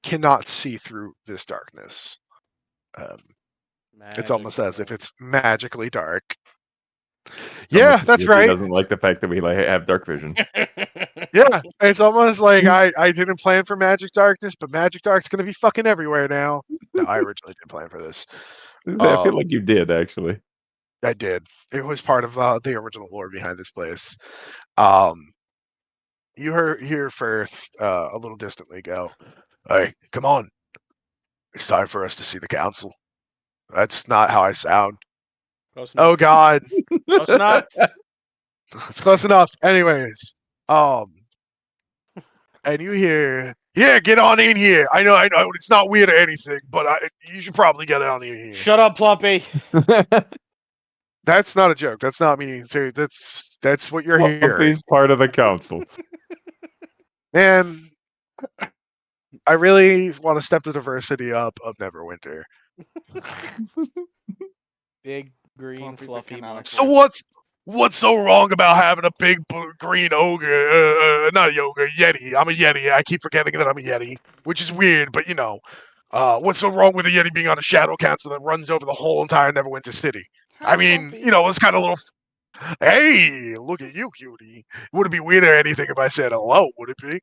S1: cannot see through this darkness. It's almost as if it's magically dark. Yeah, that's
S4: He
S1: right.
S4: doesn't like the fact that we have dark vision.
S1: Yeah, it's almost like I didn't plan for magic darkness, but magic dark's gonna be fucking everywhere now. No, I originally didn't plan for this.
S4: I feel like you did actually.
S1: I did. It was part of the original lore behind this place. You hear Firth a little distantly go, "Hey, come on! It's time for us to see the council." That's not how I sound.
S3: Close enough.
S1: Oh God,
S3: Close enough.
S1: it's close enough. Anyways, and you hear, "Yeah, get on in here. I know, it's not weird or anything, but you should probably get on in here."
S3: Shut up, Plumpy.
S1: That's not a joke. That's not me. That's what you're hearing.
S4: Plumpy's part of the council.
S1: Man, I really want to step the diversity up of Neverwinter.
S3: Big green
S2: Plumpy's a
S3: fluffy
S2: canonical
S3: monster.
S1: So what's so wrong about having a big green ogre? Not a ogre, Yeti. I'm a Yeti. I keep forgetting that I'm a Yeti, which is weird, but you know, what's so wrong with a Yeti being on a shadow council that runs over the whole entire Neverwinter city?
S2: Hi,
S1: I mean,
S2: Plumpy.
S1: you know, it's kind of a little. Hey, look at you, cutie. Would it be weird or anything if I said hello? Would it be?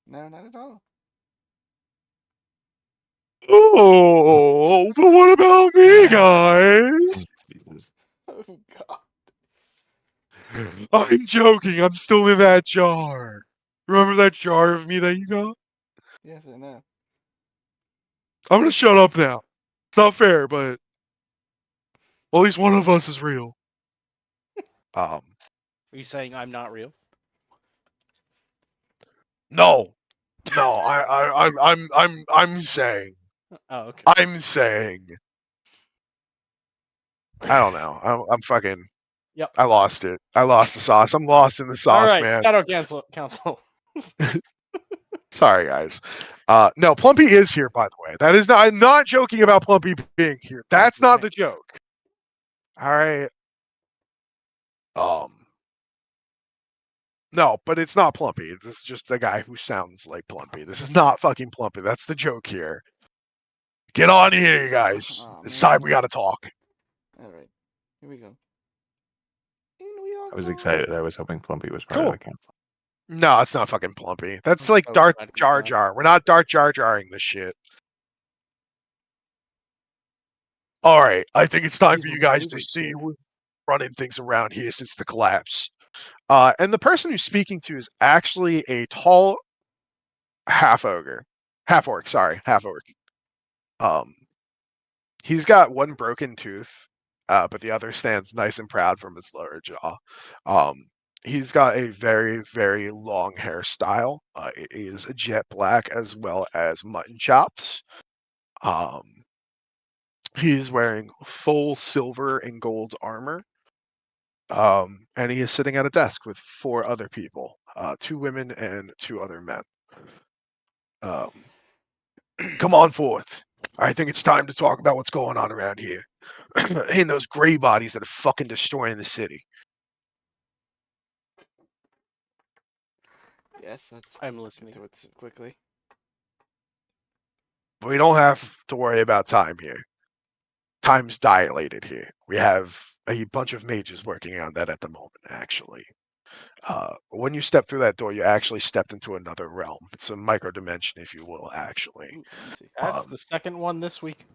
S2: No, not at all.
S1: Oh, but what about me, guys?
S4: Jesus.
S2: Oh God.
S1: I'm joking. I'm still in that jar. Remember that jar of me that you got?
S2: Yes, I know.
S1: I'm gonna shut up now. It's not fair, but at least one of us is real.
S3: Are you saying I'm not real?
S1: No, I'm saying,
S3: Oh, okay.
S1: I'm saying. I don't know. I'm fucking.
S3: Yep.
S1: I lost it. I lost the sauce. I'm lost in the sauce,
S3: All right,
S1: man.
S3: Shadow Council.
S1: Sorry, guys. No, Plumpy is here, by the way. That is not. I'm not joking about Plumpy being here. That's not the joke. All right. No, but it's not Plumpy. This is just the guy who sounds like Plumpy. This is not fucking Plumpy. That's the joke here. Get on here, you guys.
S2: Aw,
S1: It's
S2: man.
S1: time we gotta talk.
S2: All right, here we go. In we all
S4: I was
S2: go.
S4: excited. I was hoping Plumpy was part
S1: Cool.
S4: of the council.
S1: No, it's not fucking Plumpy. That's
S3: I'm
S1: like
S3: so
S1: Darth
S3: glad he's
S1: Jar
S3: not.
S1: Jar. We're not Darth Jar Jarring this shit. All right, I think it's time for you guys to see who's running things around here since the collapse. And the person who's speaking to is actually a tall half orc. He's got one broken tooth, but the other stands nice and proud from his lower jaw. He's got a very, very long hairstyle. It is jet black as well as mutton chops. He's wearing full silver and gold armor. And he is sitting at a desk with 4 other people, 2 women and 2 other men. Come on forth. I think it's time to talk about what's going on around here. And those gray bodies that are fucking destroying the city.
S2: Yes, let's
S3: I'm
S2: get
S3: listening.
S2: to it quickly.
S1: We don't have to worry about time here. Time's dilated here. We have a bunch of mages working on that at the moment, actually. When you step through that door, you actually stepped into another realm. It's a micro dimension, if you will, actually.
S2: Ooh, fancy.
S3: That's
S1: Um,
S3: the second one this week.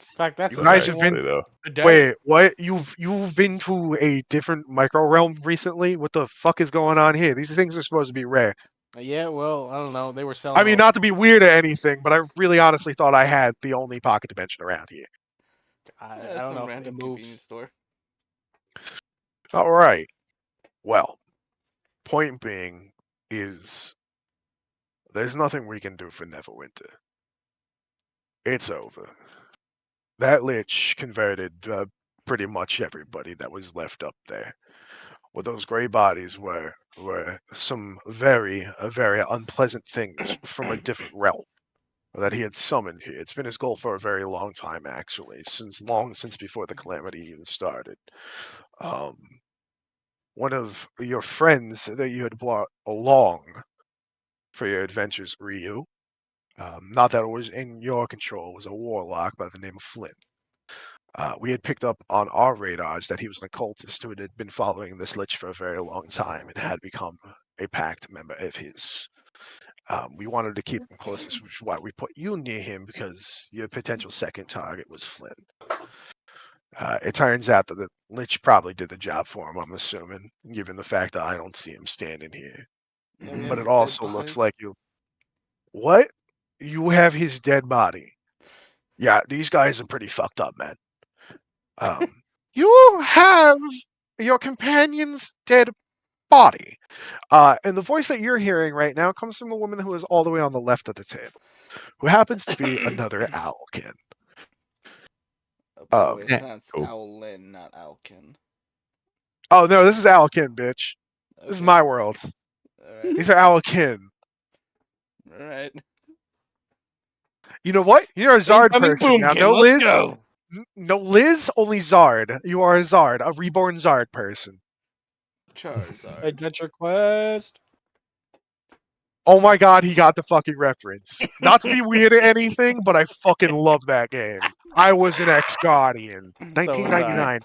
S3: In fact, that's
S1: You
S3: the
S1: guys
S3: second
S1: have been
S3: one
S4: though.
S3: today.
S1: Wait, what? You've been to a different micro realm recently? What the fuck is going on here? These things are supposed to be rare.
S3: Yeah, well, I don't know. They were selling.
S1: I mean, not to be weird or anything, but I really honestly thought I had the only pocket dimension around here.
S3: I
S2: Some
S3: don't know. It
S2: random
S3: moves.
S2: convenience store.
S1: All right. Well, point being is there's nothing we can do for Neverwinter. It's over. That lich converted pretty much everybody that was left up there. Well, those gray bodies were some very unpleasant things from a different realm that he had summoned here. It's been his goal for a very long time, actually, since before the calamity even started. Um, one of your friends that you had brought along for your adventures, Ryu, not that it was in your control, was a warlock by the name of Flynn. We had picked up on our radars that he was an occultist who had been following this lich for a very long time and had become a pact member of his. We wanted to keep him closest, which is why we put you near him, because your potential second target was Flynn. It turns out that the lich probably did the job for him, I'm assuming, given the fact that I don't see him standing here.
S2: And we
S1: But
S2: have
S1: it
S2: his dead
S1: also
S2: body.
S1: looks like you. What? You have his dead body. Yeah, these guys are pretty fucked up, man. You have your companion's dead body. And the voice that you're hearing right now comes from the woman who is all the way on the left of the table, who happens to be another Owlkin.
S2: By the way, it's
S4: Yeah,
S2: pronounced
S4: cool.
S2: Owlin, not Owlkin.
S1: Oh no, this is Owlkin, bitch. This is
S2: Okay.
S1: my world.
S2: Alright.
S1: These are Owlkin.
S2: Alright.
S1: You know what? You're a Zard
S3: Incoming
S1: person now.
S3: Boomkin,
S1: No
S3: let's
S1: Liz.
S3: go.
S1: No Liz, only Zard. You are a Zard, a reborn Zard person.
S2: Charizard.
S3: Adventure quest.
S1: Oh my god, he got the fucking reference. Not to be weird or anything, but I fucking love that game. I was an ex-Guardian.
S3: So was
S1: 1999.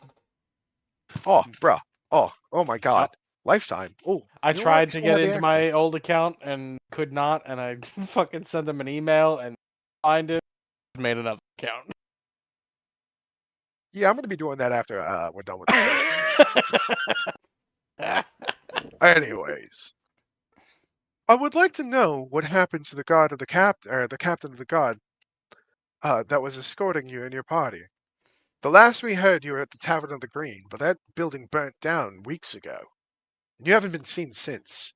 S1: Oh, bruh. Oh my god. Lifetime. Oh,
S3: I
S1: you know what?
S3: tried to
S1: Still
S3: get
S1: have the
S3: into my
S1: access.
S3: old account and could not, and I fucking sent them an email and find it. Made another account.
S1: Yeah, I'm gonna be doing that after we're done with the session. Anyways, I would like to know what happened to the guard of the the captain of the guard that was escorting you and your party. The last we heard, you were at the Tavern of the Green, but that building burnt down weeks ago, and you haven't been seen since.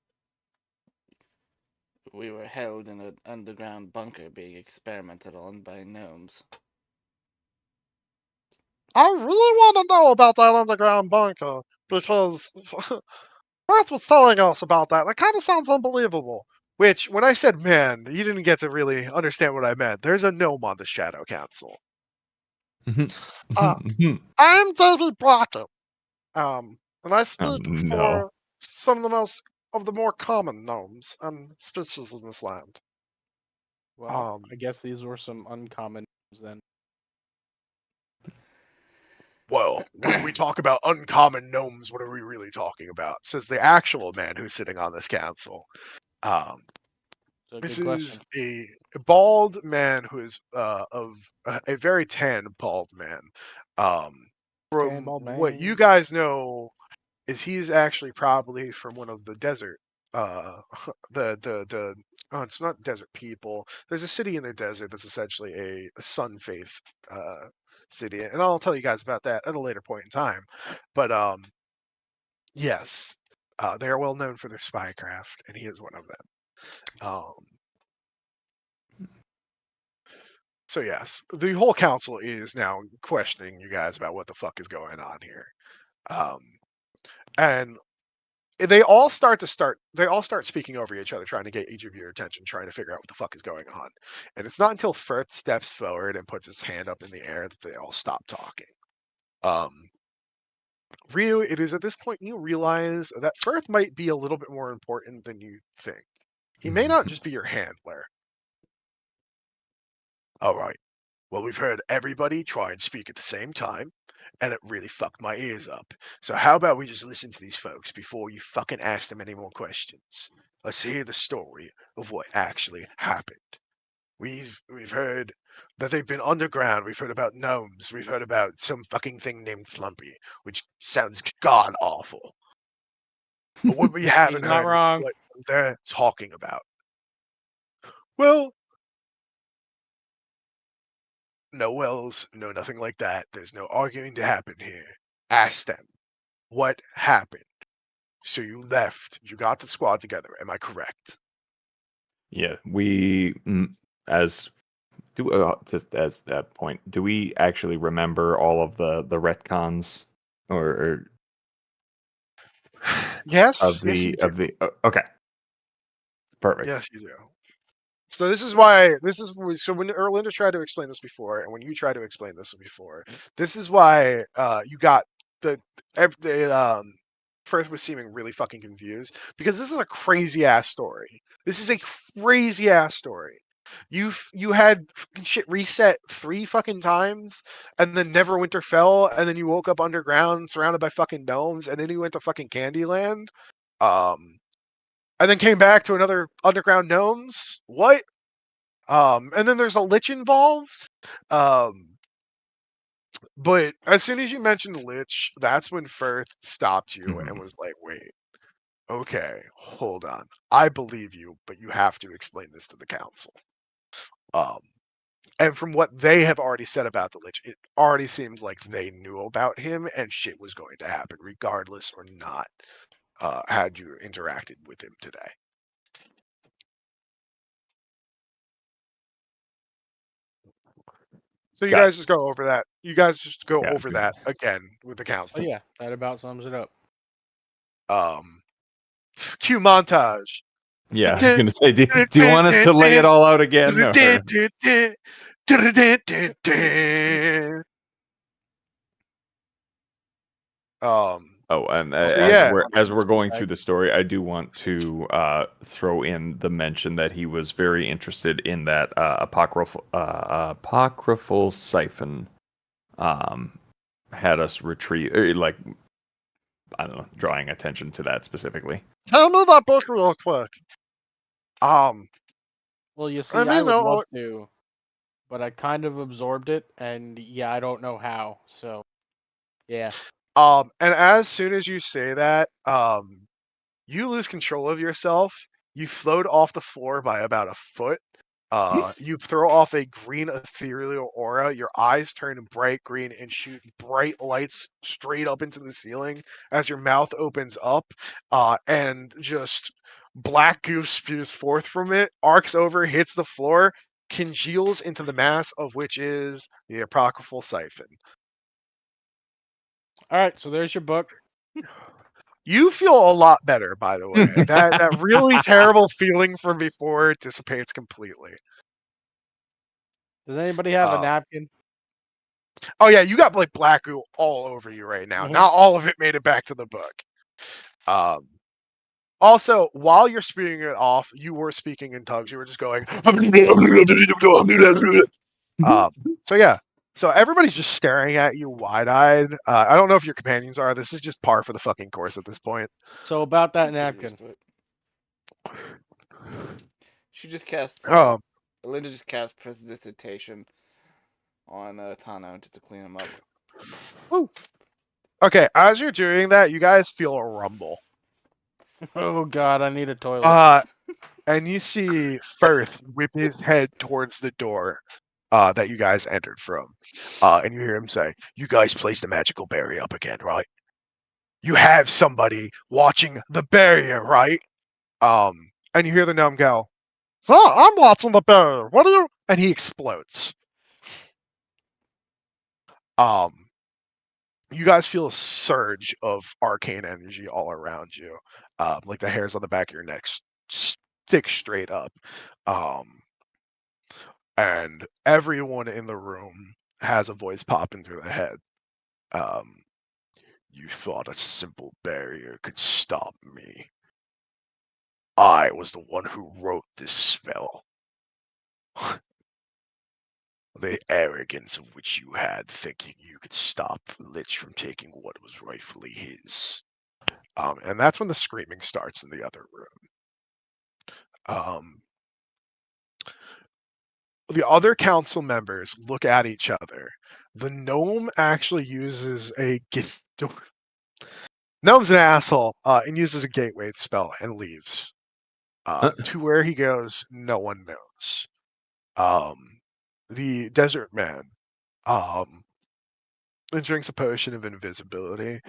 S2: We were held in an underground bunker being experimented on by gnomes.
S1: I really want to know about that underground bunker because Matt was telling us about that. And it kind of sounds unbelievable. Which, when I said man, you didn't get to really understand what I meant. There's a gnome on the Shadow Council. I'm David Brockett, and I speak
S4: No.
S1: for some of the more common gnomes and species in this land.
S3: Well, I guess these were some uncommon names then.
S1: Well, when we talk about uncommon gnomes, what are we really talking about? Says the actual man who's sitting on this council.
S3: So
S1: This
S3: good
S1: is
S3: question.
S1: a bald man who is of a very tan bald man. From
S3: Bald
S1: what you
S3: man.
S1: guys know, is he's actually probably from one of the desert. The oh, it's not desert people. There's a city in the desert that's essentially a sun faith city, and I'll tell you guys about that at a later point in time. But Yes. They are well known for their spycraft, and he is one of them. So yes, the whole council is now questioning you guys about what the fuck is going on here. And they all start speaking over each other, trying to get each of your attention, trying to figure out what the fuck is going on. And it's not until Firth steps forward and puts his hand up in the air that they all stop talking. Ryu, it is at this point you realize that Firth might be a little bit more important than you think. He may not just be your handler. All right. Well, we've heard everybody try and speak at the same time, and it really fucked my ears up. So how about we just listen to these folks before you fucking ask them any more questions? Let's hear the story of what actually happened. We've heard that they've been underground. We've heard about gnomes. We've heard about some fucking thing named Flumpy, which sounds god awful. But what we haven't
S3: not
S1: heard
S3: wrong.
S1: is what they're talking about. Well, no wells, no nothing like that. There's no arguing to happen here. Ask them what happened. So you left. You got the squad together. Am I correct?
S4: Yeah, we just as that point. Do we actually remember all of the retcons or
S1: Yes.
S4: of
S1: Yes, you
S4: the
S1: do.
S4: okay, perfect.
S1: Yes, you do. So this is why so when Erlinda tried to explain this before, and when you tried to explain this before, this is why you got the Firth was seeming really fucking confused because this is a crazy ass story. This is a crazy ass story. You had shit reset 3 fucking times, and then Neverwinter fell, and then you woke up underground surrounded by fucking domes, and then you went to fucking Candyland. And then came back to another underground gnomes. What? And then there's a lich involved. But as soon as you mentioned lich, that's when Firth stopped you and was like, "Wait, okay, hold on. I believe you, but you have to explain this to the council." And from what they have already said about the lich, it already seems like they knew about him and shit was going to happen, regardless or not. Had you interacted with him today? So you guys just go over that. You guys just go over that again with the
S3: Oh
S1: council.
S3: yeah, that about sums it up.
S1: Cue montage.
S4: Yeah, I was gonna say, do you want us to lay it all out again? Oh, and as we're going through the story, I do want to throw in the mention that he was very interested in that apocryphal siphon. Had us retrieve, like, I don't know, drawing attention to that specifically.
S1: Tell me that book real quick.
S3: Well, you see, I would love to, but I kind of absorbed it, and yeah, I don't know how. So, yeah.
S1: And as soon as you say that, you lose control of yourself. You float off the floor by about a foot. You throw off a green ethereal aura. Your eyes turn bright green and shoot bright lights straight up into the ceiling as your mouth opens up, and just black goo spews forth from it, arcs over, hits the floor, congeals into the mass of which is the apocryphal siphon.
S3: All right, so there's your book.
S1: You feel a lot better, by the way. that really terrible feeling from before dissipates completely.
S3: Does anybody have a napkin?
S1: Oh yeah, you got like black goo all over you right now. Not all of it made it back to the book. Also, while you're spewing it off, you were speaking in tongues. You were just going. So yeah. So everybody's just staring at you wide-eyed. I don't know if your companions are. This is just par for the fucking course at this point.
S3: So about that napkin.
S2: She just casts. Linda just casts prestidigitation on Tano just to clean him up.
S1: Woo. Okay, as you're doing that, you guys feel a rumble.
S3: Oh god, I need a toilet.
S1: And you see Firth whip his head towards the door that you guys entered from. And you hear him say, "You guys placed a magical berry up again, right? you have somebody watching the barrier, right? And you hear the gnome go, "Oh, I'm watching the barrier. What are you?" And he explodes. You guys feel a surge of arcane energy all around you, like the hairs on the back of your neck stick straight up, and everyone in the room has a voice popping through their head. Um, you thought a simple barrier could stop me. I was the one who wrote this spell. The arrogance of which you had, thinking you could stop the Lich from taking what was rightfully his. And that's when the screaming starts in the other room. The other council members look at each other. The gnome actually uses a gnome's an asshole and uses a gateway spell and leaves. To where he goes, no one knows. The desert man drinks a potion of invisibility.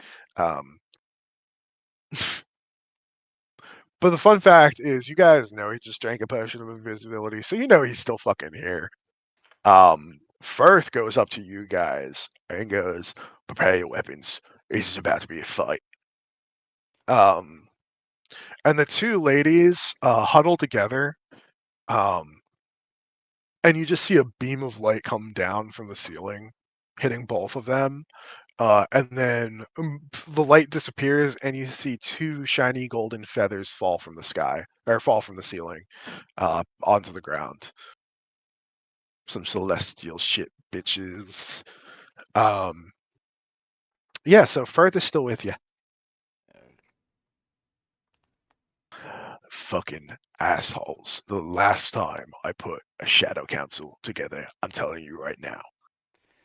S1: But the fun fact is, you guys know he just drank a potion of invisibility, so you know he's still fucking here. Firth goes up to you guys and goes, "Prepare your weapons. This is about to be a fight." And the two ladies huddle together, and you just see a beam of light come down from the ceiling, hitting both of them. And then the light disappears, and you see two shiny golden feathers fall from the sky, or fall from the ceiling, onto the ground. Some celestial shit, bitches. Yeah, so Firth is still with you. Fucking assholes. The last time I put a Shadow Council together, I'm telling you right now,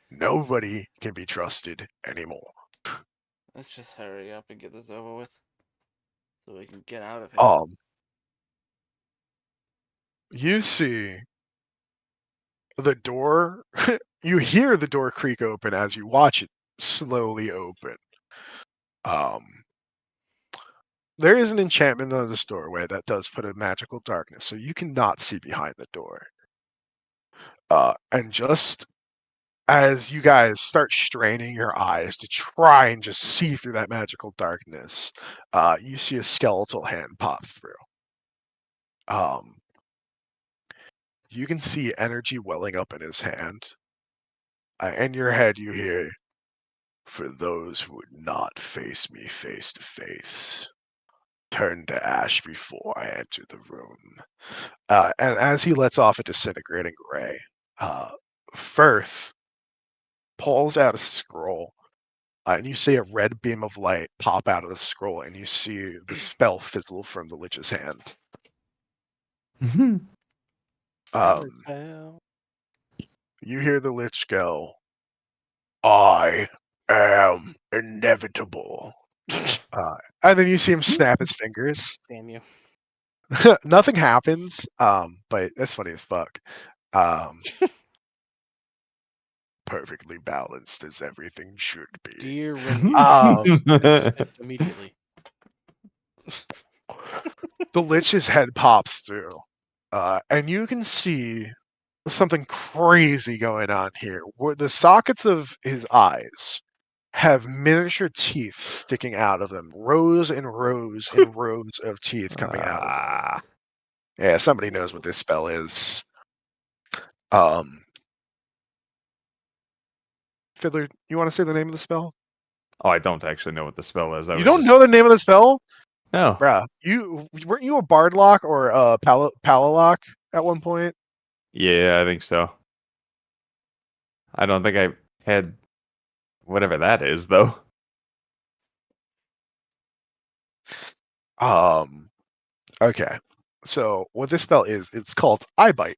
S1: nobody can be trusted anymore.
S2: Let's just hurry up and get this over with, so we can get out of here.
S1: You see the door, you hear the door creak open as you watch it slowly open. There is an enchantment on this doorway that does put a magical darkness, so you cannot see behind the door. And just as you guys start straining your eyes to try and just see through that magical darkness, you see a skeletal hand pop through. You can see energy welling up in his hand. In your head, you hear, "For those who would not face me face to face, turn to ash before I enter the room." And as he lets off a disintegrating ray, Firth pulls out a scroll, and you see a red beam of light pop out of the scroll, and you see the spell fizzle from the Lich's hand. You hear the Lich go, "I am inevitable." And then you see him snap his fingers.
S3: Damn you.
S1: Nothing happens, but that's funny as fuck. Perfectly balanced as everything should be.
S3: Dear Rendir, immediately.
S1: The Lich's head pops through, and you can see something crazy going on here. Where the sockets of his eyes have miniature teeth sticking out of them, rows and rows and rows of teeth coming out of them. Yeah, somebody knows what this spell is. Fiddler, you want to say the name of the spell?
S4: Oh, I don't actually know what the spell is.
S1: You don't know the name of the spell?
S4: No.
S1: Bruh, weren't you a Bardlock or a Palalock at one point?
S4: Yeah, I think so. I don't think I had whatever that is, though.
S1: Okay. So what this spell is, it's called Eye Bite.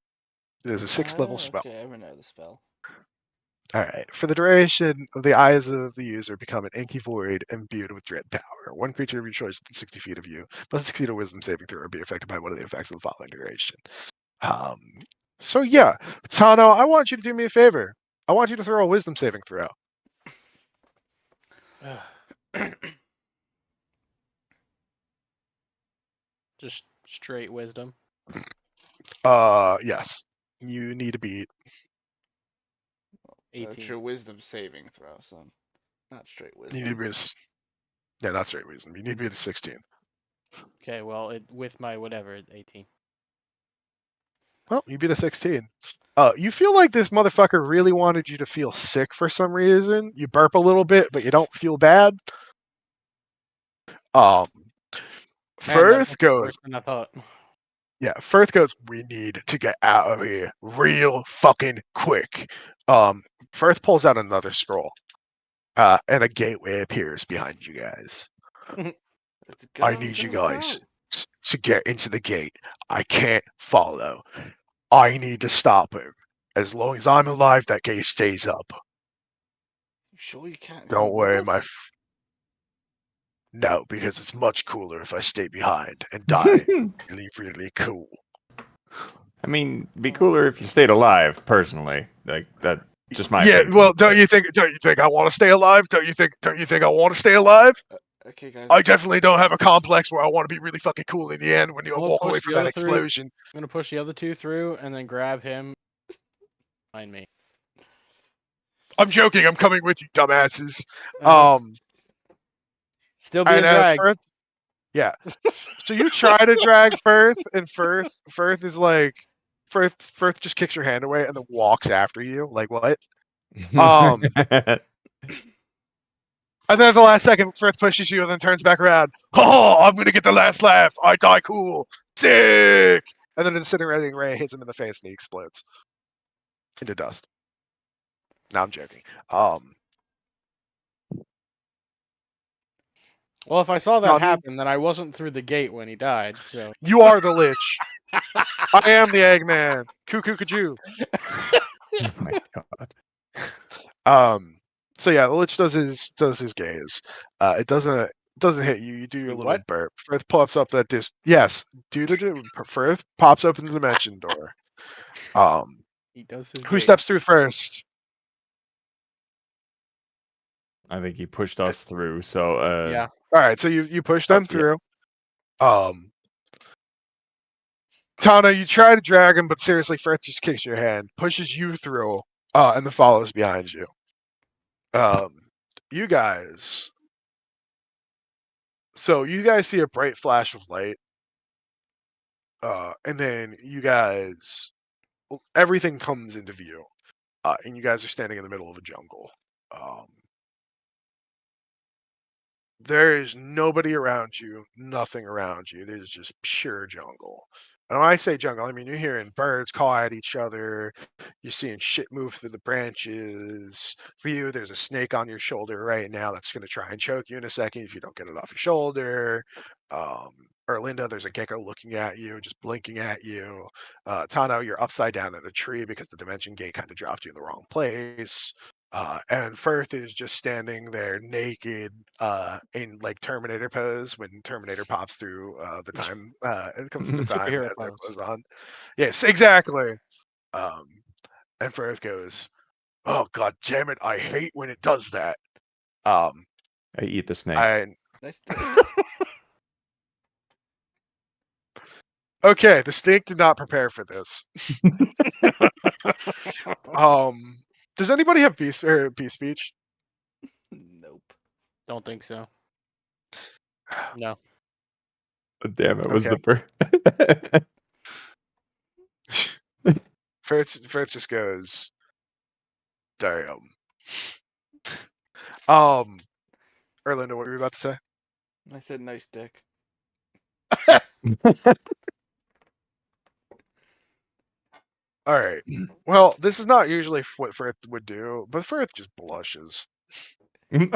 S1: It is a 6th level spell.
S2: Okay, I know the spell.
S1: Alright. For the duration, the eyes of the user become an inky void imbued with dread power. One creature of your choice within 60 feet of you must succeed a wisdom saving throw or be affected by one of the effects of the following duration. So yeah, Tano, I want you to do me a favor. I want you to throw a wisdom saving throw.
S3: Just straight wisdom.
S1: Yes. You need to beat.
S3: 18.
S2: That's your wisdom saving throw, so not straight
S1: You need to
S2: wisdom.
S1: beat. Yeah, not straight wisdom. You need to beat a 16.
S3: Okay, well, with my whatever, 18.
S1: Well, you beat a 16. You feel like this motherfucker really wanted you to feel sick for some reason. You burp a little bit, but you don't feel bad.
S3: Man,
S1: Firth
S3: that's
S1: goes,
S3: worse than I thought.
S1: yeah, Firth goes, we need to get out of here real fucking quick. Firth pulls out another scroll, and a gateway appears behind you guys.
S2: Let's go.
S1: I need you guys to get into the gate. I can't follow. I need to stop him. As long as I'm alive, that gate stays up.
S2: You sure you can't
S1: Don't
S2: come with
S1: worry,
S2: us?
S1: No, because it's much cooler if I stay behind and die. Really, really cool.
S4: I mean, be cooler if you stayed alive. Personally, like that. Just my
S1: Yeah,
S4: opinion.
S1: well, don't you think I want to stay alive? Don't you think I want to stay alive?
S2: Okay, guys.
S1: I definitely don't have a complex where I want to be really fucking cool in the end when you
S3: I'm gonna
S1: walk away
S3: push
S1: from
S3: the
S1: that
S3: other three.
S1: explosion.
S3: I'm gonna push the other two through and then grab him behind me.
S1: I'm joking. I'm coming with you, dumbasses.
S3: Still being
S1: And as
S3: dragged.
S1: Firth, yeah. So you try to drag Firth, and Firth is like, Firth just kicks your hand away and then walks after you. Like what? And then at the last second, Firth pushes you and then turns back around. Oh, I'm gonna get the last laugh. I die cool. Sick. And then an incinerating ray hits him in the face and he explodes into dust. No, I'm joking.
S3: Well, if I saw that
S1: No, I mean-
S3: happen, then I wasn't through the gate when he died. So
S1: You are the Lich. I am the Eggman. Cuckoo Kajoo.
S4: Oh my god.
S1: So yeah, the Lich does his gaze. It doesn't hit you. You do your
S3: Wait,
S1: little
S3: what?
S1: burp. Firth pops up that Yes, Firth pops open the dimension door.
S3: He does his
S1: Who
S3: gaze.
S1: steps through first?
S4: I think he pushed us through. So
S3: Yeah.
S1: All right, so you push them
S4: yeah.
S1: through. Tana, you try to drag him, but seriously, Firth just kicks your hand, pushes you through, and then follows behind you. You guys. So you guys see a bright flash of light, and then you guys, everything comes into view, and you guys are standing in the middle of a jungle. There is nobody around you, nothing around you. It is just pure jungle. And when I say jungle, I mean you're hearing birds caw at each other. You're seeing shit move through the branches. For you, there's a snake on your shoulder right now that's going to try and choke you in a second if you don't get it off your shoulder. Erlinda, there's a gecko looking at you, just blinking at you. Tano, you're upside down in a tree because the dimension gate kind of dropped you in the wrong place. And Firth is just standing there naked in like Terminator pose when Terminator pops through the time. It comes to the time
S3: Superhero
S1: as that
S3: pose.
S1: goes on. Yes, exactly. And Firth goes, "Oh god damn it! I hate when it does that."
S4: I eat the snake.
S2: Nice dick.
S1: Okay, the snake did not prepare for this. Does anybody have peace speech?
S2: Nope.
S3: Don't think so. No.
S4: Damn, it was
S1: Okay.
S4: the
S1: Firth just goes, "Damn." Erlinda, what were you about to say?
S2: I said nice dick.
S1: All right. Well, this is not usually what Firth would do, but Firth just blushes. Can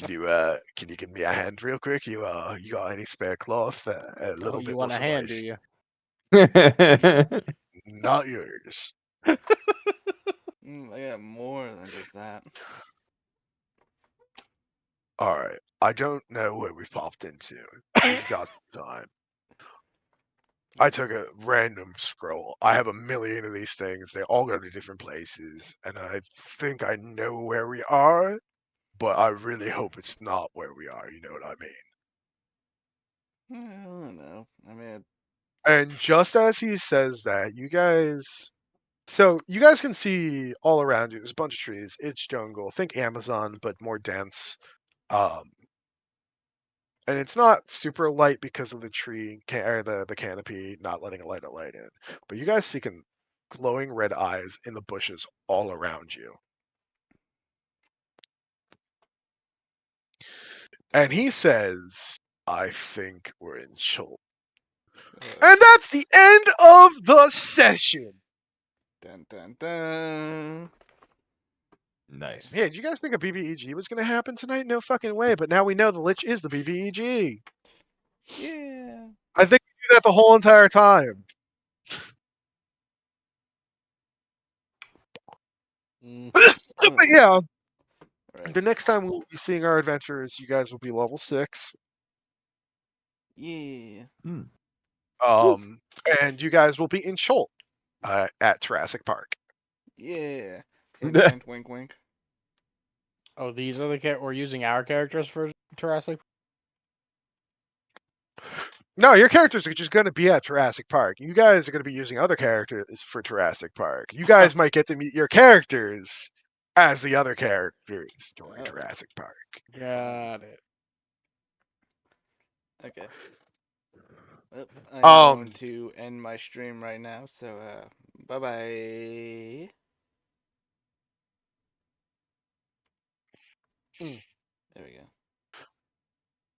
S1: you give me a hand real quick? You got any spare cloth? A little
S3: Oh,
S1: bit
S3: you
S1: more
S3: want a hand, do
S1: supplies.
S3: you?
S1: Not yours.
S2: I got more than just that.
S1: All right. I don't know where we've popped into. We've got some time. I took a random scroll. I have a million of these things. They all go to different places, and I think I know where we are, but I really hope it's not where we are. You know what I mean?
S2: I don't know. I mean,
S1: And just as he says that, you guys can see all around you. There's a bunch of trees. It's jungle. Think Amazon, but more dense. Um, and it's not super light because of the tree or the canopy not letting a light in. But you guys see glowing red eyes in the bushes all around you. And he says, "I think we're in trouble." And that's the end of the session.
S2: dun dun dun.
S4: Nice.
S1: Yeah, did you guys think a BBEG was going to happen tonight? No fucking way. But now we know the Lich is the BBEG.
S2: Yeah.
S1: I think we do that the whole entire time. But yeah,
S2: Right.
S1: the next time we'll be seeing our adventurers, you guys will be level 6.
S2: Yeah.
S1: And you guys will be in Scholl at Jurassic Park.
S2: Yeah. Hint, hint, wink, wink.
S3: Oh, these are the we're using our characters for Jurassic.
S1: No, your characters are just going to be at Jurassic Park. You guys are going to be using other characters for Jurassic Park. You guys might get to meet your characters as the other characters during
S2: Oh.
S1: Jurassic Park.
S3: Got it.
S2: Okay. Well, I'm going
S1: Um,
S2: to end my stream right now, so bye bye.
S1: Mm.
S2: There we go.